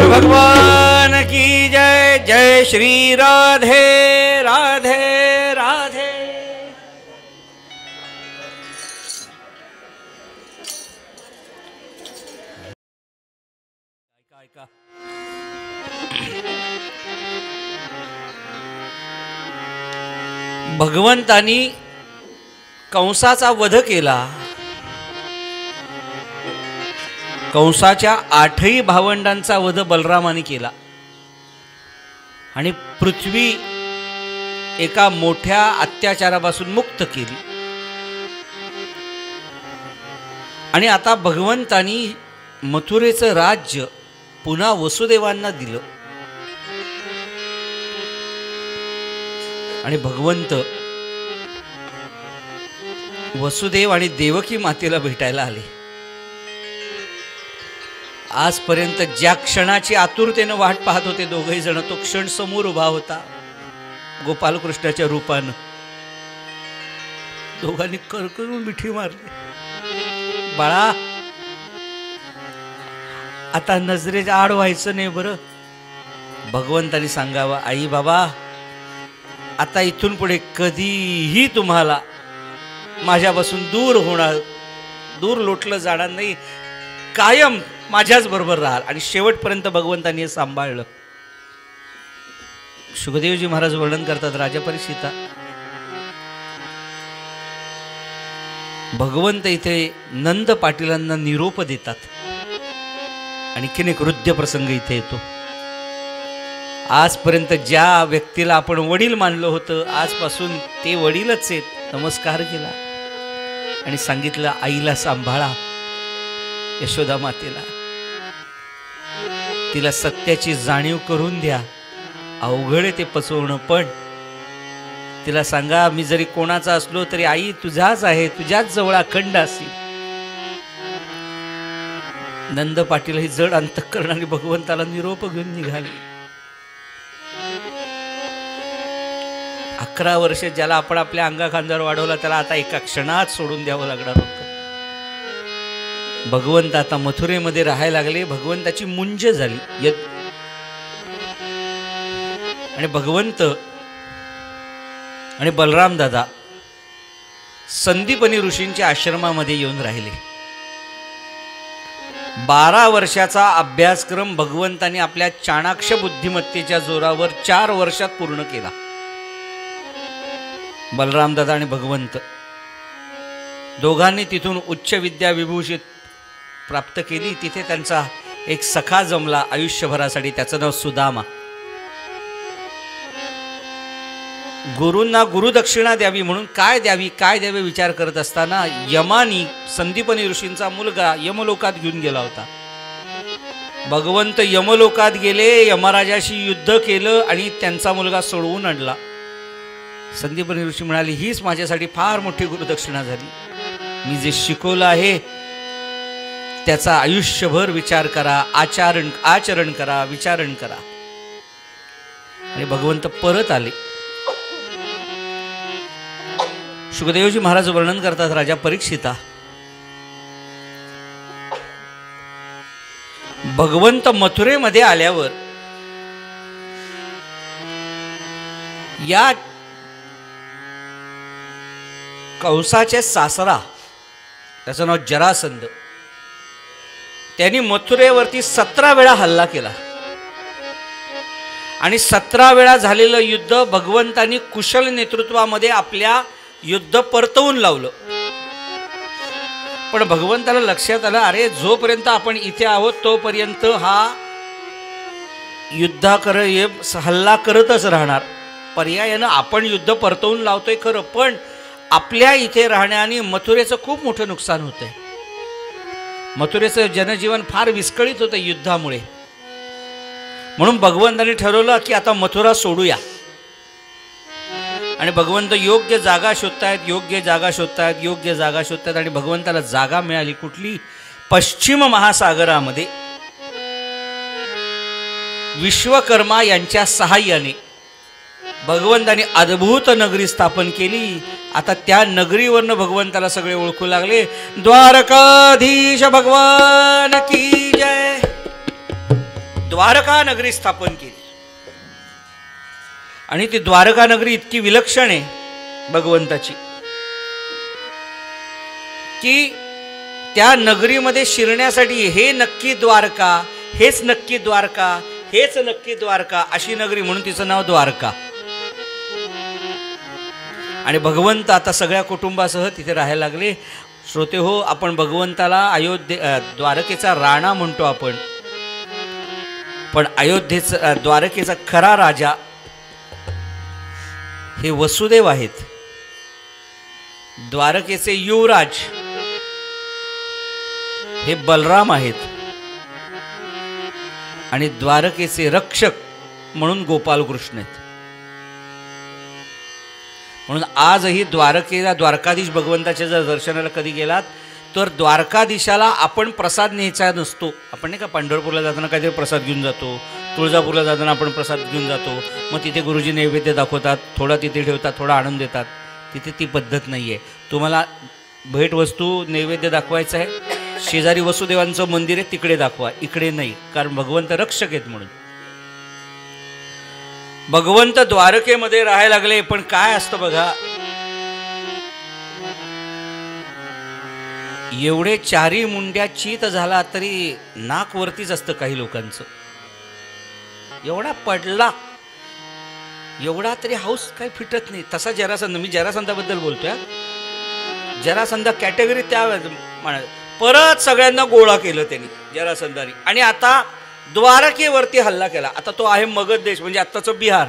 भगवान की जय. जय श्री राधे राधे राधे. भगवंतानी कंसाचा वध केला. कंसाच्या 8ही भावंडांचा वध बलरामाने केला आणि पृथ्वी एका मोठ्या अत्याचारापासून मुक्त केली. आणि आता भगवंतानी मथुरेचं राज्य पुन्हा वसुदेवांना दिलं. आणि भगवंत वसुदेव आणि देवकी मातेला भेटायला आले. आजपर्यंत ज्या क्षणाची आतुरतेनं वाट पाहत होते दोघही जण, तो क्षण समोर उभा होता गोपालकृष्णाच्या रूपानं. दोघांनी करकरून मिठी मारली. बाळा, आता नजरेच्या आड व्हायचं नाही बरं. भगवंतानी सांगावं, आई बाबा, आता इथून पुढे कधीही तुम्हाला माझ्यापासून दूर लोटलं जाणार नाही, कायम माझ्याच बरोबर राहाल. आणि शेवटपर्यंत भगवंतांनी हे सांभाळलं. शुकदेवजी महाराज वर्णन करतात, राजा परीक्षिता, भगवंत इथे नंद पाटीलांना निरोप देतात. आणखीन एक हृदय प्रसंग इथे येतो. आजपर्यंत ज्या व्यक्तीला आपण वडील मानलं होतं, आजपासून ते वडीलच आहेत. नमस्कार केला आणि सांगितलं, आईला सांभाळा, यशोदा मातेला, तिला सत्याची जाणीव करून द्या. अवघड आहे ते पचवणं, पण तिला सांगा, मी जरी कोणाचा असलो तरी आई तुझ्याच आहे, तुझ्याच जवळ अखंड असेल. नंद पाटील ही जड अंतःकरणाने भगवंताला निरोप घेऊन निघाले. 11 वर्ष ज्याला आपण आपल्या अंगाखांद्यावर वाढवला, त्याला आता एका क्षणात सोडून द्यावं लागणार होतं. भगवंत आता मथुरेमध्ये राहायला लागले. भगवंताची मुंज झाली. आणि भगवंत आणि बलराम दादा संदीपनी ऋषींच्या आश्रमामध्ये येऊन राहिले. 12 वर्षाचा अभ्यासक्रम भगवंतांनी आपल्या चाणाक्ष बुद्धिमत्तेच्या जोरावर 4 वर्षात पूर्ण केला. बलराम दादा आणि भगवंत दोघांनी तिथून उच्च विद्या विभूषित प्राप्त केली. तिथे त्यांचा एक सखा जमला आयुष्यभरासाठी, त्याचं नाव सुदामा. गुरूंना गुरुदक्षिणा द्यावी म्हणून काय द्यावे विचार करत असताना यमानी संदीपनी ऋषींचा मुलगा यमलोकात घेऊन गेला होता. भगवंत यमलोकात गेले, यमराजाशी युद्ध केलं आणि त्यांचा मुलगा सोडवून आणला. संदीपनी ऋषी म्हणाले, हीच माझ्यासाठी फार मोठी गुरुदक्षिणा झाली. मी जे शिकवलं आहे त्याचा आयुष्यभर विचार करा, आचरण करा, विचारण करा. आणि भगवंत परत आले. शुकदेवजी महाराज वर्णन करतात, राजा परीक्षिता, भगवंत मथुरेमध्ये आल्यावर या कंसाचे सासरा, त्याचं नाव जरासंध, त्यांनी मथुरेवरती 17 वेळा हल्ला केला. आणि 17 वेळा झालेलं युद्ध भगवंतांनी कुशल नेतृत्वामध्ये आपल्या युद्ध परतवून लावलं. पण भगवंताला लक्षात आलं, अरे जोपर्यंत आपण इथे आहोत तोपर्यंत हा हल्ला करतच राहणार. पर्यायानं आपण युद्ध परतवून लावतोय खरं, पण आपल्या इथे राहण्याने मथुरेचं खूप मोठं नुकसान होतंय. मथुरेचं जनजीवन फार विस्कळीत होतं युद्धामुळे. म्हणून भगवंतांनी ठरवलं की आता मथुरा सोडूया. आणि भगवंत योग्य जागा शोधतायत आणि भगवंताला जागा मिळाली. कुठली? पश्चिम महासागरामध्ये विश्वकर्मा यांच्या सहाय्याने भगवंताने अद्भुत नगरी स्थापन केली. आता त्या नगरीवरनं भगवंताला सगळे ओळखू लागले. द्वारकाधीश भगवान की जय. द्वारका नगरी स्थापन केली. आणि ती द्वारका नगरी इतकी विलक्षण आहे भगवंताची की त्या नगरीमध्ये शिरण्यासाठी हे नक्की द्वारका, हेच नक्की द्वारका, हेच नक्की द्वारका अशी नगरी, म्हणून तिचं नाव द्वारका. आणि भगवंत आता सगळ्या कुटुंबासह तिथे राहायला लागले. श्रोते हो, आपण भगवंताला द्वारकेचा राणा म्हणतो आपण, पण द्वारकेचा खरा राजा हे वसुदेव आहेत. द्वारकेचे युवराज हे बलराम आहेत. आणि द्वारकेचे रक्षक म्हणून गोपालकृष्ण आहेत. म्हणून आजही द्वारकेला द्वारकाधीश भगवंताच्या जर दर्शनाला कधी गेलात तर द्वारकाधीशाला आपण प्रसाद न्यायचा नसतो. आपण नाही का पंढरपूरला जाताना काहीतरी प्रसाद घेऊन जातो, तुळजापूरला जाताना आपण प्रसाद घेऊन जातो, मग तिथे गुरुजी नैवेद्य दाखवतात, थोडा तिथे ठेवतात, थोडा आणून देतात. तिथे ती पद्धत नाही आहे. तुम्हाला भेटवस्तू नैवेद्य दाखवायचं आहे, शेजारी वसुदेवांचं मंदिर आहे तिकडे दाखवा, इकडे नाही. कारण भगवंत रक्षक आहेत म्हणून. भगवंत द्वारकेमध्ये राहायला लागले. पण काय असतं बघा, एवढे चारी मुंड्या चीत झाला तरी नाक वरतीच असतं काही लोकांचं. एवढा पडला, एवढा तरी हाऊस काही फिटत नाही. तसा जरासंध, मी जरासंधाबद्दल बोलतोय. जरासंध कॅटेगरी त्या परत सगळ्यांना गोळा केलं त्यांनी जरासंधानी. आणि आता द्वारकेवरती हल्ला केला. आता तो आहे मगध देश, म्हणजे आत्ताचं बिहार.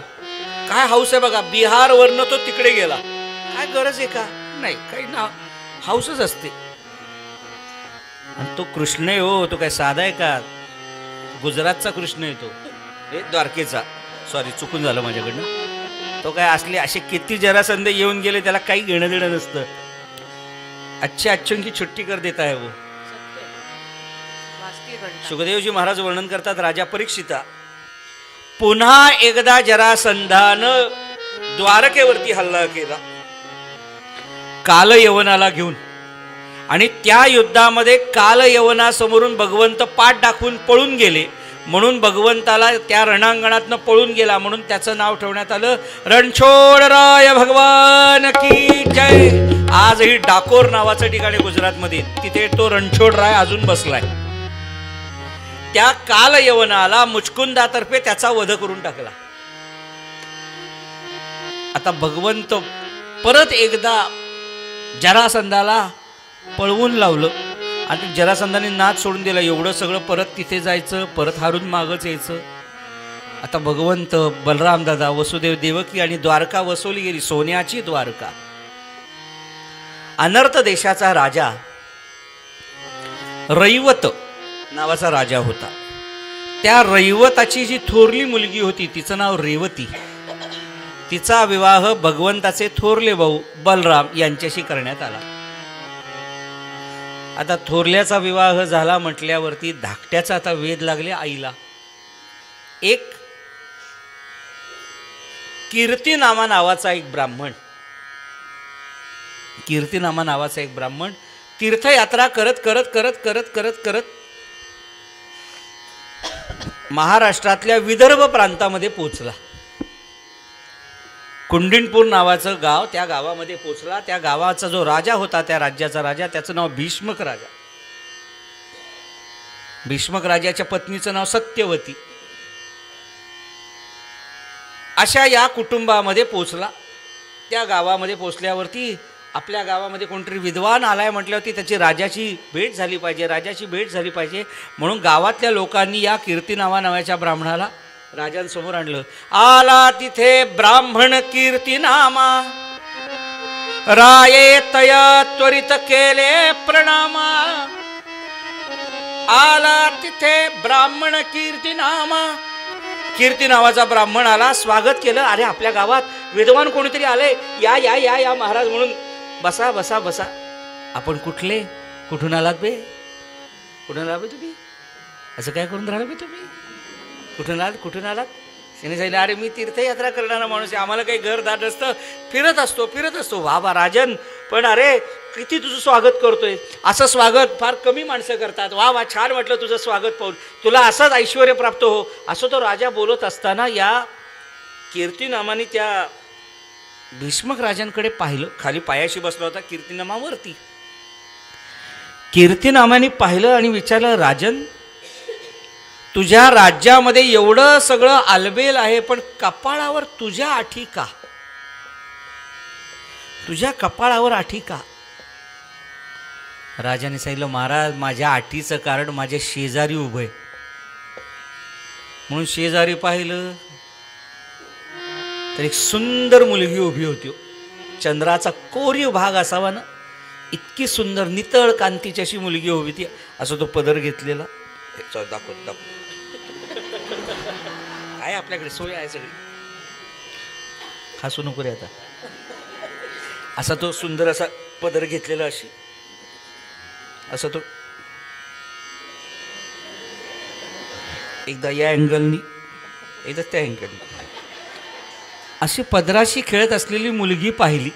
काय हाऊस आहे बघा, बिहारवरनं तो तिकडे गेला. काय गरज आहे का? नाही, काही ना हाऊसच असते. आणि तो कृष्ण आहे हो, तो काय साधा आहे का? गुजरातचा कृष्ण आहे तो, हे द्वारकेचा. सॉरी, चुकून झालं माझ्याकडनं. तो काय असले असे किती जरासंध येऊन गेले, त्याला काही घेणं देणं नसतं. अच्छे अच्छों की छुट्टी कर देता है वो. सुखदेवजी महाराज वर्णन करतात, राजा परीक्षिता पुन्हा एकदा जरासंधानं द्वारकेवरती हल्ला केला कालयवनाला घेऊन. आणि त्या युद्धामध्ये कालयवनासमोरून भगवंत पाठ दाखवून पळून गेले. म्हणून भगवंताला त्या रणांगणातनं पळून गेला म्हणून त्याचं नाव ठेवण्यात आलं रणछोडराय भगवान की जय. आजही डाकोर नावाचं ठिकाणी गुजरातमध्ये, तिथे तो रणछोडराय अजून बसलाय. त्या कालयवनाला मुचकुंदातर्फे त्याचा वध करून टाकला. आता भगवंत परत एकदा जरासंधाला पळवून लावलं आणि जरासंधाने नाद सोडून दिला. एवढं सगळं परत तिथे जायचं, परत हारून मागच यायचं. आता भगवंत, बलराम दादा, वसुदेव देवकी आणि द्वारका वसवली गेली, सोन्याची द्वारका. अनर्थ देशाचा राजा रैवत नावाचा राजा होता. त्या रैवताची जी थोरली मुलगी होती तिचं नाव रेवती. तिचा विवाह भगवंताचे थोरले भाऊ बलराम यांच्याशी करण्यात आला. आता थोरल्याचा विवाह झाला म्हटल्यावरती धाकट्याचा आता वेध लागले आईला. एक कीर्तिनामा नावाचा एक ब्राह्मण, कीर्तिनामा नावाचा एक ब्राह्मण तीर्थयात्रा करत करत करत करत करत करत महाराष्ट्रातल्या विदर्भ प्रांतामध्ये पोचला. कुंडिनपूर नावाचं गाव, त्या गावामध्ये पोचला. त्या गावाचा जो राजा होता, त्या राज्याचा राजा, त्याचं नाव भीष्मक राजा. भीष्मक राजाच्या पत्नीचं नाव सत्यवती. अशा या कुटुंबामध्ये पोचला. त्या गावामध्ये पोचल्यावरती आपल्या गावामध्ये कोणतरी विद्वान आलाय म्हटल्यावरती त्याची राजाची भेट झाली पाहिजे, राजाची भेट झाली पाहिजे. म्हणून गावातल्या लोकांनी या कीर्तिनामा नावाच्या ब्राह्मणाला राजांसमोर आणलं. आला तिथे ब्राह्मण कीर्तिनामा, राये तय त्वरित केले प्रणामा. आला तिथे ब्राह्मण कीर्तिनामा, कीर्ती नावाचा ब्राह्मण आला, स्वागत केलं. अरे आपल्या गावात विद्वान कोणीतरी आले, या या या या महाराज म्हणून. बसा बसा बसा. आपण कुठले, कुठून आलात बे, कुठून आला बे तुम्ही, असं काय करून राहिला बे तुम्ही, कुठून आलात, कुठून आलात. त्याने सांगितलं, अरे मी तीर्थयात्रा करणारा माणूस आहे, आम्हाला काही घरदार नसतं, फिरत असतो. वा वा राजन, पण अरे किती तुझं स्वागत करतोय. असं स्वागत फार कमी माणसं करतात. वा वा, छान वाटलं तुझं स्वागत पाहून, तुला असंच ऐश्वर प्राप्त हो. असं तो राजा बोलत असताना या कीर्तिनामाने त्या भीष्मक राजांकडे पाहिलं. खाली पायाशी बसला होता कीर्तिनामावरती. कीर्तिनामाने पाहिलं आणि विचारलं, राजन तुझ्या राज्यामध्ये एवढं सगळं आलबेल आहे, पण कपाळावर तुझ्या आठी का, तुझ्या कपाळावर आठी का. राजाने सांगितलं, महाराज माझ्या आठीचं कारण माझ्या शेजारी उभं आहे. म्हणून शेजारी पाहिलं तर एक सुंदर मुलगी उभी होती. चंद्राचा कोरीव भाग असावा ना, इतकी सुंदर नितळ कांतीची अशी मुलगी उभी ती. असं तो पदर घेतलेला. दाखव काय आपल्याकडे सोय आहे सगळी. हसू नको रे आता. असा तो सुंदर असा पदर घेतलेला अशी असा तो एकदा या अँगलनी एकदा त्या अँगलनी अशी पदराशी खेळत असलेली मुलगी पाहिली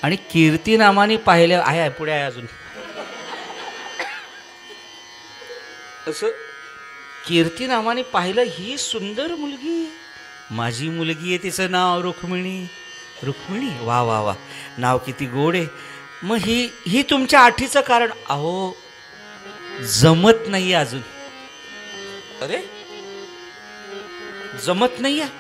आणि कीर्ती नामाने पाहिल्या आहे पुढे आहे अजून असं कीर्ती नामाने पाहिलं ही सुंदर मुलगी माझी मुलगी आहे तिचं नाव रुक्मिणी रुक्मिणी वा वा वा नाव किती गोड आहे मग ही तुमच्या आठीचं कारण अहो जमत नाही अजून अरे जमत नाही आहे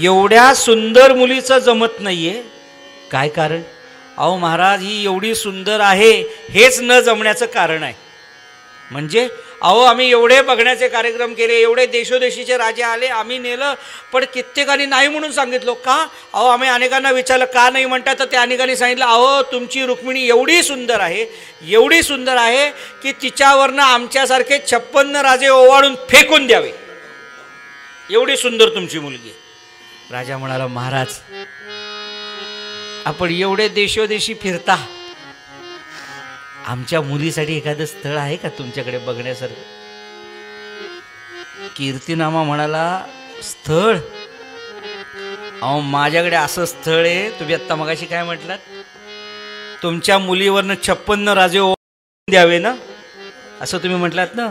एवढ्या सुंदर मुलीचं जमत नाहीये काय कारण अहो महाराज ही एवढी सुंदर आहे हेच न जमण्याचं कारण आहे म्हणजे अहो आम्ही एवढे बघण्याचे कार्यक्रम केले एवढे देशोदेशीचे राजे आले आम्ही नेलं पण कित्येकांनी नाही म्हणून सांगितलं का अहो आम्ही अनेकांना विचारलं का नाही म्हणतात तर त्या अनेकांनी सांगितलं अहो तुमची रुक्मिणी एवढी सुंदर आहे की तिच्यावरनं आमच्यासारखे 56 राजे ओवाळून फेकून द्यावे एवढी सुंदर तुमची मुलगी राजा म्हणाला महाराज आपण एवढे देशोदेशी फिरता आमच्या मुलीसाठी एखादं स्थळ आहे का तुमच्याकडे बघण्यासारखं कीर्तिनामा म्हणाला स्थळ अहो माझ्याकडे असं स्थळ आहे तुम्ही आत्ता मगाशी काय म्हटलात तुमच्या मुलीवरनं 56 राजे द्यावे ना असं तुम्ही म्हटलात ना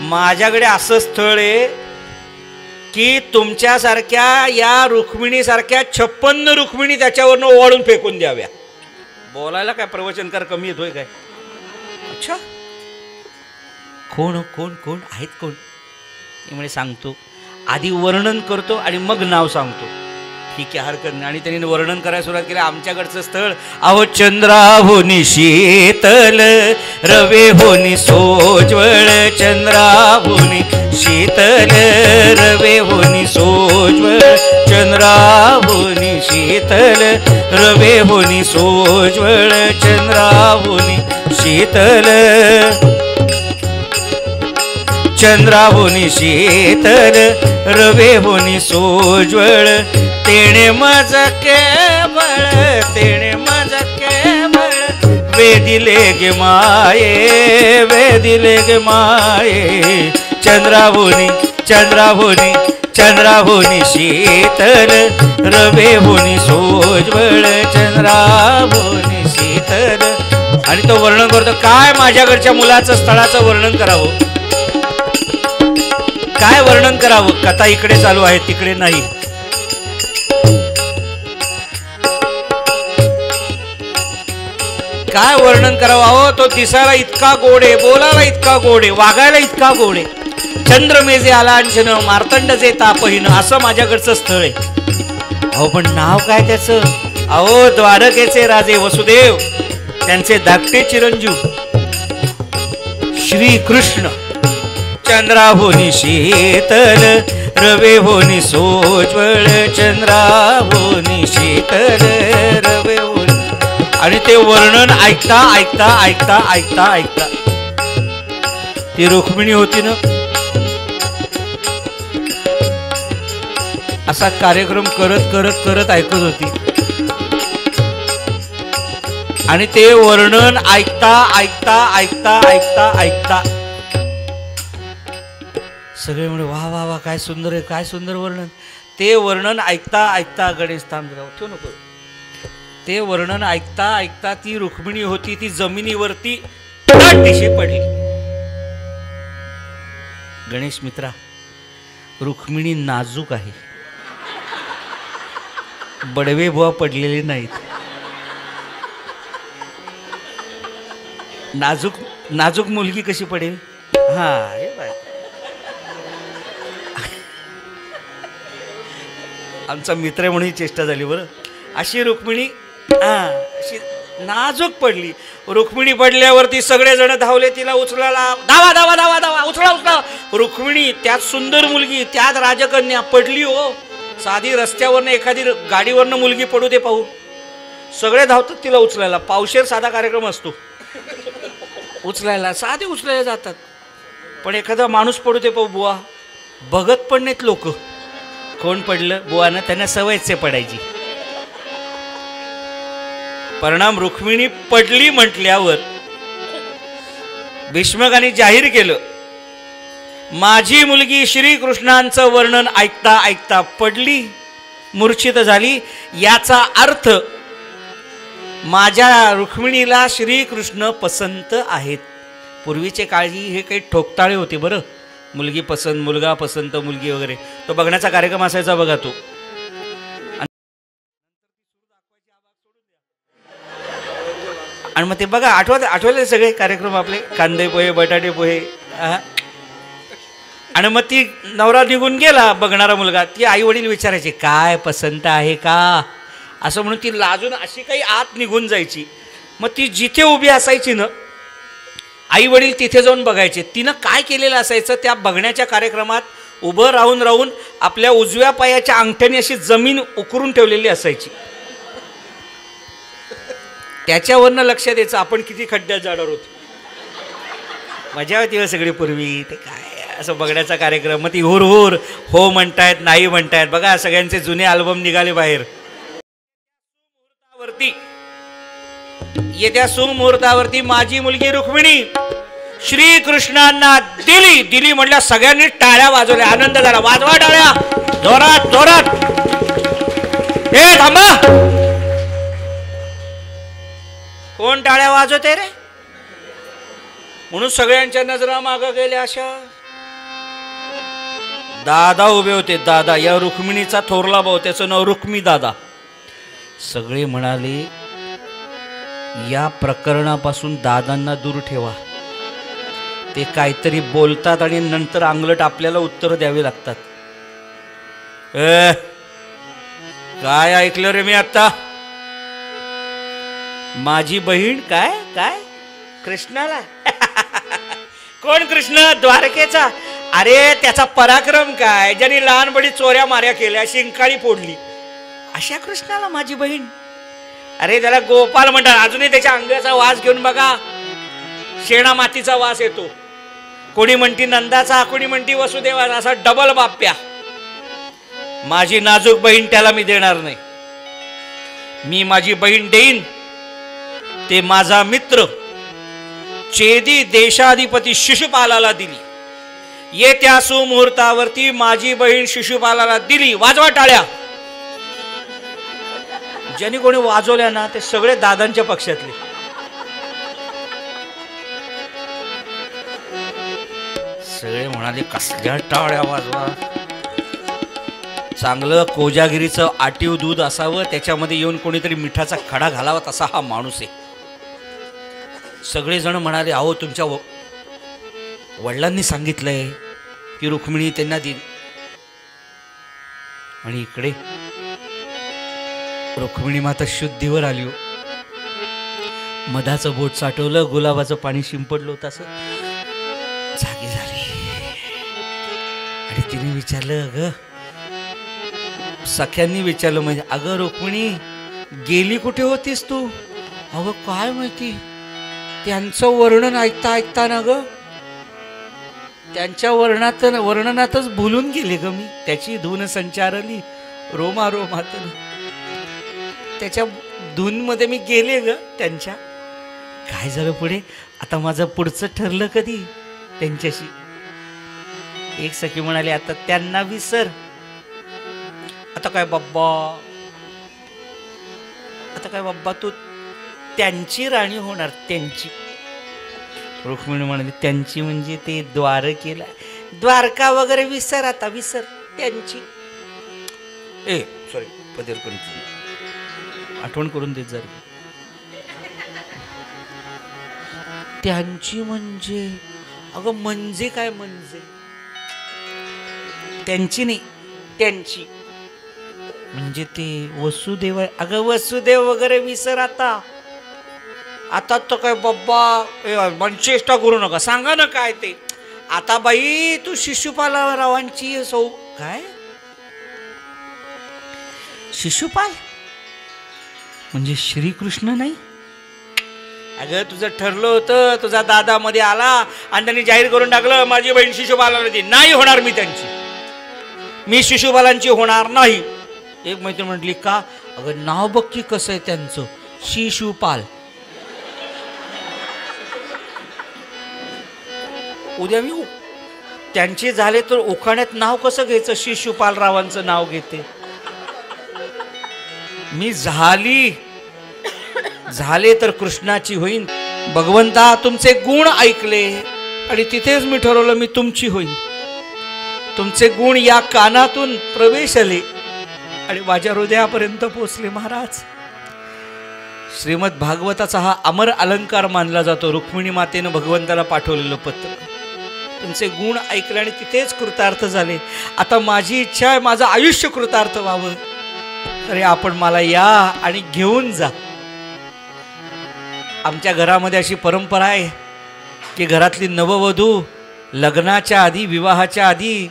माझ्याकडे असं स्थळ आहे की तुमच्यासारख्या या रुक्मिणीसारख्या 56 रुक्मिणी त्याच्यावरनं ओवाळून फेकून द्याव्या बोलायला काय प्रवचनकार कमी येतोय काय अच्छा कोण कोण कोण आहेत कोण म्हणजे सांगतो आधी वर्णन करतो आणि मग नाव सांगतो ठीक आहे हरकत नाही आणि त्यांनी वर्णन करायला सुरुवात केली आमच्याकडचं स्थळ अहो चंद्रा होनी शीतल रवे होनी सोज्वळ चंद्रा होनी शीतल रवे होनी सोज्वळ चंद्रा होनी शीतल रवे होनी सोज्वळ चंद्रा होनी शीतल चंद्रा होनी शीतल रवे होनी सोज्वळ तेणे मज केवळ वेदिले गे माये चंद्रा होनी शीतल रवे होनी सोज्वळ चंद्रा होनी शीतल आणि तो वर्णन करतो काय माझ्याकडच्या मुलाचं स्थळाचं वर्णन करावं काय वर्णन करावं कथा इकडे चालू आहे तिकडे नाही काय वर्णन करावं अहो तो दिसायला इतका गोड आहे बोलायला इतका गोड आहे वागायला इतका गोड आहे चंद्रमेजे आलांछन मार्तंडचे तापहीन असं माझ्याकडचं स्थळ आहे अहो पण नाव काय त्याचं अहो द्वारकेचे राजे वसुदेव त्यांचे धाकटे चिरंजीव श्रीकृष्ण चंद्रा होनी शीतल रवे होनी सोज्वळ चंद्रा होनी शीतल रवे होनी आणि ते वर्णन ऐकता ऐकता ऐकता ऐकता ऐकता ती रुक्मिणी होती ना असा कार्यक्रम करत करत करत ऐकत होती आणि ते वर्णन ऐकता ऐकता ऐकता ऐकता ऐकता सगळे म्हणे वा वा वा काय सुंदर आहे काय सुंदर वर्णन ते वर्णन ऐकता ऐकता गणेश थांब ठेवू नको ते वर्णन ऐकता ऐकता ती रुक्मिणी होती ती जमिनीवरती दिशी पडली गणेश मित्रा रुक्मिणी नाजूक आहे बडवे बुवा पडलेले नाहीत नाजूक नाजूक मुलगी कशी पडेल हा हे बाय आमचा मित्र आहे म्हणून चेष्टा झाली बरं अशी रुक्मिणी अशी नाजूक पडली रुक्मिणी पडल्यावरती सगळेजण धावले तिला उचलायला धावा धावा धावा धावा उचला उचला रुक्मिणी त्यात सुंदर मुलगी त्यात राजकन्या पडली हो साधी रस्त्यावरनं एखादी गाडीवरनं मुलगी पडू दे पाहू सगळे धावतात तिला उचलायला पावशेर साधा कार्यक्रम असतो उचलायला साधे उचलायला जातात पण एखादा माणूस पडू दे पाहू बुवा बघत पण नाहीत लोक कोण पडलं. बुवानं त्यांना सवयच आहे पडायची. परिणाम रुक्मिणी पडली म्हटल्यावर भीष्मकांनी जाहीर केलं, माझी मुलगी श्रीकृष्णांचं वर्णन ऐकता ऐकता पडली, मूर्छित झाली. याचा अर्थ माझ्या रुक्मिणीला श्रीकृष्ण पसंत आहेत. पूर्वीचे काळी हे काही ठोकताळे होते बरं. मुलगी पसंत, मुलगा पसंत, मुलगी वगैरे. तो बघण्याचा कार्यक्रम असायचा बघा तो. आणि मग ते बघा आठवले सगळे कार्यक्रम आपले, कांदे पोहे, बटाटे पोहे. आणि मग ती नवरा निघून गेला, बघणारा मुलगा, ती आई वडील विचारायचे काय पसंत आहे का असं म्हणून ती लाजून अशी काही आत निघून जायची. मग ती जिथे उभी असायची ना, आई वडील तिथे जाऊन बघायचे. तिनं काय केलेलं असायचं, त्या बघण्याच्या कार्यक्रमात उभं राहून राहून आपल्या उजव्या पायाच्या अंगठ्याने अशी जमीन उकरून ठेवलेली असायची. त्याच्यावरनं लक्ष द्यायचं आपण किती खड्ड्यात जाणार होतो. मजा होती सगळी पूर्वी. ते काय असं बघण्याचा कार्यक्रम. मग ती हुरहुर हो म्हणतायत, नाही म्हणतायत. बघा सगळ्यांचे जुने अल्बम निघाले बाहेर. येत्या सुमुहूर्तावरती माझी मुलगी रुक्मिणी श्रीकृष्णांना दिली म्हटल्या सगळ्यांनी टाळ्या वाजवल्या. आनंद झाला. वाजवा टाळ्या जोरात जोरात. हे थांबा, कोण टाळ्या वाजवते रे म्हणून सगळ्यांच्या नजरा मागं गेल्या. अशा दादा उभे होते. दादा, या रुक्मिणीचा थोरला भाऊ, त्याचं नाव रुक्मी दादा. सगळे म्हणाले या प्रकरणापासून दादांना दूर ठेवा. ते काहीतरी बोलतात आणि नंतर अंगलट आपल्याला उत्तर द्यावी लागतात. काय ऐकलं रे मी आता? माझी बहीण काय काय कृष्णाला? कोण कृष्ण? द्वारकेचा. अरे त्याचा पराक्रम काय, ज्यांनी लहानपणी चोऱ्या माऱ्या केल्या, शिंकाळी फोडली, अशा कृष्णाला माझी बहीण? अरे त्याला गोपाल म्हणतात. अजूनही त्याच्या अंगाचा वास घेऊन बघा, शेणा मातीचा वास येतो. कोणी म्हणती नंदाचा, कोणी म्हणती वसुदेवाचा, असा डबल बाप्या. माझी नाजूक बहीण त्याला मी देणार नाही. मी माझी बहीण देईन ते माझा मित्र चेदी देशाधिपती शिशुपालाला दिली. येत्या सुमुहूर्तावरती माझी बहीण शिशुपालाला दिली. वाजवा टाळ्या. ज्यांनी कोणी वाजवल्या ना ते सगळे दादांच्या पक्षातले. सगळे म्हणाले कसल्या टाळ्या वाजवा. चांगलं कोजागिरीचं आटीव दूध असावं, त्याच्यामध्ये येऊन कोणीतरी मिठाचा खडा घालावा, तसा हा माणूस आहे. सगळेजण म्हणाले अहो तुमच्या वडिलांनी सांगितलंय की रुक्मिणी त्यांना देईल. आणि इकडे रुक्मिणी माता शुद्धीवर आली हो. मधाचं बोट साठवलं, गुलाबाचं पाणी शिंपडलं होतं, असं जागी झाली. आणि तिने विचारलं, अगं सख्यांनी विचारलं म्हणजे, अगं रुक्मिणी गेली कुठे होतीस तू? अगं काय माहिती, त्यांचं वर्णन ऐकता ऐकता ना ग, त्यांच्या वर्णनातच भुलून गेले ग मी. त्याची धून संचारली रोमा रोमात, त्याच्या धूनमध्ये मी गेले ग त्यांच्या. काय झालं पुढे? आता माझं पुढचं ठरलं कधी त्यांच्याशी. एक सखी म्हणाली आता त्यांना विसर. आता काय बाब्बा तू त्यांची राणी होणार, त्यांची. रुक्मिणी म्हणाली त्यांची म्हणजे ते द्वारकेला, द्वारका वगैरे विसर, आता विसर, त्यांची. सॉरी पदर करून आठवण करून देत जर. त्यांची म्हणजे, अगं म्हणजे काय म्हणजे? त्यांची नाही, त्यांची म्हणजे ते वसुदेव. अगं वसुदेव वगैरे विसर आता. आता तर काय बाब्बा चेष्टा करू नका, सांगा ना काय ते. आता बाई तू शिशुपालरावांची काय शिशुपाल म्हणजे श्रीकृष्ण नाही? अगं तुझं ठरलं होतं, तुझा दादा मध्ये आला आणि त्यांनी जाहीर करून टाकलं माझी बहीण शिशुपालाला दी. नाही होणार मी त्यांची. मी शिशुपालांची होणार नाही. एक मैत्रीण म्हटली का? अगं नाव बघ की कसं आहे त्यांचं, शिशुपाल. उद्या मी त्यांचे झाले तर उखाण्यात नाव कसं घ्यायचं? शिशुपालरावांचं नाव घेते मी. झाले तर कृष्णाची होईन. भगवंता तुमचे गुण ऐकले आणि तिथेच मी ठरवलं मी तुमची होईन. तुमचे गुण या कानातून प्रवेश आले आणि माझ्या हृदयापर्यंत पोचले. महाराज, श्रीमद भागवताचा हा अमर अलंकार मानला जातो. रुक्मिणी मातेनं भगवंताला पाठवलेलं पत्र. तुमचे गुण ऐकले आणि तिथेच कृतार्थ झाले. आता माझी इच्छा आहे माझं आयुष्य कृतार्थ व्हावं. तरी आपण मला या आणि घेऊन जा. आमच्या घरामध्ये अशी परंपरा आहे की घरातली नववधू लग्नाच्या आधी, विवाहाच्या आधी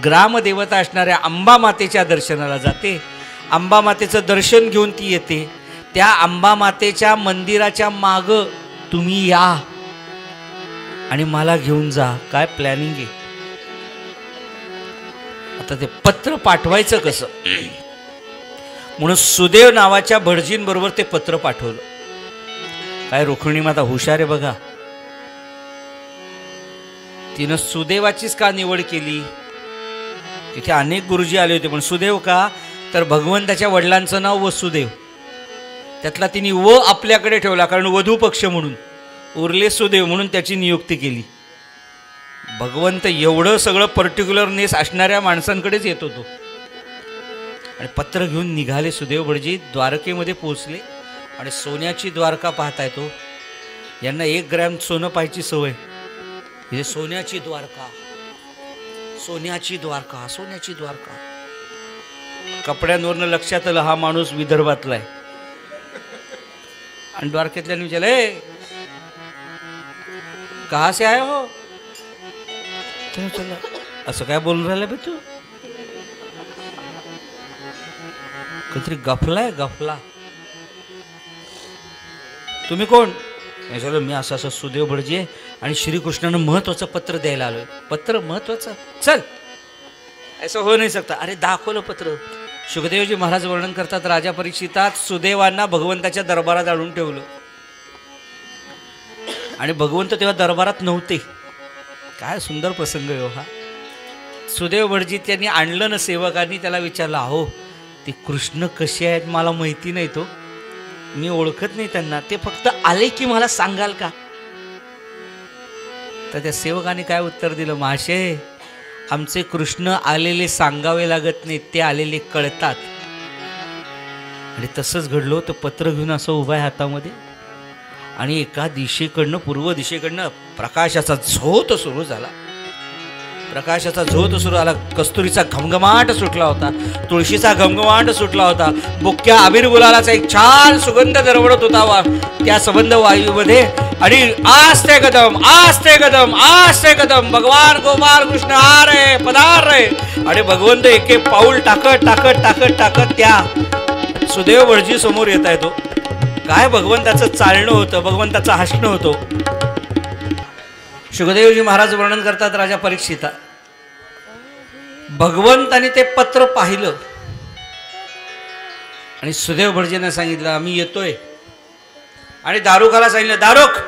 ग्रामदेवता असणाऱ्या अंबा मातेच्या दर्शनाला जाते. अंबा मातेचं दर्शन घेऊन ती येते. त्या अंबा मातेच्या मंदिराच्या माग तुम्ही या आणि मला घेऊन जा. काय प्लॅनिंग आहे. आता ते पत्र पाठवायचं कसं म्हणून सुदेव नावाच्या भटजींबरोबर ते पत्र पाठवलं. काय रुक्मिणी माता हुशार आहे बघा. तिनं सुदेवाचीच का निवड केली? तिथे अनेक गुरुजी आले होते, पण सुदेव का? तर भगवंताच्या वडिलांचं नाव वसुदेव, त्यातला तिने व आपल्याकडे ठेवला, कारण वधू पक्ष म्हणून. उरले सुदेव म्हणून त्याची नियुक्ती केली. भगवंत एवढं सगळं पर्टिक्युलरनेस असणाऱ्या माणसांकडेच येत होतो. आणि पत्र घेऊन निघाले सुदेव भटजी. द्वारकेमध्ये पोहोचले आणि सोन्याची द्वारका पाहता येतो. यांना 1 ग्रॅम सोनं पाहायची सवय. हे सोन्याची द्वारका, सोन्याची द्वारका, सोन्याची द्वारका. कपड्यांवरनं लक्षात आलं हा माणूस विदर्भातला आहे. आणि द्वारकेतल्याने विचारले कहा से आए हो? असं काय बोलून राहिलं बे तू? काहीतरी गफला आहे, गफला. तुम्ही कोण? मी असं असं सुदेव भटजी आहे आणि श्रीकृष्णानं महत्वाचं पत्र द्यायला आलोय. पत्र महत्वाचं? चल, असं हो नाही सकता. अरे दाखवलं पत्र. शुकदेवजी महाराज वर्णन करतात, राजा परीक्षितात सुदेवांना भगवंताच्या दरबारात आणून ठेवलं आणि भगवंत तेव्हा दरबारात नव्हते. काय सुंदर प्रसंग आहे हा. सुदेव भटजी त्यांनी आणलं ना सेवकांनी. त्याला विचारलं, अहो ते कृष्ण कसे आहेत मला माहिती नाही, तो मी ओळखत नाही त्यांना, ते फक्त आले की मला सांगाल का? तर त्या सेवकाने काय उत्तर दिलं, माशे आमचे कृष्ण आलेले सांगावे लागत नाही, ते आलेले कळतात. आणि तसंच घडलं होतं. पत्र घेऊन असं उभा आहे हातामध्ये आणि एका दिशेकडनं, पूर्व दिशेकडनं प्रकाशाचा झोत सुरू झाला. प्रकाशाचा झोत सुरू झाला. कस्तुरीचा घमघमाट सुटला होता, तुळशीचा घमघमाट सुटला होता. बुक्क्या अबीर गुलालाचा एक छान सुगंध दरवळत होता त्या संबंध वायूमध्ये. आणि आस्ते कदम, आस्ते कदम, आस्ते कदम, भगवान गोपाल कृष्ण आ रे, पधार रे. आणि भगवंत एक एक पाऊल टाकत टाकत टाकत टाकत त्या सुदेव भटजी समोर येता येतो. काय भगवंताचं चालणं होतं, भगवंताचं हसणं होतं. शुकदेवजी महाराज वर्णन करतात, राजा परीक्षिता भगवंताने ते पत्र पाहिलं आणि सुदेव भटजींना सांगितलं आम्ही येतोय. आणि दारुकाला सांगितलं, दारुक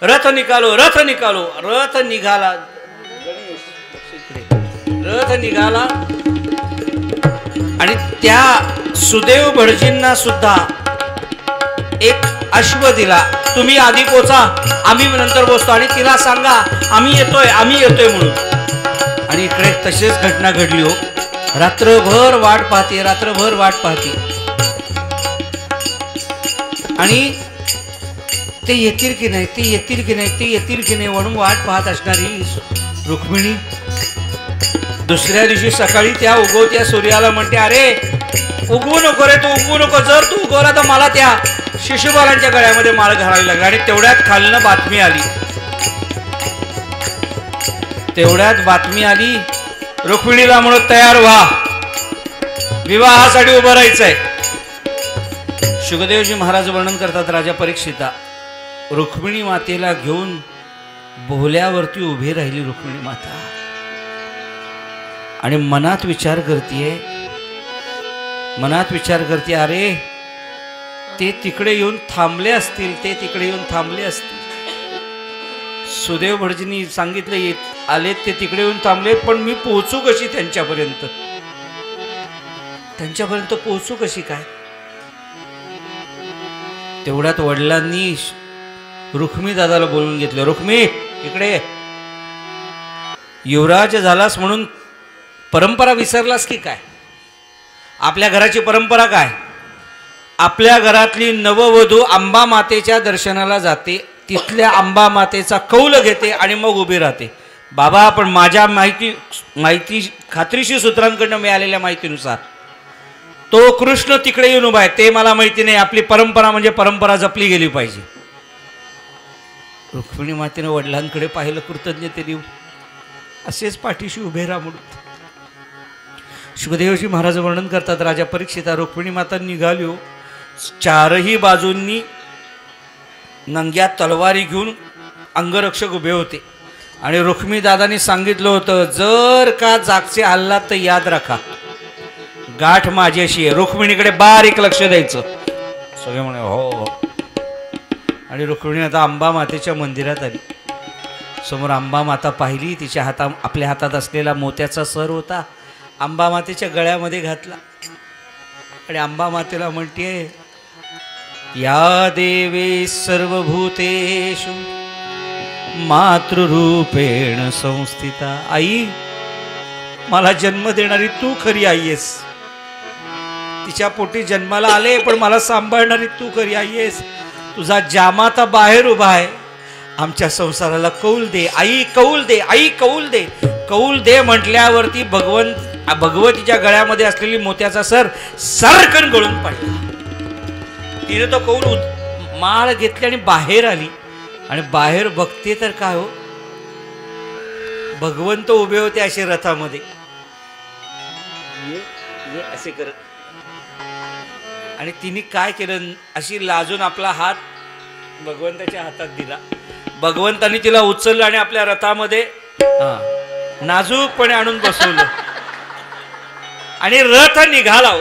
रथ निकालो, रथ निकालो. रथ निघाला, रथ निघाला. आणि त्या सुदेव भटजींना सुद्धा एक अश्व दिला. तुम्ही आधी पोचा, आम्ही नंतर पोचतो. आणि तिला सांगा आम्ही येतोय, आम्ही येतोय म्हणून. आणि इकडे तशीच घटना घडली हो. रात्रभर वाट पाहते, रात्रभर वाट पाहते. आणि ते येतील की नाही, ते येतील की नाही, ते येतील की नाही म्हणून वाट पाहत असणारी रुक्मिणी दुसऱ्या दिवशी सकाळी त्या उगवत्या सूर्याला म्हणते, अरे उगवू नको रे, तू उगवू नको. जर तू उगवला तर मला त्या शिशुपालांच्या गळ्यामध्ये माळ घालावी लागली. आणि तेवढ्यात खालनं बातमी आली, तेवढ्यात बातमी आली, रुक्मिणीला म्हणून तयार व्हा, विवाहासाठी उभं राहायचंय. शुकदेवजी महाराज वर्णन करतात, राजा परीक्षिता रुक्मिणी मातेला घेऊन बोहल्यावरती उभी राहिली. रुक्मिणी माता आणि मनात विचार करते अरे ते तिकडे येऊन थांबले असतील, सुदैव भटजींनी सांगितलं आलेत ते तिकडे येऊन थांबलेत, पण मी पोहोचू कशी त्यांच्यापर्यंत पोहोचू कशी काय? तेवढ्यात वडिलांनी रुक्मी दादाला बोलून घेतलं, रुक्मी इकडे, युवराज झालास म्हणून परंपरा विसरलास की काय? आपल्या घराची परंपरा काय? आपल्या घरातली नववधू अंबा मातेच्या दर्शनाला जाते, तिथल्या अंबा मातेचा कौल घेते आणि मग उभी राहते. बाबा, पण माझ्या माहिती खात्रीशीर सूत्रांकडनं मिळालेल्या माहितीनुसार तो कृष्ण तिकडे येऊन उभा आहे, ते मला माहिती नाही. आपली परंपरा म्हणजे परंपरा जपली गेली पाहिजे. रुक्मिणी मातेनं वडिलांकडे पाहिलं कृतज्ञतेने, असेच पाठीशी उभे राहा म्हणून. शुकदेवजी महाराज वर्णन करतात, राजा परीक्षिता रुक्मिणी माता निघाली, चारही बाजूंनी नंग्यात तलवारी घेऊन अंगरक्षक उभे होते. आणि रुक्मिणी दादांनी सांगितलं होतं, जर का जागचे हल्लात तर याद राखा, गाठ माझ्याशी आहे. रुक्मिणीकडे बारीक लक्ष द्यायचं. सगळे म्हणे हो. आणि रुक्मिणी आता अंबा मातेच्या मंदिरात आली. समोर अंबा माता पाहिली, तिच्या आपल्या हातात असलेला मोत्याचा सर होता, अंबा मातेच्या गळ्यामध्ये घातला. आणि अंबा मातेला म्हणते, या देवे सर्वभूतेषु मातृरूपेण संस्थिता. आई, मला जन्म देणारी तू खरी आई आहेस. तिच्या पोटी जन्माला आले, पण मला सांभाळणारी तू खरी आई आहेस. तुझा जामाता बाहेर उभा आहे, आमच्या संसाराला कौल दे आई, कौल दे आई, कौल दे. कौल दे म्हटल्यावरती भगवतीच्या गळ्यामध्ये असलेली मोत्याचा सर सरकन गळून पडला. तिने तो कौल माळ घेतली आणि बाहेर आली. आणि बाहेर बघते तर काय हो, भगवंत उभे होते असे रथामध्ये, ये असे करत. आणि तिने काय केलं, अशी लाजून आपला हात भगवंताच्या हातात दिला. भगवंतानी तिला उचललं आणि आपल्या रथामध्ये नाजूकपणे आणून बसवलं. आणि रथ निघाला,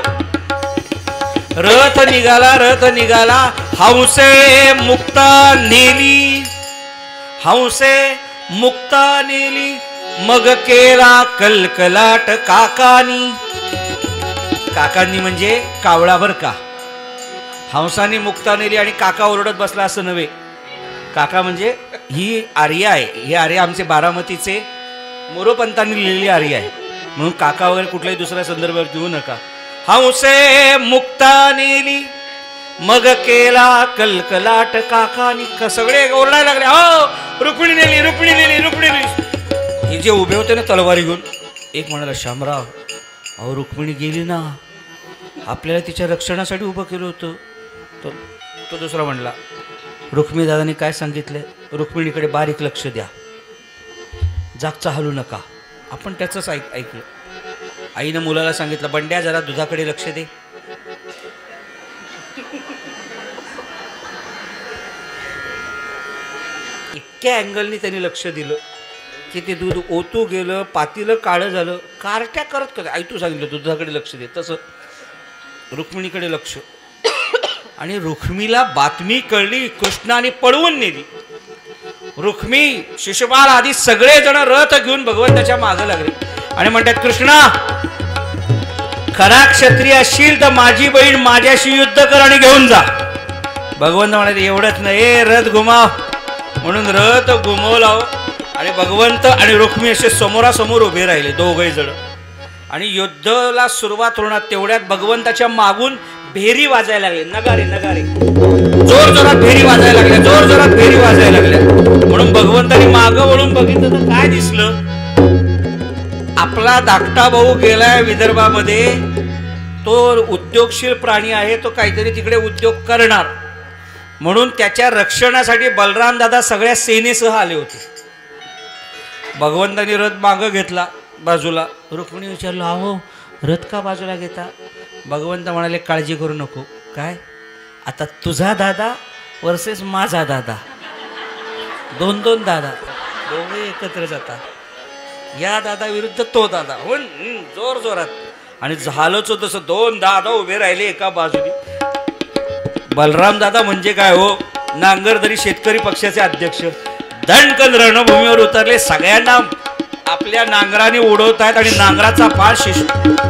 रथ निघाला. हंसे मुक्ता नेली, मग केला कलकलाट काकांनी म्हणजे कावळा बर का. हंसानी मुक्ता नेली आणि काका ओरडत बसला असं नव्हे. काका म्हणजे ही आर्या आहे, ही आर्या आमचे बारामतीचे मोरोपंतांनी लिहिलेली आर्या आहे, म्हणून काका वगैरे कुठल्याही दुसऱ्या संदर्भावर घेऊ नका. हंसे मुक्ता नेली, मग केला कलकलाट काकानी. सगळे ओरडायला लागले, हो रुक्मिणी नेली. हे जे उभे होते ना तलवारी घेऊन, एक म्हणाला, शामराव अहो रुक्मिणी गेली ना, आपल्याला तिच्या रक्षणासाठी उभं केलं होतं. तो दुसरा म्हणला, रुक्मिणी दादांनी काय सांगितलं, रुक्मिणीकडे बारीक लक्ष द्या, जागचा हलू नका. आपण त्याचंच ऐकलं. आईनं मुलाला सांगितलं, बंड्या जरा दुधाकडे लक्ष दे. इतक्या अँगलनी त्यांनी लक्ष दिलं की ते दूध ओतू गेलं, पातीलं काळं झालं. कारट्या करत आई तू सांगितलं दुधाकडे लक्ष दे, तसं रुक्मिणीकडे लक्ष. आणि रुक्मीला बातमी कळली, कृष्णाने पळवून नेली. रुक्मी, शिशुपाल आधी सगळेजण रथ घेऊन भगवंताच्या मागं लागले आणि म्हणतात, कृष्णा खरा क्षत्रिय असशील तर माझी बहीण माझ्याशी युद्ध कर आणि घेऊन जा. भगवंत म्हणाले, एवढंच नाही, रथ घुमाव. म्हणून रथ घुमवला. आणि भगवंत आणि रुक्मी असे समोरासमोर उभे राहिले दोघे जण. आणि युद्धाला सुरुवात होणार तेवढ्यात भगवंताच्या मागून भेरी वाजायला लागले, नगारे जोर जोरात भेरी वाजायला लागल्या. म्हणून भगवंताने मागं वळून बघितलं तर काय दिसलं, आपला धाकटा भाऊ गेलाय विदर्भामध्ये, तो उद्योगशील प्राणी आहे, तो काहीतरी तिकडे उद्योग करणार. म्हणून त्याच्या रक्षणासाठी बलराम दादा सगळ्या सेनेसह आले होते. भगवंतानी रथ मागं घेतला बाजूला. रुक्मिणी विचारलं, अहो रथ का बाजूला घेता? भगवंत म्हणाले, काळजी करू नको. काय आता तुझा दादा वर्सेस माझा दादा, दोन दादा, दोघे एकत्र जातात. या दादा विरुद्ध तो दादा हो जोर जोरात. आणि झालंच तसं 2 दादा उभे राहिले एका बाजूने. बलराम दादा म्हणजे काय हो, नांगरदरी शेतकरी पक्षाचे अध्यक्ष. दणकन रणभूमीवर उतरले, सगळ्यांना आपल्या नांगराने उडवतायत आणि नांगराचा पार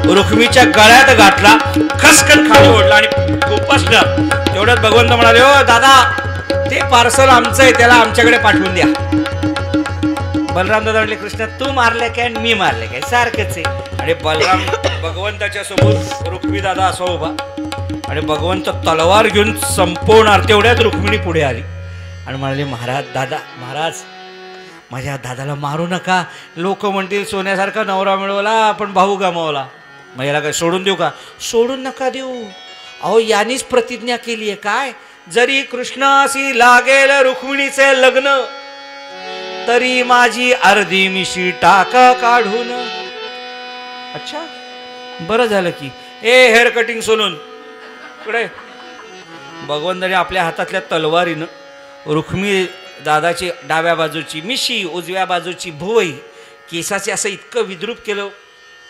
रुक्मीच्या गळ्यात घातला, खसकन खाली ओढला आणि खुपसलं. तेवढ्यात भगवंत म्हणाले, हो दादा ते पार्सल आमचं आहे, त्याला आमच्याकडे पाठवून द्या. बलराम दादा म्हटले, कृष्णा तू मारले काय आणि मी मारले काय, सारखंच आहे. आणि बलराम भगवंताच्या समोर रुक्मी दादा असा उभा आणि भगवंत तलवार घेऊन संपवणार. तेवढ्यात रुक्मिणी पुढे आली आणि म्हणाले, महाराज दादा महाराज माझ्या दादाला मारू नका. लोक म्हणतील सोन्यासारखा नवरा मिळवला पण भाऊ गमावला, मग याला काय सोडून देऊ का? सोडून नका देऊ. अहो यानीच प्रतिज्ञा केली आहे काय, जरी कृष्णाशी लागेल रुक्मिणीचे लग्न तरी माझी अर्धी मिशी टाका काढून. अच्छा बरं झालं की. हेअर कटिंग सोलून इकडे. भगवंताने आपल्या हातातल्या तलवारीनं रुक्मी दादाची डाव्या बाजूची मिशी, उजव्या बाजूची भुवई, केसाचे असं इतकं विद्रूप केलं,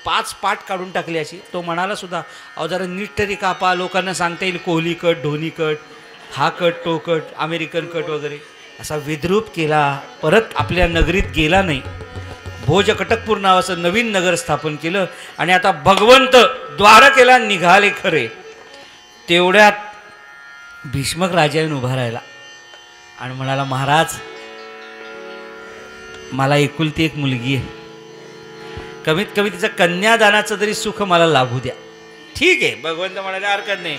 5 पाट काढून टाकली अशी. तो म्हणाला सुद्धा, अहो जरा नीट तरी कापा, लोकांना सांगता येईल कोहली कट, धोनी कट, हा कट, तो कट, अमेरिकन कट वगैरे. असा विद्रूप केला. परत आपल्या नगरीत गेला नाही. भोजकटकपूर नावाचं नवीन नगर स्थापन केलं आणि आता भगवंत द्वारकेला निघाले खरे. तेवढ्यात भीष्मक राजाने उभा राहिला आणि म्हणाला, महाराज मला एकुलती एक मुलगी आहे, कमीत कमी तिचं कन्यादानाचं तरी सुख मला लाभू द्या. ठीक आहे भगवंत म्हणाले, हरकत नाही,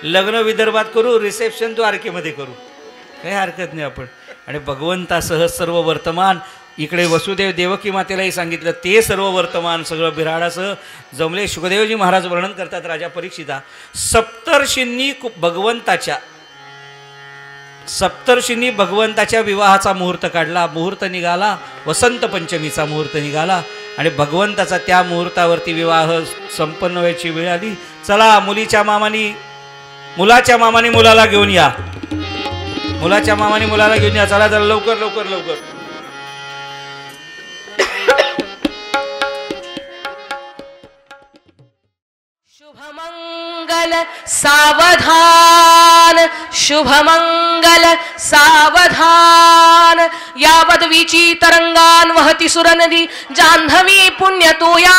लग्न विदर्भात करू, रिसेप्शन द्वारकेमध्ये करू, काही हरकत नाही आपण. आणि भगवंतासह सर्व वर्तमान इकडे वसुदेव देवकी मातेलाही सांगितलं, ते सर्व वर्तमान सगळं बिराडासह जमले. शुकदेवजी महाराज वर्णन करतात, राजा परीक्षिता सप्तर्षींनी भगवंताच्या विवाहाचा मुहूर्त काढला. मुहूर्त निघाला, वसंत पंचमीचा मुहूर्त निघाला आणि भगवंताचा त्या मुहूर्तावरती विवाह संपन्न व्हायची वेळ आली. चला मुलाच्या मामानी मुलाला घेऊन या, मुलाच्या मामाने मुलाला घेऊन या, चला जरा लवकर लवकर लवकर. शुभमंगल सावधान, शुभमंगल सावधान. यावद वीची तरंगान वहती सुरनदी जान्हवी पुण्यतोया,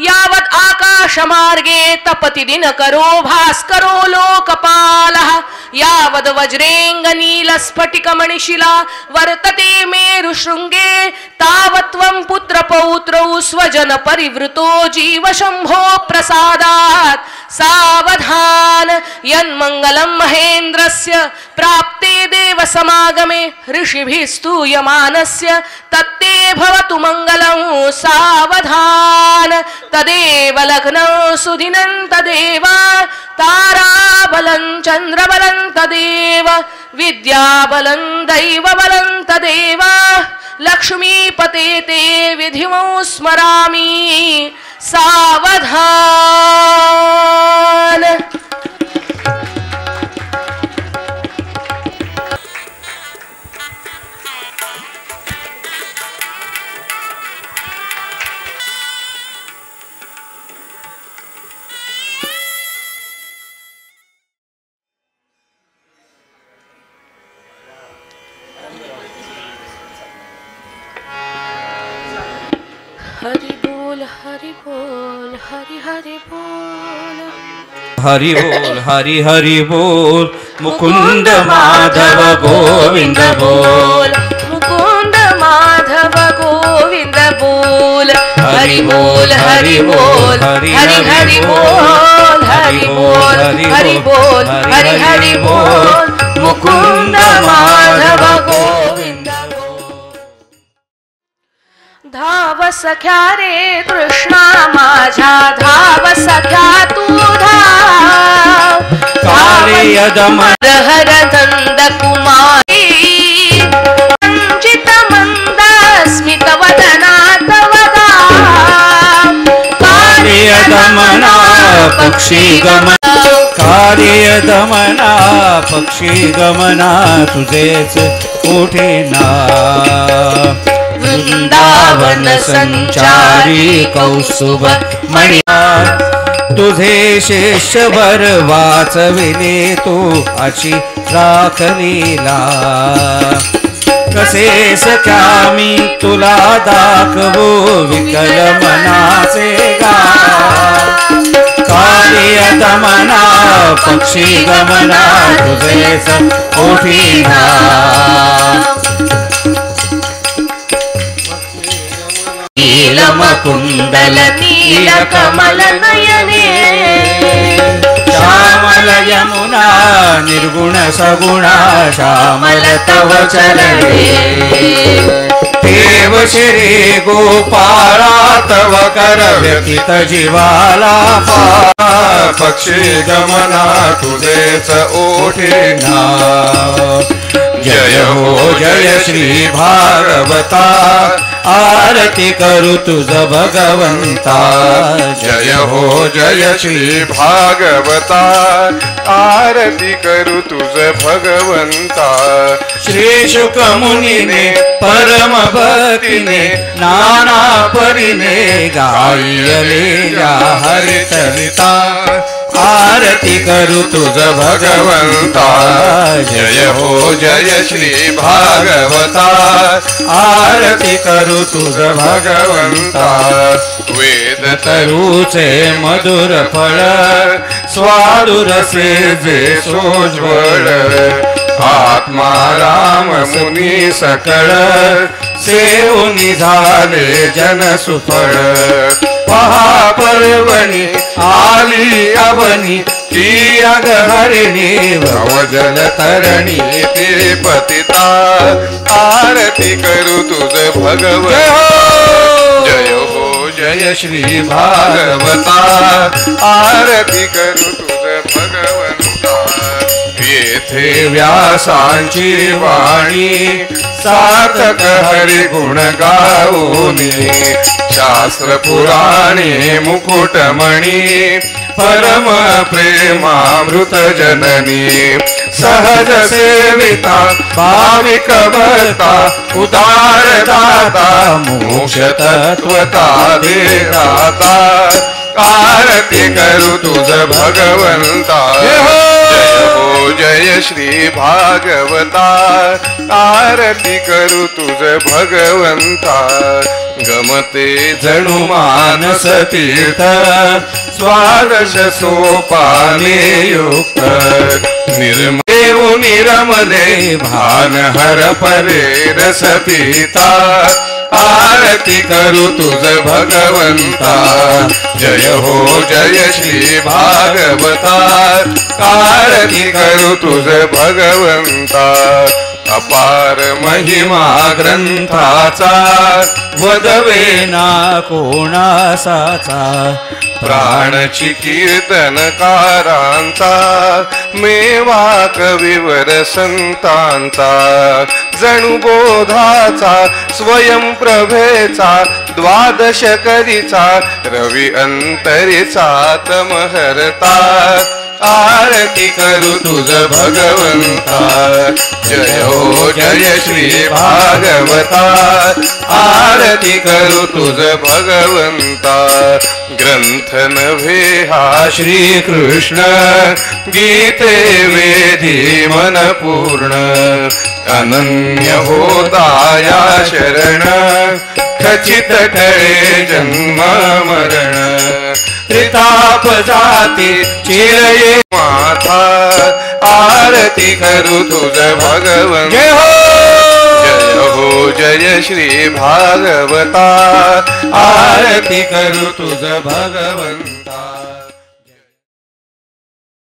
यावद आकाश मार्गे तपति दिनकरो भास्करो लोकपालः, यावद वज्रेंग नील स्फटिक मणिशिला वर्तते मेरु शृंगे, तावत्वं पुत्र पौत्रौ स्वजन परिवृतो जीव शंभो प्रसादात्. सावधान यन्मंगलं महेन्द्रस्य प्राप्ते देव समागमे ऋषिभिः स्तूयमानस्य तत्ते भवतु मंगलं. सावधान तदेव लग्नं सुदिनं तदेव, ताराबलं चन्द्रबलं तदेव, विद्याबलं दैवबलं तदेव, लक्ष्मीपते ते विधिमो स्मरामि. सावधान. हरि बोल हरि बोल हरि हरि बोल, हरि बोल हरि हरि बोल, मुकुंद माधव गोविंद बोल, मुकुंद माधव गोविंद बोल. हरि बोल हरि बोल हरि हरि बोल, हरि बोल हरि बोल हरि हरि बोल, मुकुंद माधव गोविंद बोल. धाव सख्या रे कृष्णा माझ्या, धाव सख्या तू धाव, हर नंद कुमारी वंचित मंद स्मित वदना तव दाव. कार्यदमना पक्षी गमना, कार्यदमना पक्षी गमना तुझेच ओठे ना. वृंदावन संचारी कौस्तुभ मणिया तुझे शेषभर वाचविले तू अशी राखलीला कसे सख्या मी तुला दाखवू विकल मनाचे गा कार्य दमना पक्षी गमना तुझेच ओठीना नीलम कुंडल नील कमल नयने श्यामल यमुना निर्गुण सगुणा श्यामल तव चरणे देव श्री गोपाळा तव कर व्यथित जीवाला पक्षी गमना तुझेच ओठीना जय हो जय श्री भागवता आरती करू तुझ भगवंता जय हो जय श्री भागवता आरती करू तुझ भगवंता श्री शुक मुनीने परम भक्तीने नाना परीने गायले या हरिचरिता आरती करू तुझ भगवंता जय हो जय श्री भागवता आरती करू तुझ भगवंता वेद तरुचे मधुर फळ स्वादुरसे जे सोज्वळ आत्मा राम मुनी सकळ सेवुनी झाले जन सुफळ पहा पर्वणी आली अवनी की अग हरिणी भवजल तरणी ते पतिता आरती करू तुझ भगवंता जय हो जय श्री भागवता आरती करू तुझ भगवंता येथे व्यासांची वाणी सार्थक हरी गुण गाऊनी शास्त्र पुराणे मुकुटमणी परम प्रेमामृत जननी सहज सेविता भाविक भक्ता उदार दाता मोक्ष तत्वता देदाता आरती करू तुझ भगवंता जय हो जय श्री भागवता आरती करू तुझ भगवंता गमते जणू मानस तीर्थ स्वादश सोपाने युक्त निर्मदेव निरमले भान हर परे रस पिता आरती करू तुझ भगवंता जय हो जय श्री भागवता आरती करू तुझ भगवंता अपार महिमा ग्रंथाचा वदवेना कोणासाचा प्राणची कीर्तनकारांचा मेवा कविवर संतांचा जणू बोधाचा स्वयंप्रभेचा द्वादश करीचा रवी अंतरीचा तमहरता आरती करू तुझ भगवंता जय हो जय श्री भागवता आरती करू तुझ भगवंता ग्रंथ नव्हे हा श्री कृष्ण गीते वेदी मन पूर्ण अनन्य होता या शरण खचित टळे जन्म मरण त्रिताप जाती चिरये माथा आरती करू तुझ भगवंता जय हो जय श्री भागवता आरती करू तुझ भगवंता